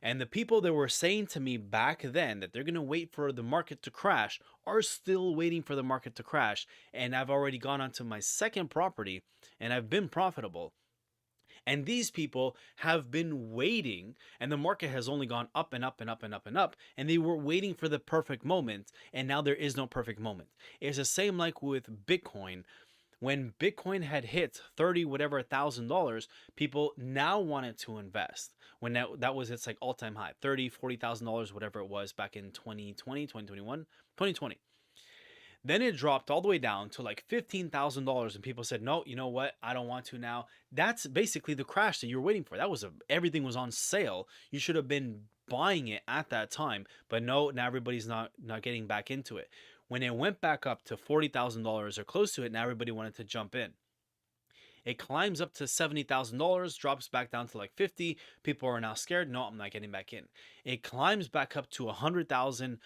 And the people that were saying to me back then that they're going to wait for the market to crash are still waiting for the market to crash. And I've already gone on to my second property and I've been profitable. And these people have been waiting, and the market has only gone up and up and up and up and up. And they were waiting for the perfect moment, and now there is no perfect moment. It's the same like with Bitcoin. When Bitcoin had hit 30 whatever $1,000, people now wanted to invest. When that was its like all-time high, 30, $40,000, whatever it was back in 2020, 2021, 2020. Then it dropped all the way down to like $15,000, and people said, "No, you know what? I don't want to now." That's basically the crash that you're waiting for. Everything was on sale. You should have been buying it at that time, but no, now everybody's not getting back into it. When it went back up to $40,000 or close to it, now everybody wanted to jump in. It climbs up to $70,000, drops back down to like 50. People are now scared. No, I'm not getting back in. It climbs back up to 100,000.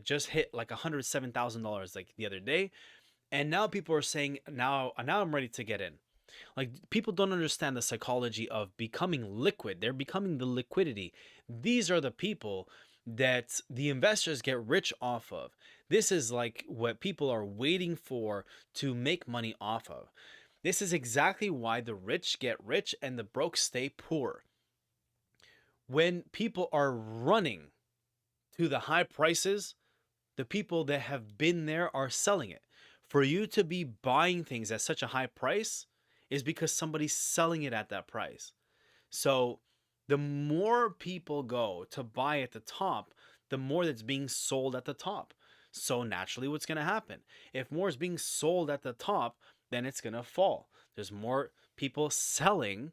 Just hit like $107,000 like the other day. And now people are saying, now I'm ready to get in. Like, people don't understand the psychology of becoming liquid. They're becoming the liquidity. These are the people that the investors get rich off of. This is like what people are waiting for to make money off of. This is exactly why the rich get rich and the broke stay poor. When people are running to the high prices, the people that have been there are selling it. For you to be buying things at such a high price is because somebody's selling it at that price. So the more people go to buy at the top, the more that's being sold at the top. So naturally, what's going to happen? If more is being sold at the top, then it's going to fall. There's more people selling,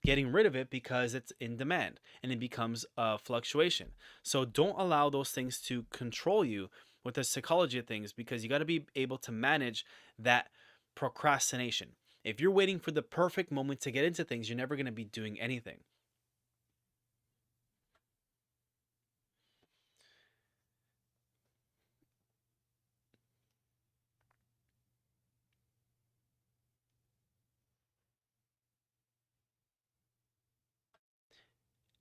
getting rid of it because it's in demand, and it becomes a fluctuation. So don't allow those things to control you with the psychology of things, because you got to be able to manage that procrastination. If you're waiting for the perfect moment to get into things, you're never going to be doing anything.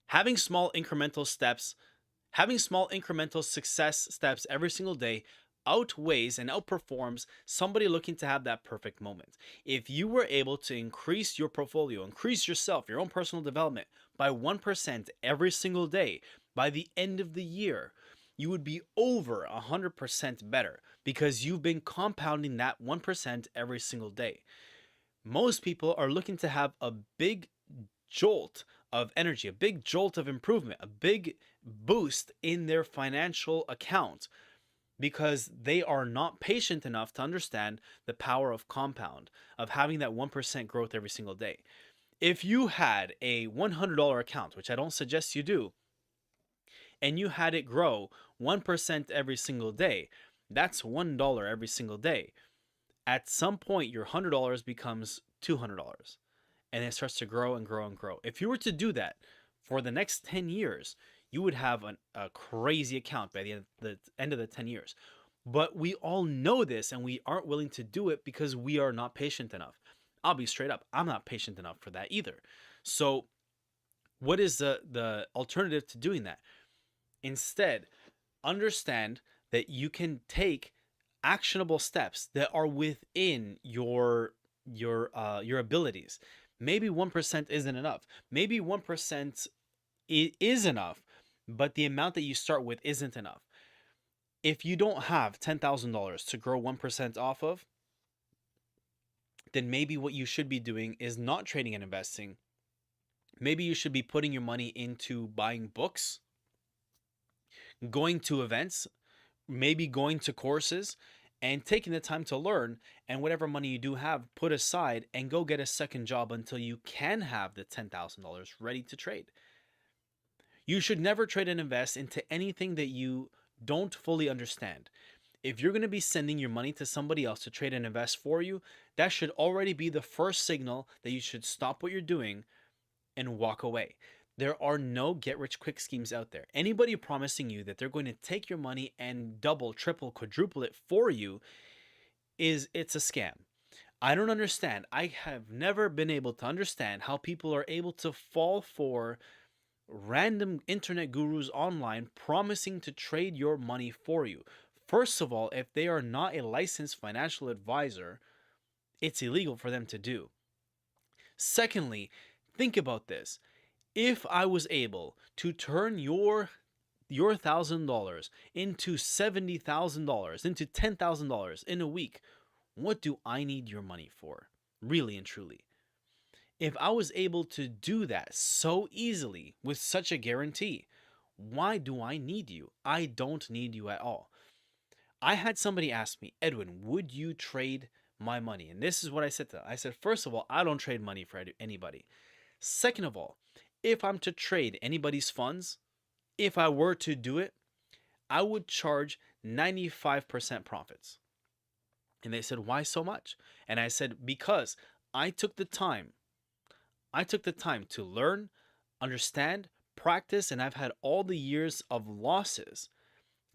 Having small incremental steps, having small incremental success steps every single day outweighs and outperforms somebody looking to have that perfect moment. If you were able to increase your portfolio, increase yourself, your own personal development by 1% every single day, by the end of the year, you would be over 100% better because you've been compounding that 1% every single day. Most people are looking to have a big jolt of energy, a big jolt of improvement, a big boost in their financial account, because they are not patient enough to understand the power of compound, of having that 1% growth every single day. If you had a $100 account, which I don't suggest you do, and you had it grow 1% every single day, that's $1 every single day. At some point, your $100 becomes $200, and it starts to grow and grow and grow. If you were to do that for the next 10 years, you would have a crazy account by the end of the 10 years. But we all know this, and we aren't willing to do it because we are not patient enough. I'll be straight up, I'm not patient enough for that either. So what is the alternative to doing that? Instead, understand that you can take actionable steps that are within your abilities. Maybe 1% isn't enough. Maybe 1% is enough, but the amount that you start with isn't enough. If you don't have $10,000 to grow 1% off of, then maybe what you should be doing is not trading and investing, Maybe you should be putting your money into buying books, going to events, maybe going to courses, and taking the time to learn. And whatever money you do have, put aside and go get a second job until you can have the $10,000 ready to trade. You should never trade and invest into anything that you don't fully understand. If you're going to be sending your money to somebody else to trade and invest for you, that should already be the first signal that you should stop what you're doing and walk away. There are no get rich quick schemes out there. Anybody promising you that they're going to take your money and double, triple, quadruple it for you it's a scam. I don't understand. I have never been able to understand how people are able to fall for random internet gurus online promising to trade your money for you. First of all, if they are not a licensed financial advisor, it's illegal for them to do. Secondly, think about this. If I was able to turn your $1,000 into $70,000, into $10,000 in a week, what do I need your money for? Really and truly. If I was able to do that so easily with such a guarantee, why do I need you? I don't need you at all. I had somebody ask me, Edwin, would you trade my money? And this is what I said to them. I said, first of all, I don't trade money for anybody. Second of all, if I'm to trade anybody's funds, if I were to do it, I would charge 95% profits. And they said, why so much? And I said, because I took the time to learn, understand, practice, and I've had all the years of losses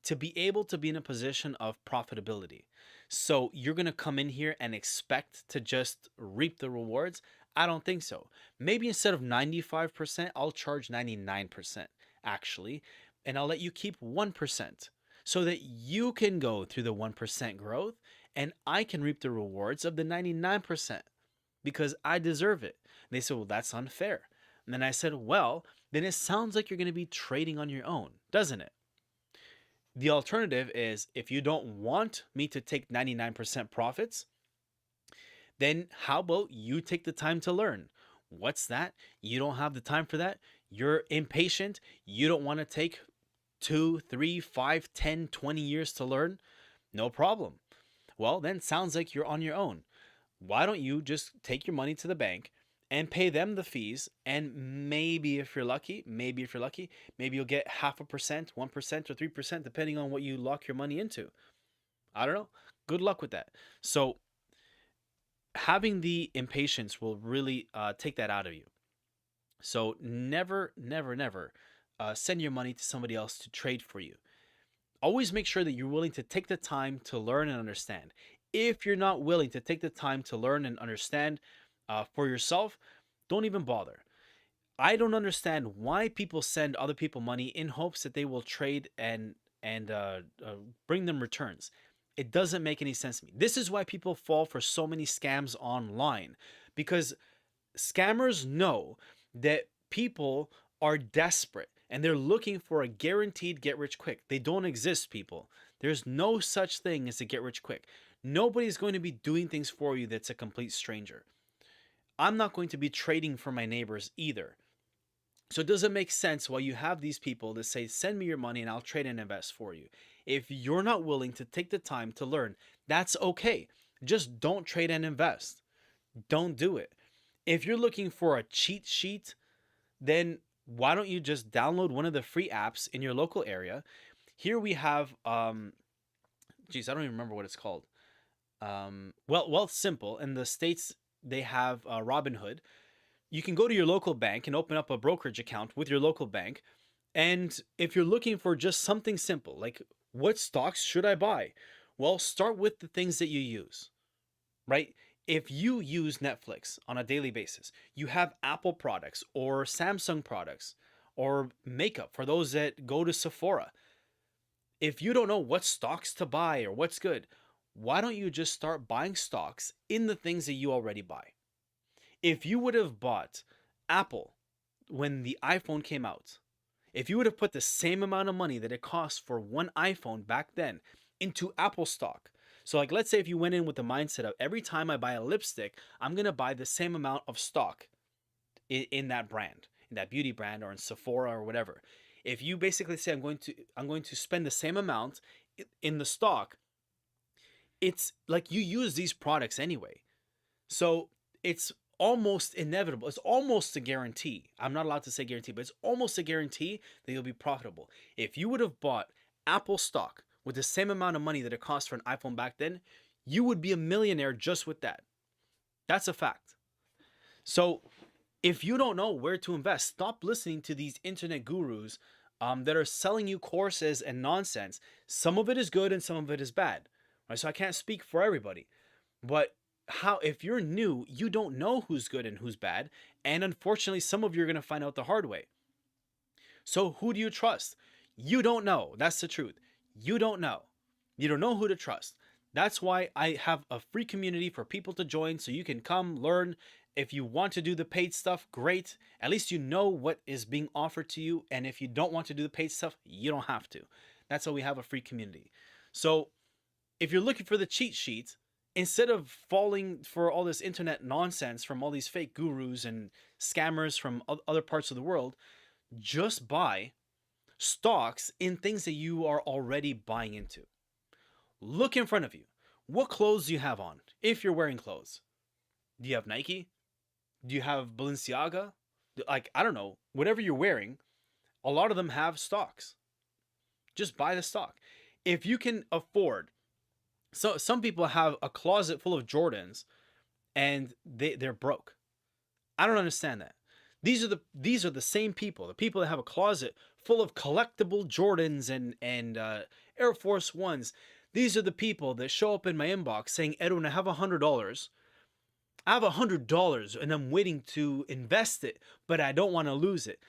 to be able to be in a position of profitability. So you're going to come in here and expect to just reap the rewards? I don't think so. Maybe instead of 95%, I'll charge 99% actually, and I'll let you keep 1% so that you can go through the 1% growth and I can reap the rewards of the 99% because I deserve it. And they said, well, that's unfair. And then I said, well, then it sounds like you're going to be trading on your own, doesn't it? The alternative is if you don't want me to take 99% profits, then how about you take the time to learn? What's that? You don't have the time for that? You're impatient? You don't want to take 2, 3, 5, 10, 20 years to learn? No problem. Well, then sounds like you're on your own. Why don't you just take your money to the bank and pay them the fees, and maybe if you're lucky, maybe you'll get 0.5%, 1%, or 3%, depending on what you lock your money into. I don't know. Good luck with that. So having the impatience will really take that out of you. So never, never, never send your money to somebody else to trade for you. Always make sure that you're willing to take the time to learn and understand. If you're not willing to take the time to learn and understand for yourself, don't even bother. I don't understand why people send other people money in hopes that they will trade and bring them returns. It doesn't make any sense to me. This is why people fall for so many scams online, because scammers know that people are desperate and they're looking for a guaranteed get rich quick. They don't exist, people. There's no such thing as a get rich quick. Nobody's going to be doing things for you that's a complete stranger. I'm not going to be trading for my neighbors either. So it doesn't make sense why you have these people that say, send me your money and I'll trade and invest for you. If you're not willing to take the time to learn, that's okay. Just don't trade and invest. Don't do it. If you're looking for a cheat sheet, then why don't you just download one of the free apps in your local area? Here we have, I don't even remember what it's called. Well, it's simple. In the States, they have Robinhood. You can go to your local bank and open up a brokerage account with your local bank. And if you're looking for just something simple, like what stocks should I buy? Well, start with the things that you use, right? If you use Netflix on a daily basis, you have Apple products or Samsung products or makeup for those that go to Sephora. If you don't know what stocks to buy or what's good, why don't you just start buying stocks in the things that you already buy? If you would have bought Apple when the iPhone came out, if you would have put the same amount of money that it cost for one iPhone back then into Apple stock, so like let's say if you went in with the mindset of every time I buy a lipstick, I'm going to buy the same amount of stock in that brand, in that beauty brand, or in Sephora or whatever. If you basically say I'm going to spend the same amount in the stock, it's like you use these products anyway. So it's almost inevitable. It's almost a guarantee. I'm not allowed to say guarantee, but it's almost a guarantee that you'll be profitable. If you would have bought Apple stock with the same amount of money that it cost for an iPhone back then, you would be a millionaire just with that. That's a fact. So if you don't know where to invest, stop listening to these internet gurus that are selling you courses and nonsense. Some of it is good and some of it is bad. Right? So I can't speak for everybody, but if you're new, you don't know who's good and who's bad, and unfortunately, some of you are going to find out the hard way. So who do you trust? You don't know. That's the truth. You don't know. You don't know who to trust. That's why I have a free community for people to join, so you can come learn. If you want to do the paid stuff, great. At least you know what is being offered to you. And if you don't want to do the paid stuff, you don't have to. That's why we have a free community. So if you're looking for the cheat sheet, instead of falling for all this internet nonsense from all these fake gurus and scammers from other parts of the world, just buy stocks in things that you are already buying into. Look in front of you. What clothes do you have on? If you're wearing clothes, do you have Nike? Do you have Balenciaga? Like, I don't know, whatever you're wearing, a lot of them have stocks. Just buy the stock. If you can afford, so some people have a closet full of Jordans and they're broke. I don't understand that. These are the same people, the people that have a closet full of collectible Jordans and Air Force Ones. These are the people that show up in my inbox saying, Edwin, I have $100. I have $100 and I'm waiting to invest it, but I don't want to lose it.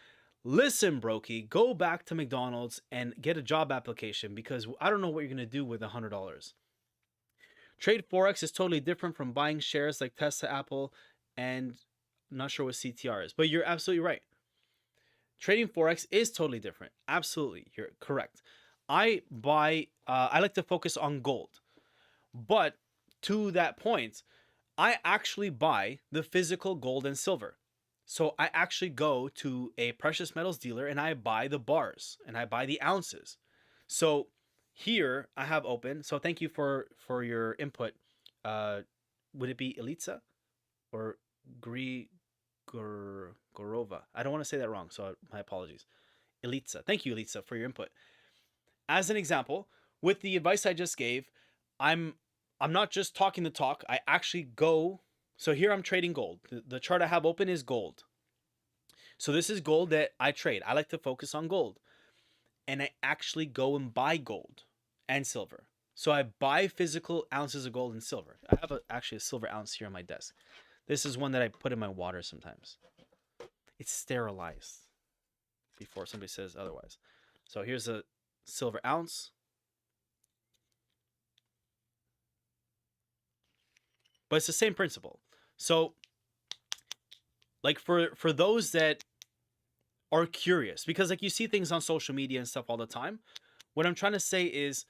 Listen, brokey, go back to McDonald's and get a job application, because I don't know what you're going to do with $100. Trade Forex is totally different from buying shares like Tesla, Apple, and I'm not sure what CTR is, but you're absolutely right. Trading Forex is totally different. Absolutely, you're correct. I like to focus on gold. But to that point, I actually buy the physical gold and silver. So I actually go to a precious metals dealer and I buy the bars and I buy the ounces. So here I have open. So thank you for your input. Would it be Elitsa or Gorova? I don't want to say that wrong, so my apologies. Elitsa. Thank you, Elitsa, for your input. As an example, with the advice I just gave, I'm not just talking the talk. I actually go. So here I'm trading gold. The chart I have open is gold. So this is gold that I trade. I like to focus on gold. And I actually go and buy gold and silver. So I buy physical ounces of gold and silver. I have actually a silver ounce here on my desk. This is one that I put in my water sometimes. It's sterilized before somebody says otherwise. So here's a silver ounce. But it's the same principle. So like for those that are curious, because like you see things on social media and stuff all the time, what I'm trying to say is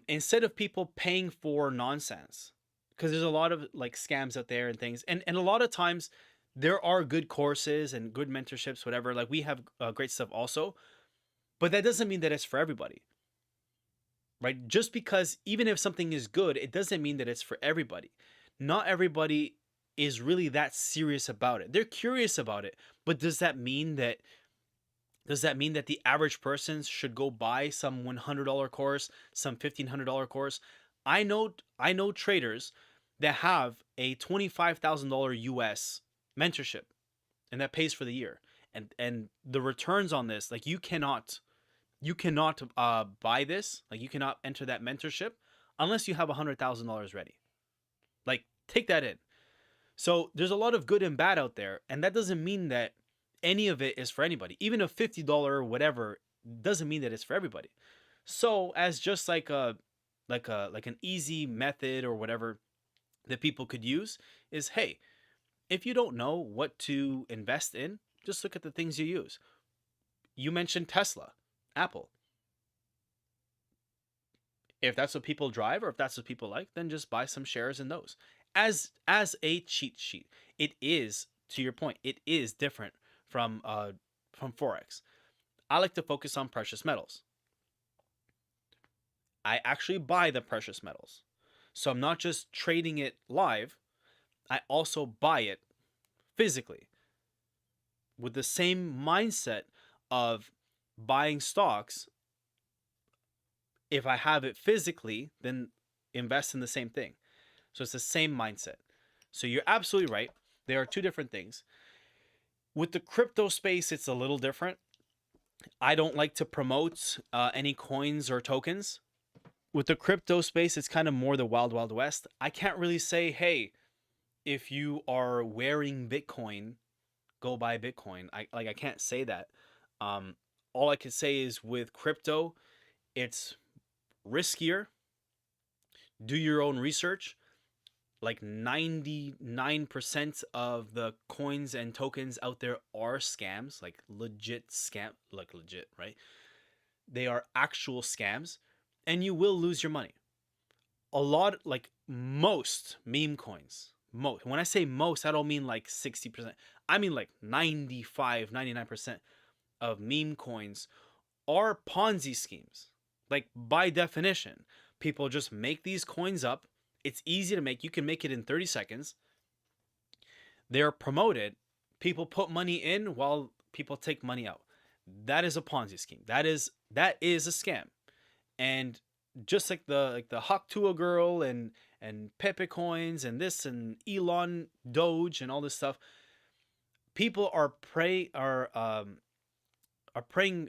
instead of people paying for nonsense, because there's a lot of like scams out there and things, and a lot of times there are good courses and good mentorships, whatever, like we have great stuff also, but that doesn't mean that it's for everybody, right? Just because even if something is good, it doesn't mean that it's for everybody. Not everybody is really that serious about it. They're curious about it, but does that mean that the average person should go buy some $100 course, some $1,500 course? I know traders that have a $25,000 US mentorship, and that pays for the year. And the returns on this, like you cannot buy this, like you cannot enter that mentorship unless you have $100,000 ready. Like, take that in. So there's a lot of good and bad out there, and that doesn't mean that any of it is for anybody. Even a $50 whatever doesn't mean that it's for everybody. So as just like an easy method or whatever that people could use is, hey, if you don't know what to invest in, just look at the things you use. You mentioned Tesla, Apple. If that's what people drive or if that's what people like, then just buy some shares in those. As a cheat sheet. It is to your point, it is different from Forex. I like to focus on precious metals. I actually buy the precious metals. So I'm not just trading it live, I also buy it physically with the same mindset of buying stocks. If I have it physically, then invest in the same thing. So it's the same mindset. So you're absolutely right. There are two different things. With the crypto space, it's a little different. I don't like to promote any coins or tokens. With the crypto space, it's kind of more the wild, wild west. I can't really say, hey, if you are wearing Bitcoin, go buy Bitcoin. I can't say that. All I can say is with crypto, it's riskier. Do your own research. Like 99% of the coins and tokens out there are scams, like legit scam, like legit, right? They are actual scams, and you will lose your money. A lot, like most meme coins, most. When I say most, I don't mean like 60%. I mean like 95, 99% of meme coins are Ponzi schemes. Like by definition, people just make these coins up. It's easy to make. You can make it in 30 seconds. They're promoted. People put money in while people take money out. That is a Ponzi scheme. That is a scam. And just like the Hawk Tua girl and Pepe coins and this and Elon Doge and all this stuff, people are praying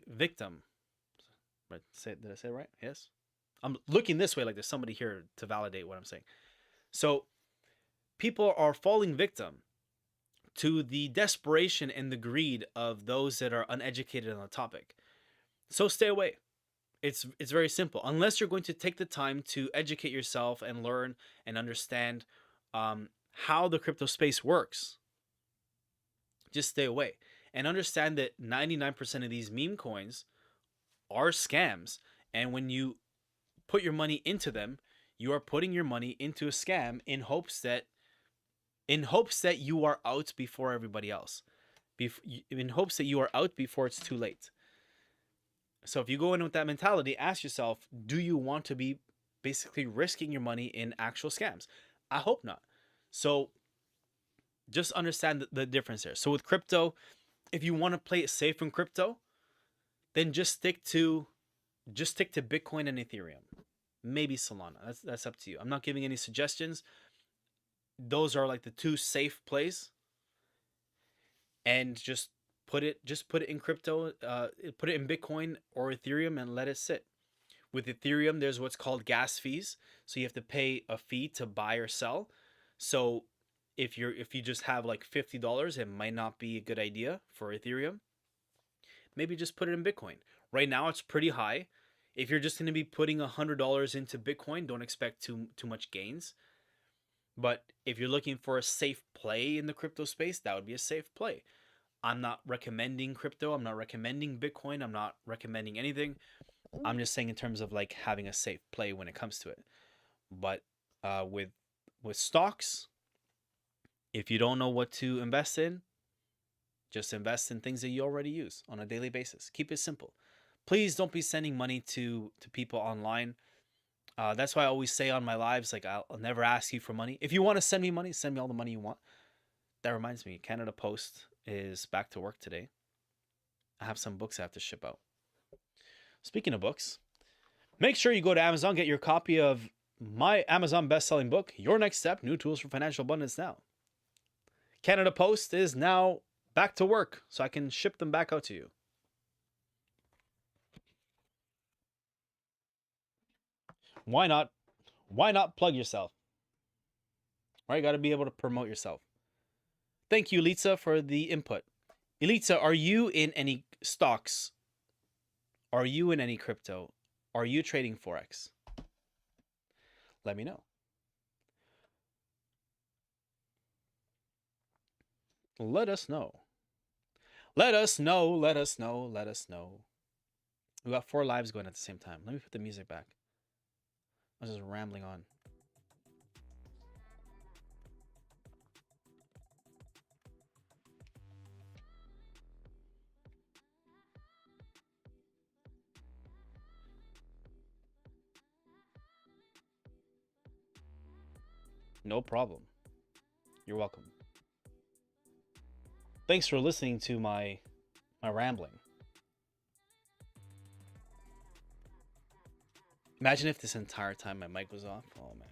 victim. Right? Did I say it right? Yes. I'm looking this way like there's somebody here to validate what I'm saying. So people are falling victim to the desperation and the greed of those that are uneducated on the topic. So stay away. It's very simple. Unless you're going to take the time to educate yourself and learn and understand how the crypto space works, just stay away. And understand that 99% of these meme coins are scams. And when you put your money into them, you are putting your money into a scam in hopes that you are out before everybody else, in hopes that you are out before it's too late. So if you go in with that mentality, ask yourself, do you want to be basically risking your money in actual scams? I hope not. So just understand the difference there. So with crypto, if you want to play it safe in crypto, then just stick to Bitcoin and Ethereum. Maybe Solana. That's up to you. I'm not giving any suggestions. Those are like the two safe plays. And just put it in crypto, put it in Bitcoin or Ethereum and let it sit. With Ethereum, there's what's called gas fees. So you have to pay a fee to buy or sell. So if you just have like $50, it might not be a good idea for Ethereum. Maybe just put it in Bitcoin. Right now it's pretty high. If you're just going to be putting $100 into Bitcoin, don't expect too much gains. But if you're looking for a safe play in the crypto space, that would be a safe play. I'm not recommending crypto. I'm not recommending Bitcoin. I'm not recommending anything. I'm just saying in terms of like having a safe play when it comes to it. But with stocks, if you don't know what to invest in, just invest in things that you already use on a daily basis. Keep it simple. Please don't be sending money to people online. That's why I always say on my lives, like I'll never ask you for money. If you want to send me money, send me all the money you want. That reminds me, Canada Post is back to work today. I have some books I have to ship out. Speaking of books, make sure you go to Amazon, get your copy of my Amazon best-selling book, Your Next Step, New Tools for Financial Abundance Now. Canada Post is now back to work, so I can ship them back out to you. Why not? Why not plug yourself? Right, you got to be able to promote yourself. Thank you, Elitza, for the input. Elitza, are you in any stocks? Are you in any crypto? Are you trading Forex? Let me know. Let us know. Let us know. Let us know. Let us know. We got 4 lives going at the same time. Let me put the music back. I was just rambling on. No problem. You're welcome. Thanks for listening to my rambling. Imagine if this entire time my mic was off. Oh man.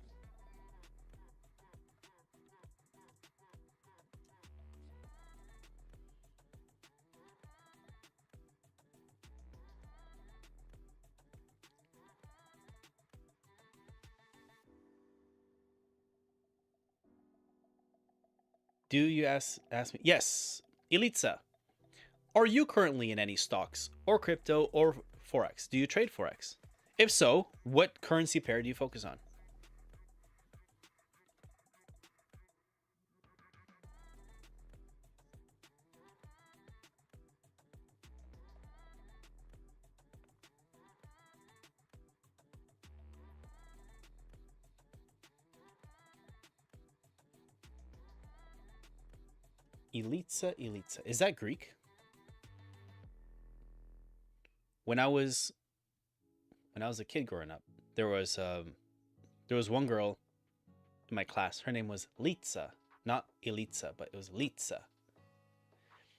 Do you ask me? Yes, Elitsa. Are you currently in any stocks or crypto or Forex? Do you trade Forex? If so, what currency pair do you focus on? Elitsa, Elitsa. Is that Greek? When I was a kid growing up, there was one girl in my class. Her name was Litsa, not Elitsa, but it was Litsa.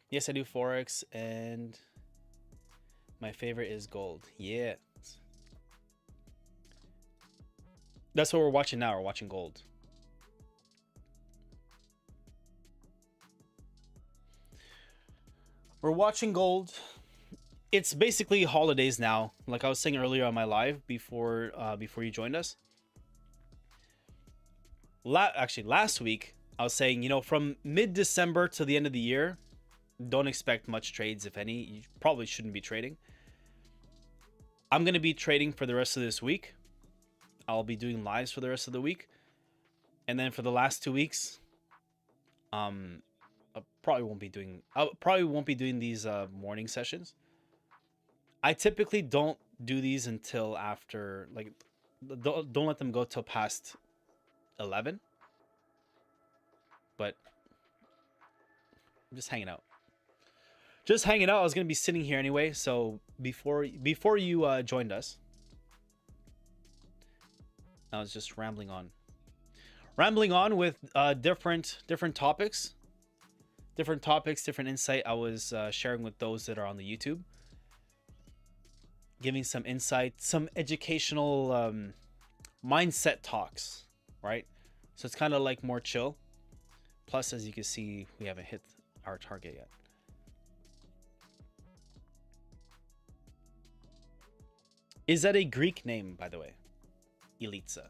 Yes, I do Forex, and my favorite is gold. Yeah, that's what we're watching now. We're watching gold. We're watching gold. It's basically holidays now. Like I was saying earlier on my live before you joined us. Actually, last week I was saying, you know, from mid-December to the end of the year, don't expect much trades, if any. You probably shouldn't be trading. I'm gonna be trading for the rest of this week. I'll be doing lives for the rest of the week, and then for the last 2 weeks, I probably won't be doing these morning sessions. I typically don't do these until after, like, don't let them go till past 11. But I'm just hanging out. I was gonna be sitting here anyway. So before you joined us, I was just rambling on with different topics, different insight. I was sharing with those that are on the YouTube, giving some insight, some educational mindset talks, right? So it's kind of like more chill. Plus, as you can see, we haven't hit our target yet. Is that a Greek name, by the way? Elitsa.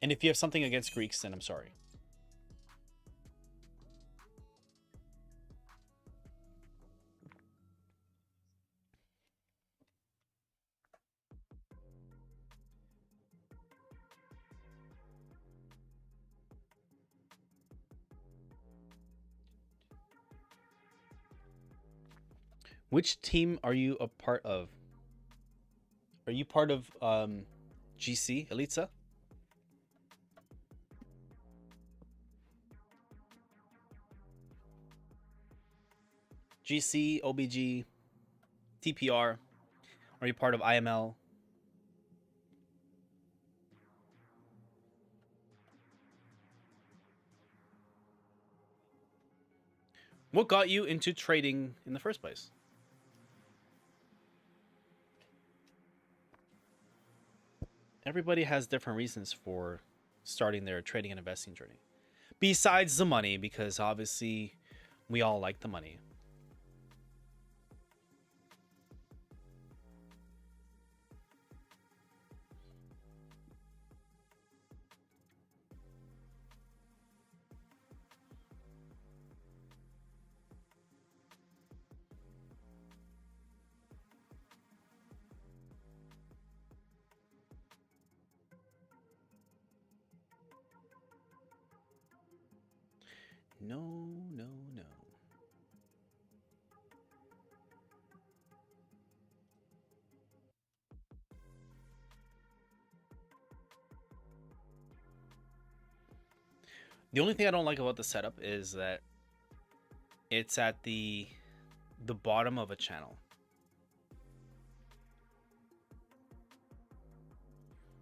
And if you have something against Greeks, then I'm sorry. Which team are you a part of? Are you part of GC, Elitsa? GC, OBG, TPR? Are you part of IML? What got you into trading in the first place? Everybody has different reasons for starting their trading and investing journey. Besides the money, because obviously we all like the money. No, no, no. The only thing I don't like about the setup is that it's at the bottom of a channel.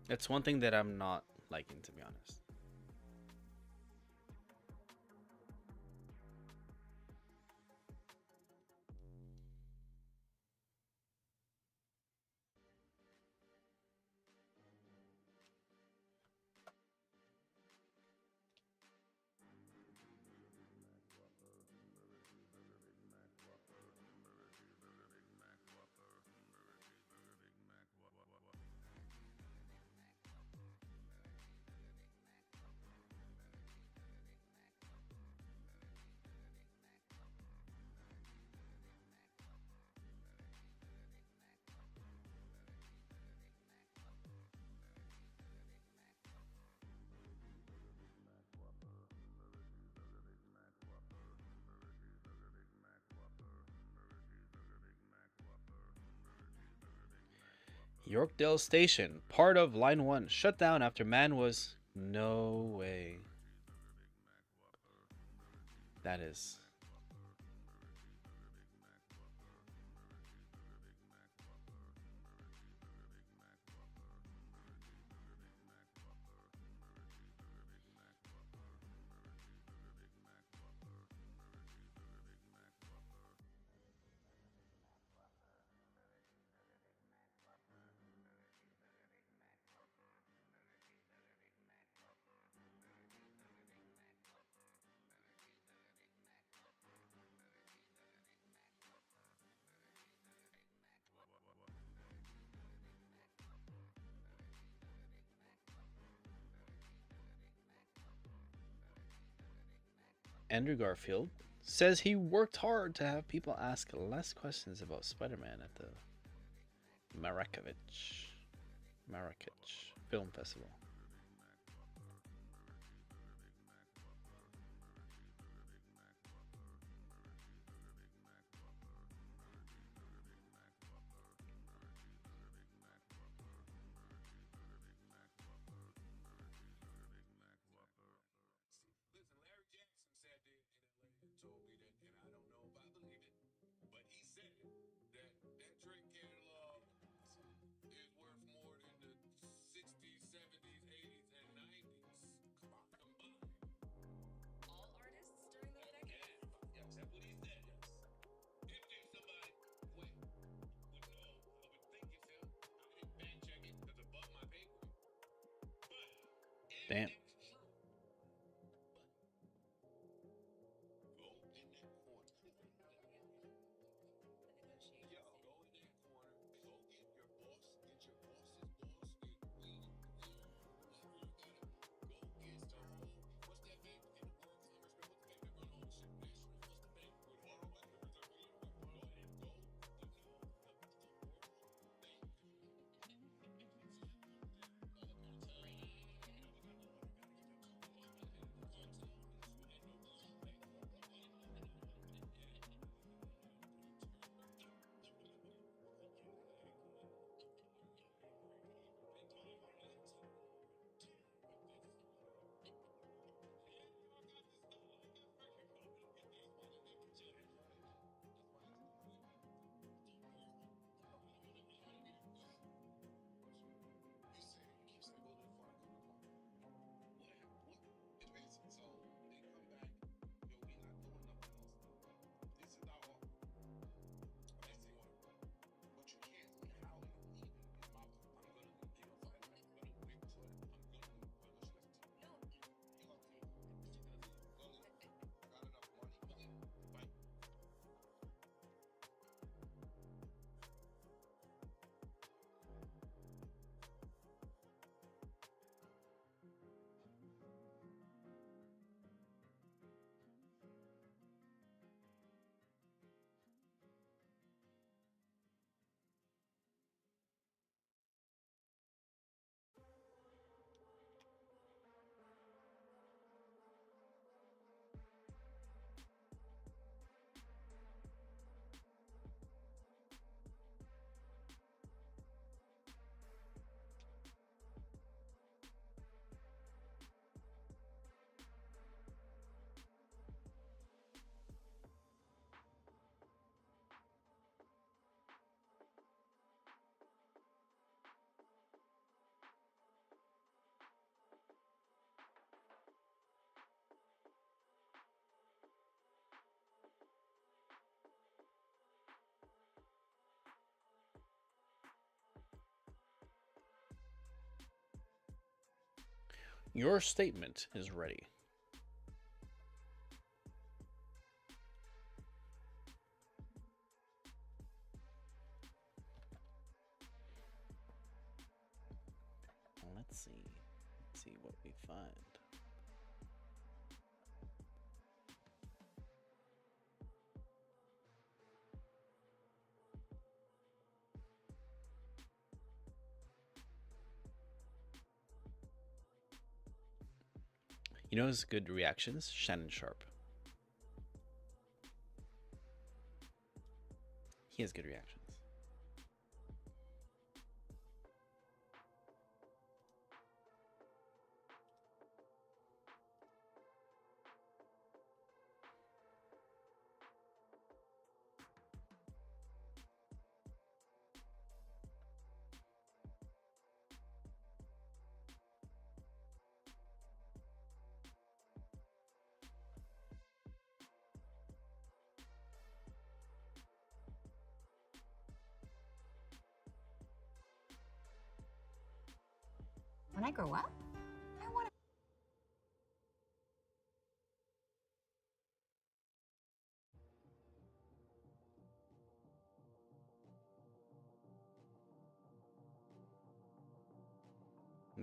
It's one thing that I'm not liking, to be honest. Yorkdale Station, part of Line 1, shut down after man was... No way. That is... Andrew Garfield says he worked hard to have people ask less questions about Spider-Man at the Marrakech Film Festival. Damn. Your statement is ready. Let's see what we find. You know his good reactions? Shannon Sharp. He has good reactions. When I grow up, I want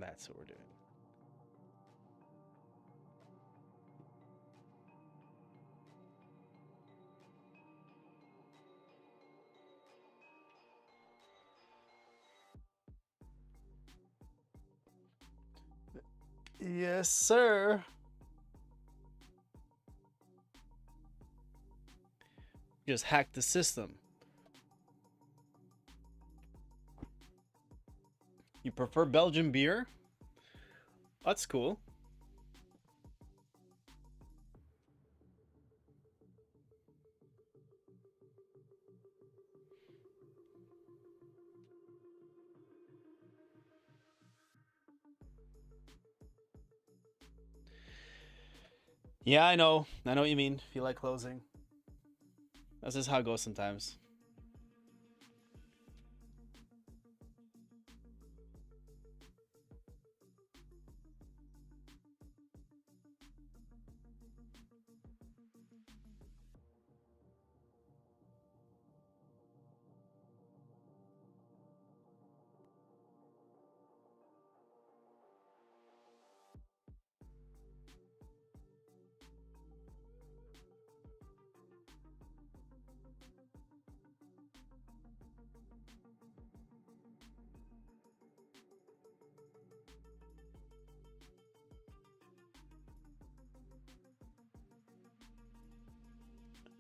That's what we're doing. Yes, sir. Just hacked the system. You prefer Belgian beer? That's cool. Yeah, I know. I know what you mean. Feel like closing. That's just how it goes sometimes.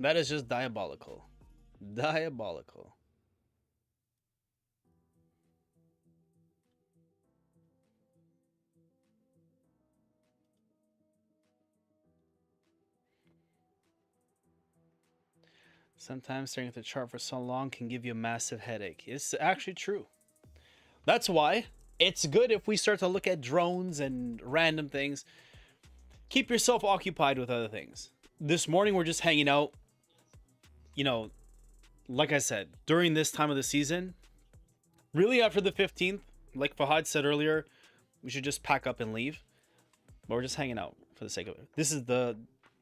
That is just diabolical. Diabolical. Sometimes staring at the chart for so long can give you a massive headache. It's actually true. That's why it's good if we start to look at drones and random things. Keep yourself occupied with other things. This morning we're just hanging out. You know, like I said, during this time of the season, really after the 15th, like Fahad said earlier, we should just pack up and leave. But we're just hanging out for the sake of it. This is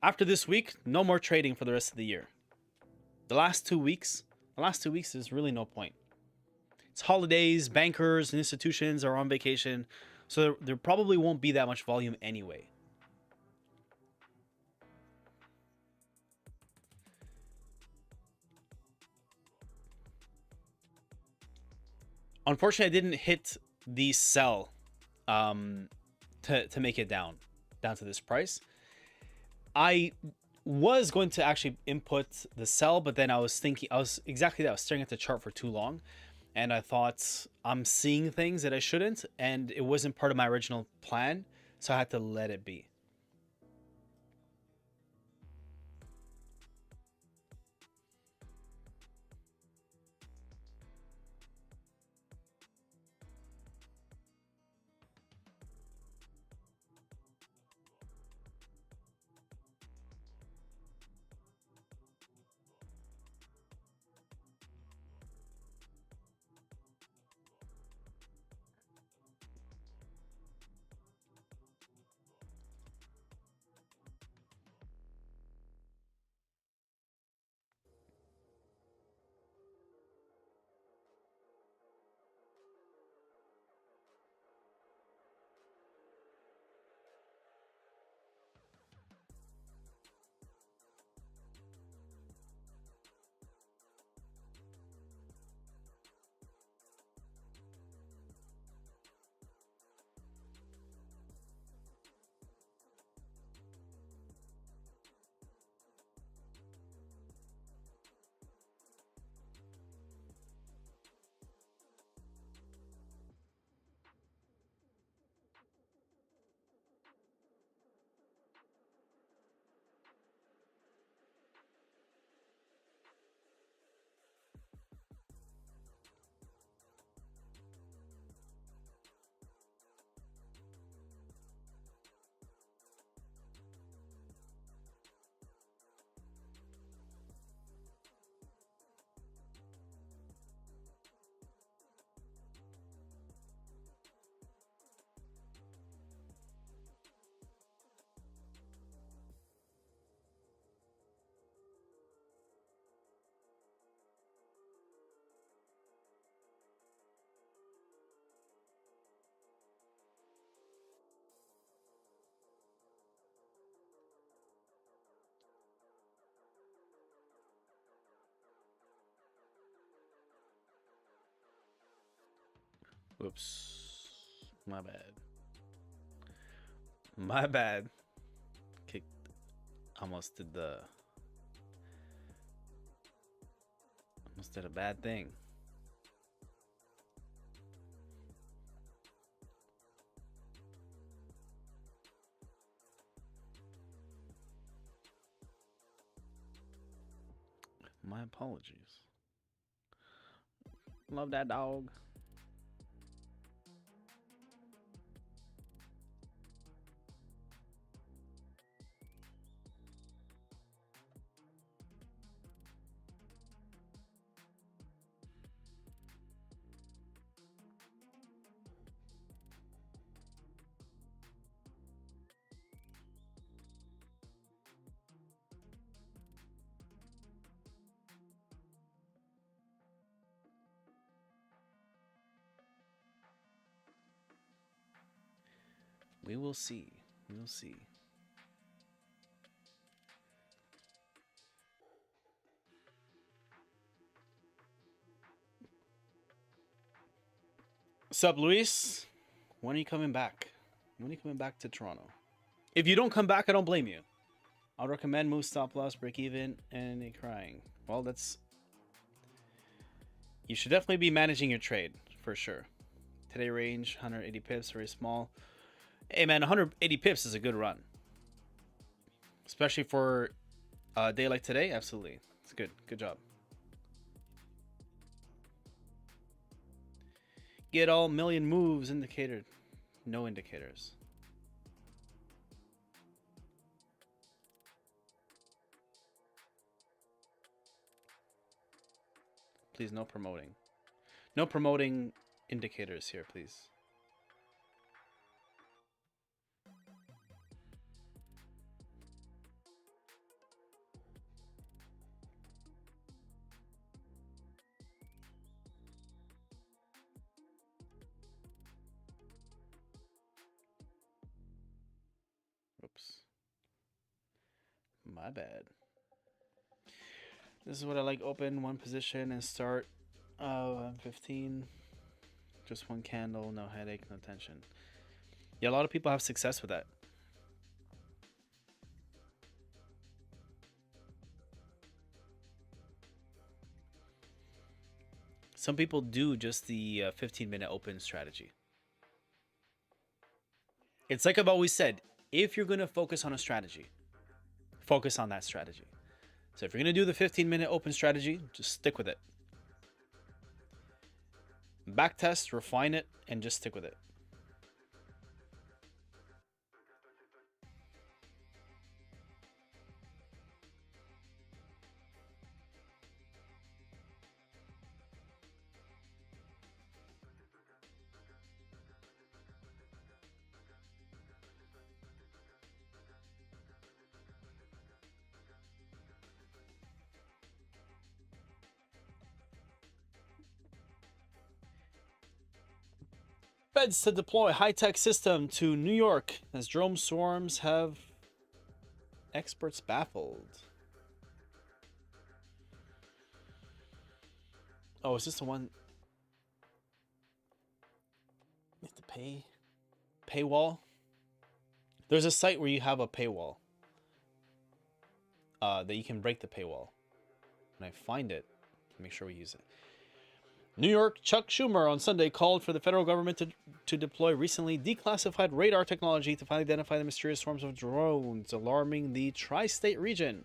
after this week, no more trading for the rest of the year. The last 2 weeks, there's really no point. It's holidays, bankers and institutions are on vacation, so there probably won't be that much volume anyway. Unfortunately, I didn't hit the sell to make it down to this price. I was going to actually input the sell, but then I was exactly that. I was staring at the chart for too long, and I thought I'm seeing things that I shouldn't, and it wasn't part of my original plan, so I had to let it be. Whoops. My bad. My bad. Kicked. Almost did a bad thing. My apologies. Love that dog. We will see. We will see. Sup, Luis? When are you coming back? When are you coming back to Toronto? If you don't come back, I don't blame you. I'll recommend move stop loss, break even, and a crying. Well, that's... You should definitely be managing your trade, for sure. Today range, 180 pips, very small. Hey, man, 180 pips is a good run. Especially for a day like today, absolutely. It's good. Good job. Get all million moves indicator. No indicators. Please, no promoting. No promoting indicators here, please. Oops. My bad. This is what I like. Open one position and start 15. Just one candle, no headache, no tension. Yeah, a lot of people have success with that. Some people do just the 15-minute open strategy. It's like I've always said, if you're going to focus on a strategy, focus on that strategy. So if you're going to do the 15-minute open strategy, just stick with it. Backtest, refine it, and just stick with it. Feds to deploy high-tech system to New York as drone swarms have experts baffled. Oh, is this the one? You have to pay? Paywall? There's a site where you have a paywall. That you can break the paywall. When I find it, make sure we use it. New York, Chuck Schumer on Sunday called for the federal government to deploy recently declassified radar technology to finally identify the mysterious swarms of drones alarming the tri-state region.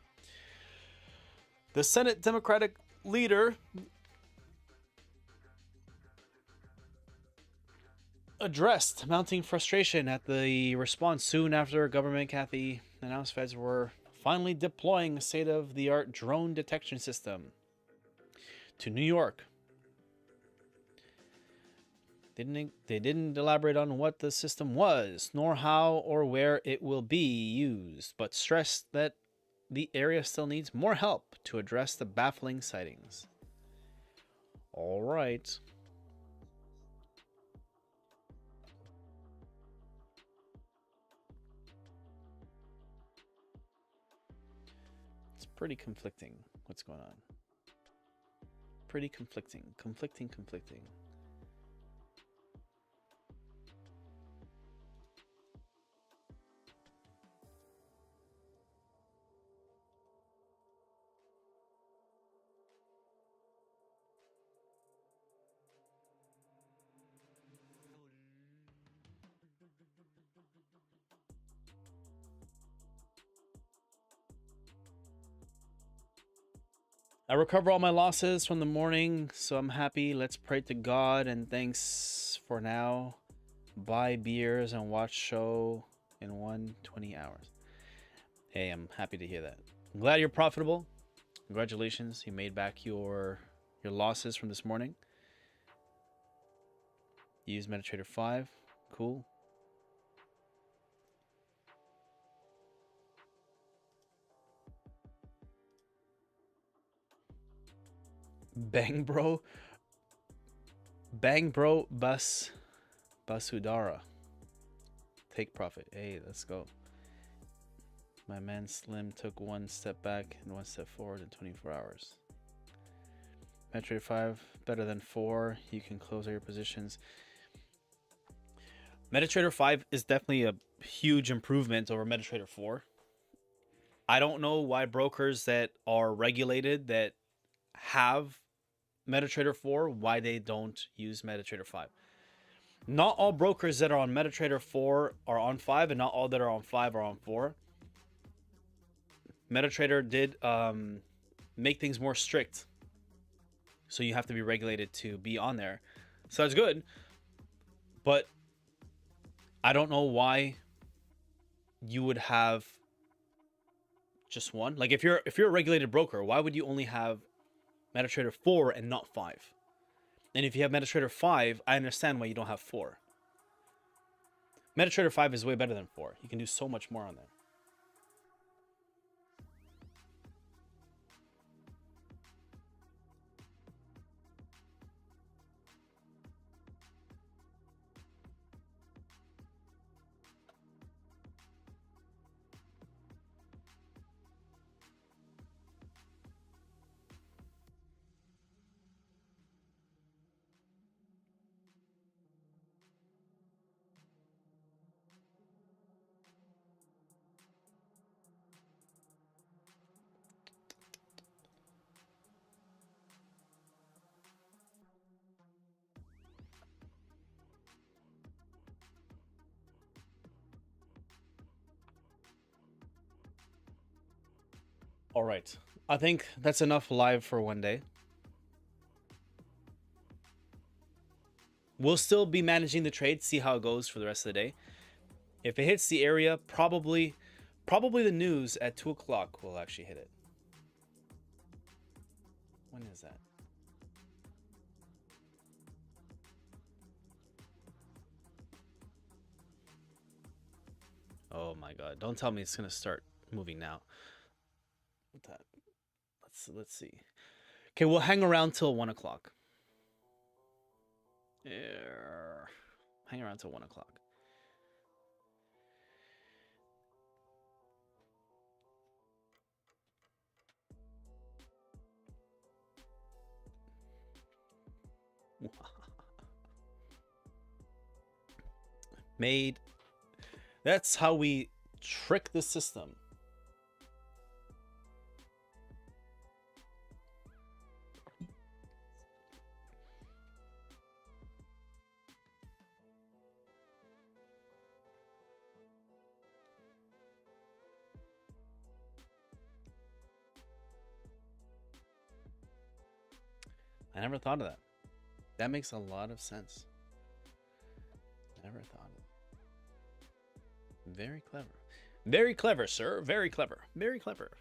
The Senate Democratic leader addressed mounting frustration at the response soon after government Kathy announced feds were finally deploying a state-of-the-art drone detection system to New York. They didn't elaborate on what the system was, nor how or where it will be used, but stressed that the area still needs more help to address the baffling sightings. All right. It's pretty conflicting what's going on. Pretty conflicting. Conflicting. I recover all my losses from the morning, so I'm happy. Let's pray to God and thanks for now. Buy beers and watch show in 120 hours. Hey, I'm happy to hear that. I'm glad you're profitable. Congratulations, you made back your losses from this morning. Use MetaTrader 5. Cool. Bang bro. Bang bro Basudara. Take profit. Hey, let's go. My man Slim took one step back and one step forward in 24 hours. MetaTrader 5 better than 4. You can close all your positions. MetaTrader 5 is definitely a huge improvement over MetaTrader 4. I don't know why brokers that are regulated that have MetaTrader 4, why they don't use MetaTrader 5. Not all brokers that are on MetaTrader 4 are on 5, and not all that are on 5 are on 4. MetaTrader did make things more strict, so you have to be regulated to be on there. So that's good, but I don't know why you would have just one. Like if you're a regulated broker, why would you only have MetaTrader 4 and not 5? And if you have MetaTrader 5, I understand why you don't have 4. MetaTrader 5 is way better than 4. You can do so much more on there. All right. I think that's enough live for one day. We'll still be managing the trade, see how it goes for the rest of the day. If it hits the area, probably the news at 2 o'clock will actually hit it. When is that? Oh my god. Don't tell me it's going to start moving now. What that? Let's see. Okay, we'll hang around till 1 o'clock. Hang around till 1 o'clock. Made. That's how we trick the system. I never thought of that. That makes a lot of sense. Never thought of it. Very clever. Very clever, sir. Very clever. Very clever.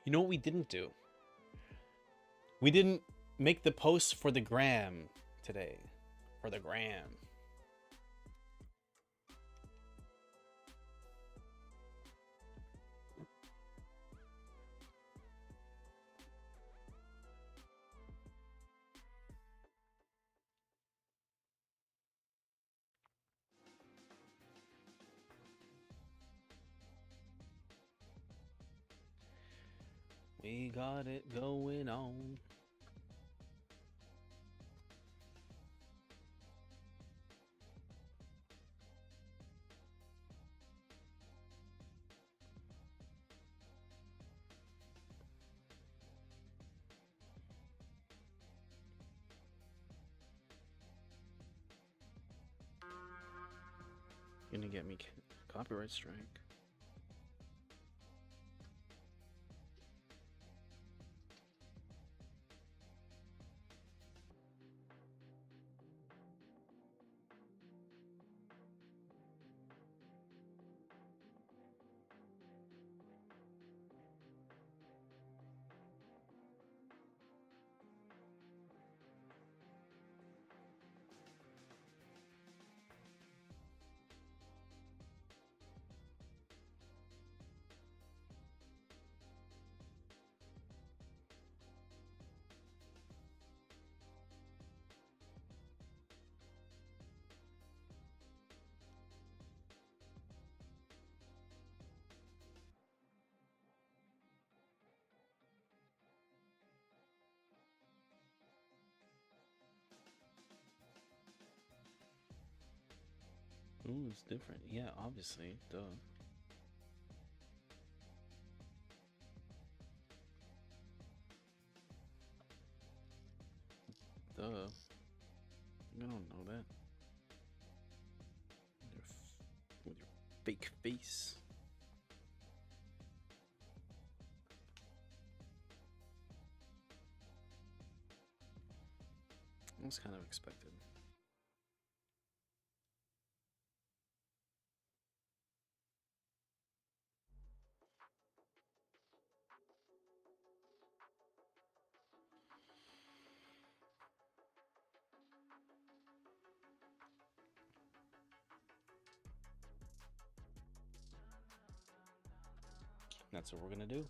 You know what we didn't do? We didn't make the post for the gram today. For the gram. We got it going on. Gonna get me copyright strike. Ooh, it's different. Yeah, obviously. Duh. Duh. I don't know that. With your fake face. That was kind of expected. That's what we're gonna do.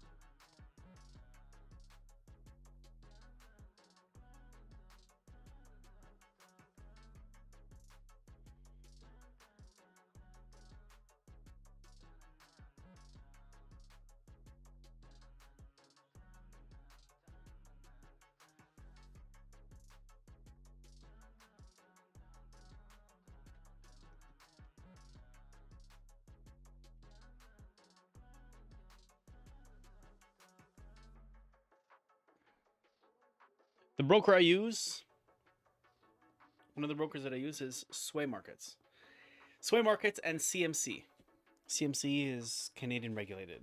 The broker I use, one of the brokers that I use is Sway Markets. Sway Markets and CMC. CMC is Canadian regulated.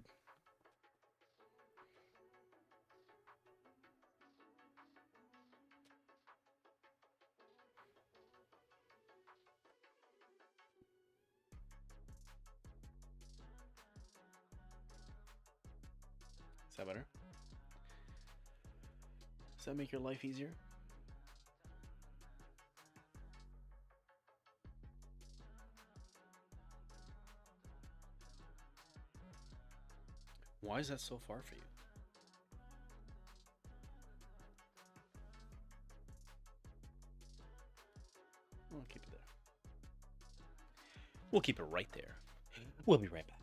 Is that better? Does that make your life easier? Why is that so far for you? We'll keep it there. We'll keep it right there. We'll be right back.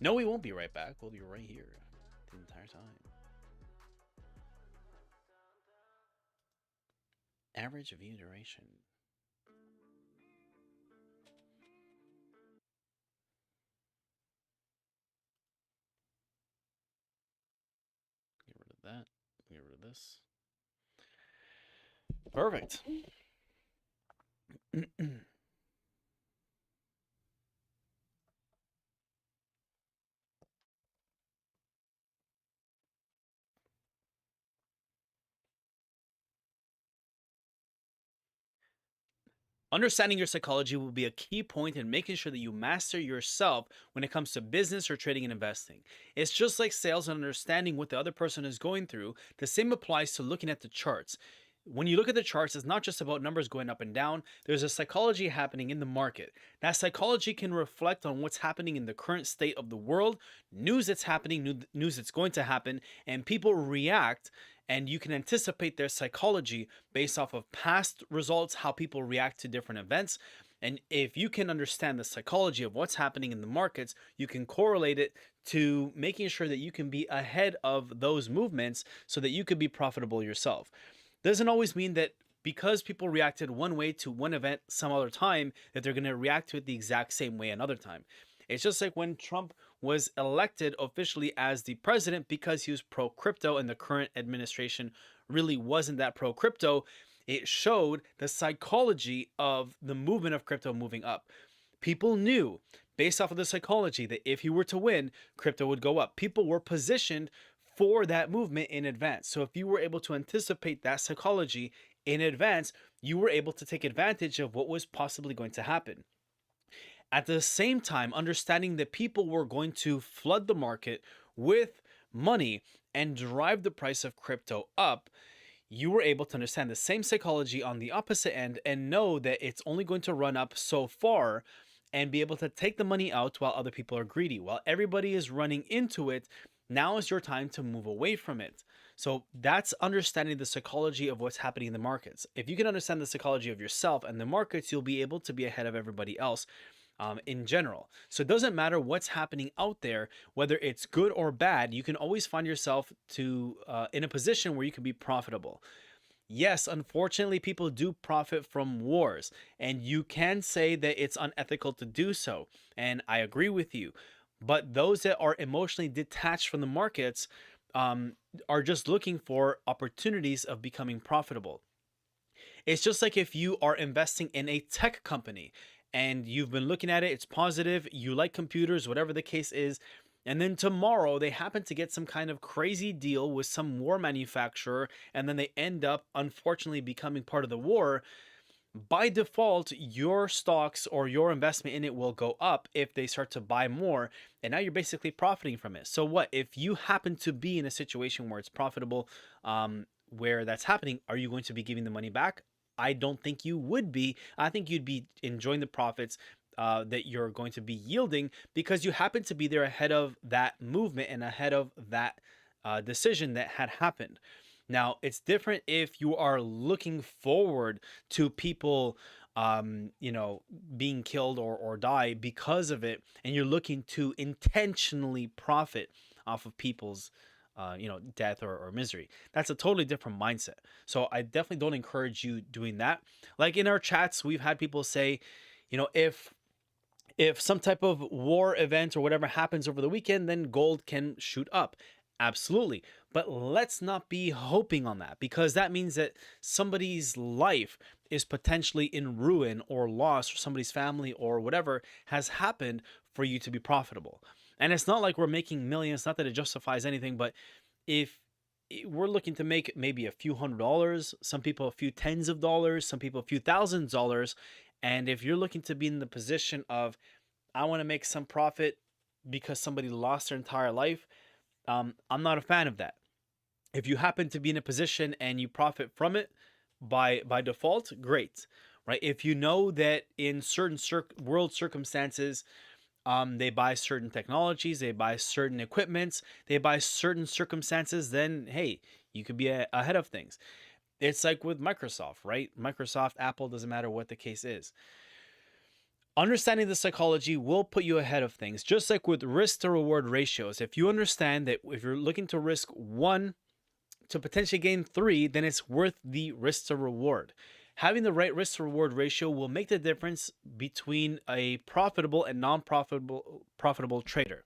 No, we won't be right back. We'll be right here the entire time. Average view duration. Get rid of that. Get rid of this. Perfect. Understanding your psychology will be a key point in making sure that you master yourself when it comes to business or trading and investing. It's just like sales and understanding what the other person is going through. The same applies to looking at the charts. When you look at the charts, it's not just about numbers going up and down. There's a psychology happening in the market. That psychology can reflect on what's happening in the current state of the world, news that's happening, news that's going to happen, and people react. And you can anticipate their psychology based off of past results, how people react to different events. And if you can understand the psychology of what's happening in the markets, you can correlate it to making sure that you can be ahead of those movements so that you could be profitable yourself. Doesn't always mean that because people reacted one way to one event some other time that they're going to react to it the exact same way another time. It's just like when Trump was elected officially as the president because he was pro crypto and the current administration really wasn't that pro crypto. It showed the psychology of the movement of crypto moving up. People knew based off of the psychology that if he were to win, crypto would go up. People were positioned for that movement in advance. So if you were able to anticipate that psychology in advance, you were able to take advantage of what was possibly going to happen. At the same time, understanding that people were going to flood the market with money and drive the price of crypto up, you were able to understand the same psychology on the opposite end and know that it's only going to run up so far and be able to take the money out while other people are greedy. While everybody is running into it, now is your time to move away from it. So that's understanding the psychology of what's happening in the markets. If you can understand the psychology of yourself and the markets, you'll be able to be ahead of everybody else. In general. So it doesn't matter what's happening out there, whether it's good or bad, you can always find yourself in a position where you can be profitable. Yes, unfortunately, people do profit from wars, and you can say that it's unethical to do so. And I agree with you. But those that are emotionally detached from the markets are just looking for opportunities of becoming profitable. It's just like if you are investing in a tech company and you've been looking at it, it's positive, you like computers, whatever the case is, and then tomorrow they happen to get some kind of crazy deal with some war manufacturer, and then they end up unfortunately becoming part of the war. By default, your stocks or your investment in it will go up if they start to buy more, and now you're basically profiting from it. So what if you happen to be in a situation where it's profitable, where that's happening? Are you going to be giving the money back? I don't think you would be. I think you'd be enjoying the profits that you're going to be yielding because you happen to be there ahead of that movement and ahead of that decision that had happened. Now, it's different if you are looking forward to people, being killed or die because of it, and you're looking to intentionally profit off of people's, death or misery. That's a totally different mindset. So I definitely don't encourage you doing that. Like in our chats, we've had people say, if some type of war event or whatever happens over the weekend, then gold can shoot up. Absolutely. But let's not be hoping on that because that means that somebody's life is potentially in ruin or lost, or somebody's family or whatever has happened for you to be profitable. And it's not like we're making millions, not that it justifies anything, but if we're looking to make maybe a few $100s, some people a few tens of dollars, some people a few $1,000s, and if you're looking to be in the position of, I want to make some profit because somebody lost their entire life, I'm not a fan of that. If you happen to be in a position and you profit from it by default, great, right? If you know that in certain world circumstances, they buy certain technologies, they buy certain equipments, they buy certain circumstances, then hey, you could be ahead of things. It's like with Microsoft, right? Microsoft, Apple, doesn't matter what the case is. Understanding the psychology will put you ahead of things, just like with risk to reward ratios. If you understand that if you're looking to risk 1 to potentially gain 3, then it's worth the risk to reward. Having the right risk to reward ratio will make the difference between a profitable and non-profitable trader.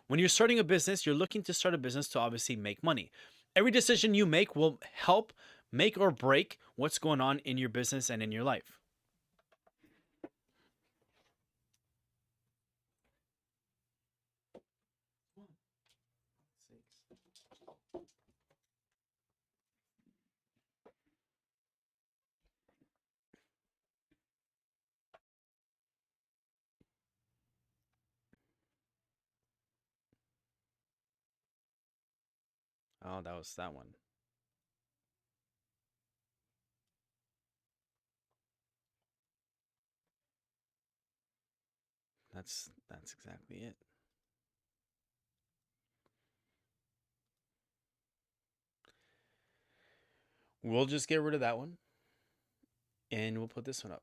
When you're starting a business, you're looking to start a business to obviously make money. Every decision you make will help make or break what's going on in your business and in your life. Oh, that was that one. That's exactly it. We'll just get rid of that one, and we'll put this one up.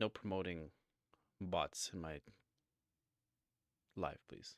No promoting bots in my live, please.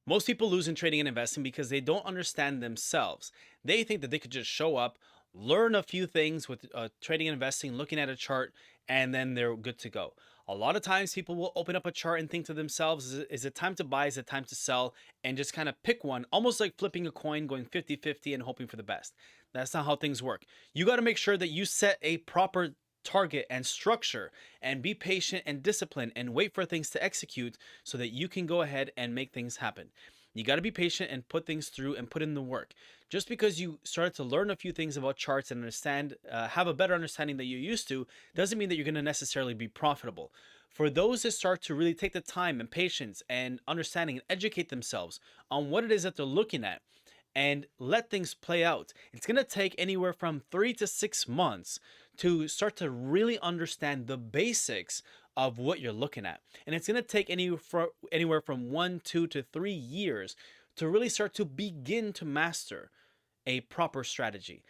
Most people lose in trading and investing because they don't understand themselves. They think that they could just show up, learn a few things with trading and investing, looking at a chart, and then they're good to go. A lot of times people will open up a chart and think to themselves, is it time to buy? Is it time to sell? And just kind of pick one, almost like flipping a coin, going 50-50 and hoping for the best. That's not how things work. You got to make sure that you set a proper target and structure and be patient and disciplined and wait for things to execute so that you can go ahead and make things happen. You got to be patient and put things through and put in the work. Just because you started to learn a few things about charts and understand, have a better understanding that you used to, doesn't mean that you're going to necessarily be profitable. For those that start to really take the time and patience and understanding and educate themselves on what it is that they're looking at and let things play out, it's going to take anywhere from 3 to 6 months to start to really understand the basics of what you're looking at. And it's going to take anywhere from 1, 2 to 3 years to really start to begin to master a proper strategy.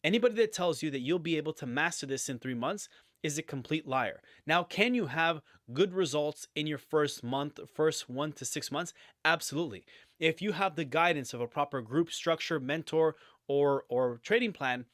Anybody that tells you that you'll be able to master this in 3 months is a complete liar. Now, can you have good results in your first month, first 1 to 6 months? Absolutely. If you have the guidance of a proper group structure, mentor, or trading plan,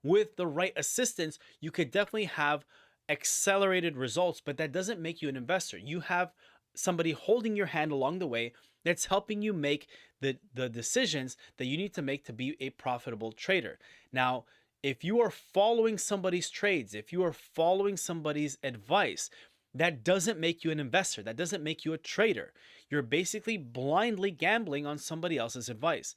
with the right assistance, you could definitely have accelerated results, but that doesn't make you an investor. You have somebody holding your hand along the way that's helping you make the decisions that you need to make to be a profitable trader. Now, if you are following somebody's trades, if you are following somebody's advice, that doesn't make you an investor. That doesn't make you a trader. You're basically blindly gambling on somebody else's advice.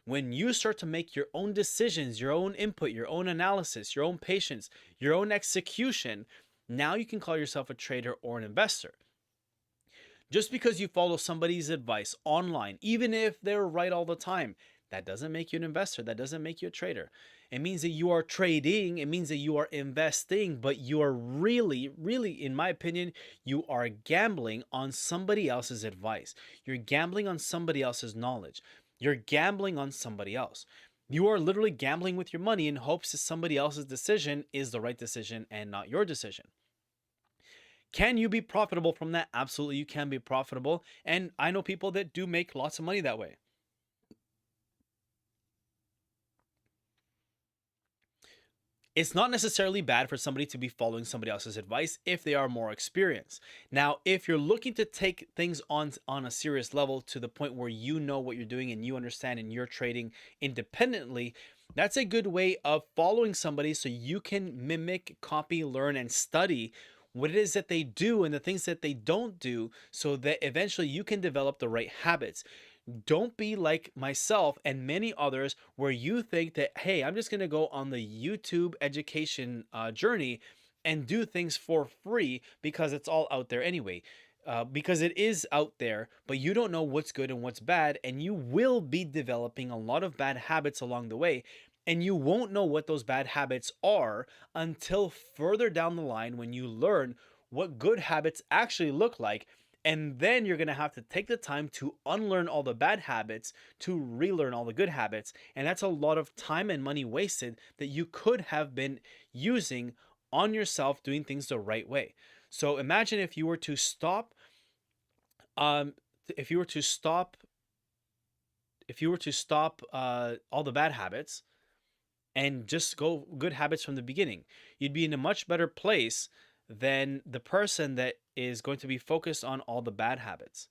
When you start to make your own decisions, your own input, your own analysis, your own patience, your own execution, now you can call yourself a trader or an investor. Just because you follow somebody's advice online, even if they're right all the time, that doesn't make you an investor. That doesn't make you a trader. It means that you are trading. It means that you are investing, but you are really, in my opinion, you are gambling on somebody else's advice. You're gambling on somebody else's knowledge. You're gambling on somebody else. You are literally gambling with your money in hopes that somebody else's decision is the right decision and not your decision. Can you be profitable from that? Absolutely, you can be profitable. And I know people that do make lots of money that way. It's not necessarily bad for somebody to be following somebody else's advice if they are more experienced. Now, if you're looking to take things on a serious level to the point where you know what you're doing and you understand and you're trading independently, that's a good way of following somebody so you can mimic, copy, learn, and study what it is that they do and the things that they don't do so that eventually you can develop the right habits. Don't be like myself and many others where you think that, hey, I'm just going to go on the YouTube education journey and do things for free because it's all out there anyway. Because it is out there, but you don't know what's good and what's bad, and you will be developing a lot of bad habits along the way. And you won't know what those bad habits are until further down the line when you learn what good habits actually look like, and then you're going to have to take the time to unlearn all the bad habits to relearn all the good habits. And that's a lot of time and money wasted that you could have been using on yourself doing things the right way. So imagine if you were to stop, um, if you were to stop, all the bad habits and just go good habits from the beginning, you'd be in a much better place than the person that is going to be focused on all the bad habits.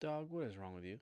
Dog, what is wrong with you?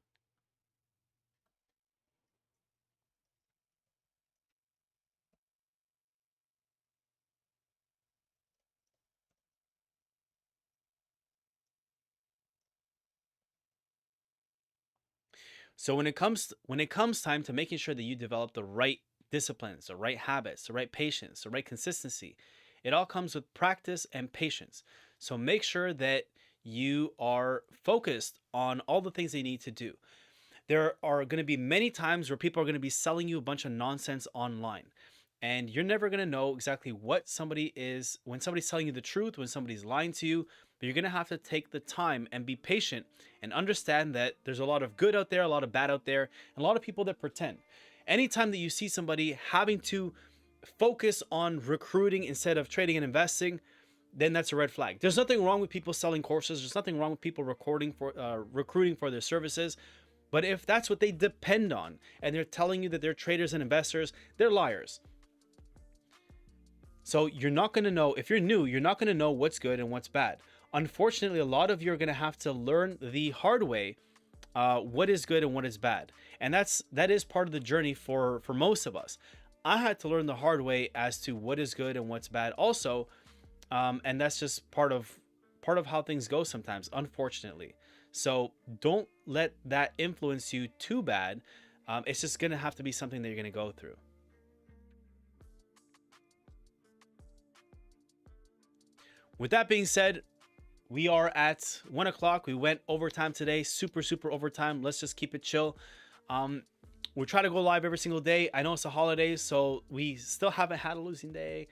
So when it comes time to making sure that you develop the right disciplines, the right habits, the right patience, the right consistency, it all comes with practice and patience. So make sure that you are focused on all the things they need to do. There are going to be many times where people are going to be selling you a bunch of nonsense online. And you're never going to know exactly what somebody is, when somebody's telling you the truth, when somebody's lying to you. But you're going to have to take the time and be patient and understand that there's a lot of good out there, a lot of bad out there, and a lot of people that pretend. Anytime that you see somebody having to focus on recruiting instead of trading and investing, then that's a red flag. There's nothing wrong with people selling courses. There's nothing wrong with people recruiting for their services. But if that's what they depend on and they're telling you that they're traders and investors, they're liars. So you're not going to know, if you're new, you're not going to know what's good and what's bad. Unfortunately, a lot of you are going to have to learn the hard way what is good and what is bad. And that is part of the journey for most of us. I had to learn the hard way as to what is good and what's bad also. And that's just part of how things go sometimes, unfortunately. So don't let that influence you too bad. It's just going to have to be something that you're going to go through. With that being said, we are at 1 o'clock. We went overtime today, super overtime. Let's just keep it chill. We're trying to go live every single day. I know it's a holiday, so we still haven't had a losing day.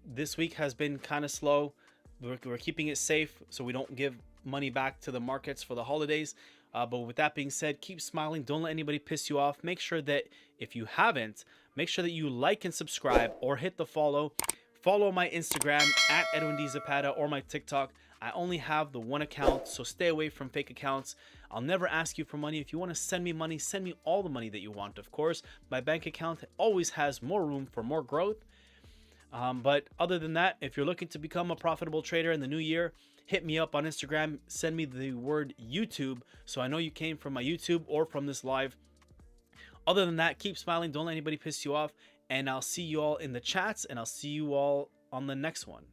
This week has been kind of slow. We're keeping it safe so we don't give money back to the markets for the holidays. But with that being said, keep smiling. Don't let anybody piss you off. Make sure that if you haven't, make sure that you like and subscribe or hit the follow. Follow my Instagram at Edwin D. Zapata or my TikTok. I only have the one account, so stay away from fake accounts. I'll never ask you for money. If you want to send me money, send me all the money that you want, of course. My bank account always has more room for more growth. But other than that, if you're looking to become a profitable trader in the new year, hit me up on Instagram. Send me the word YouTube so I know you came from my YouTube or from this live. Other than that, keep smiling. Don't let anybody piss you off. And I'll see you all in the chats, and I'll see you all on the next one.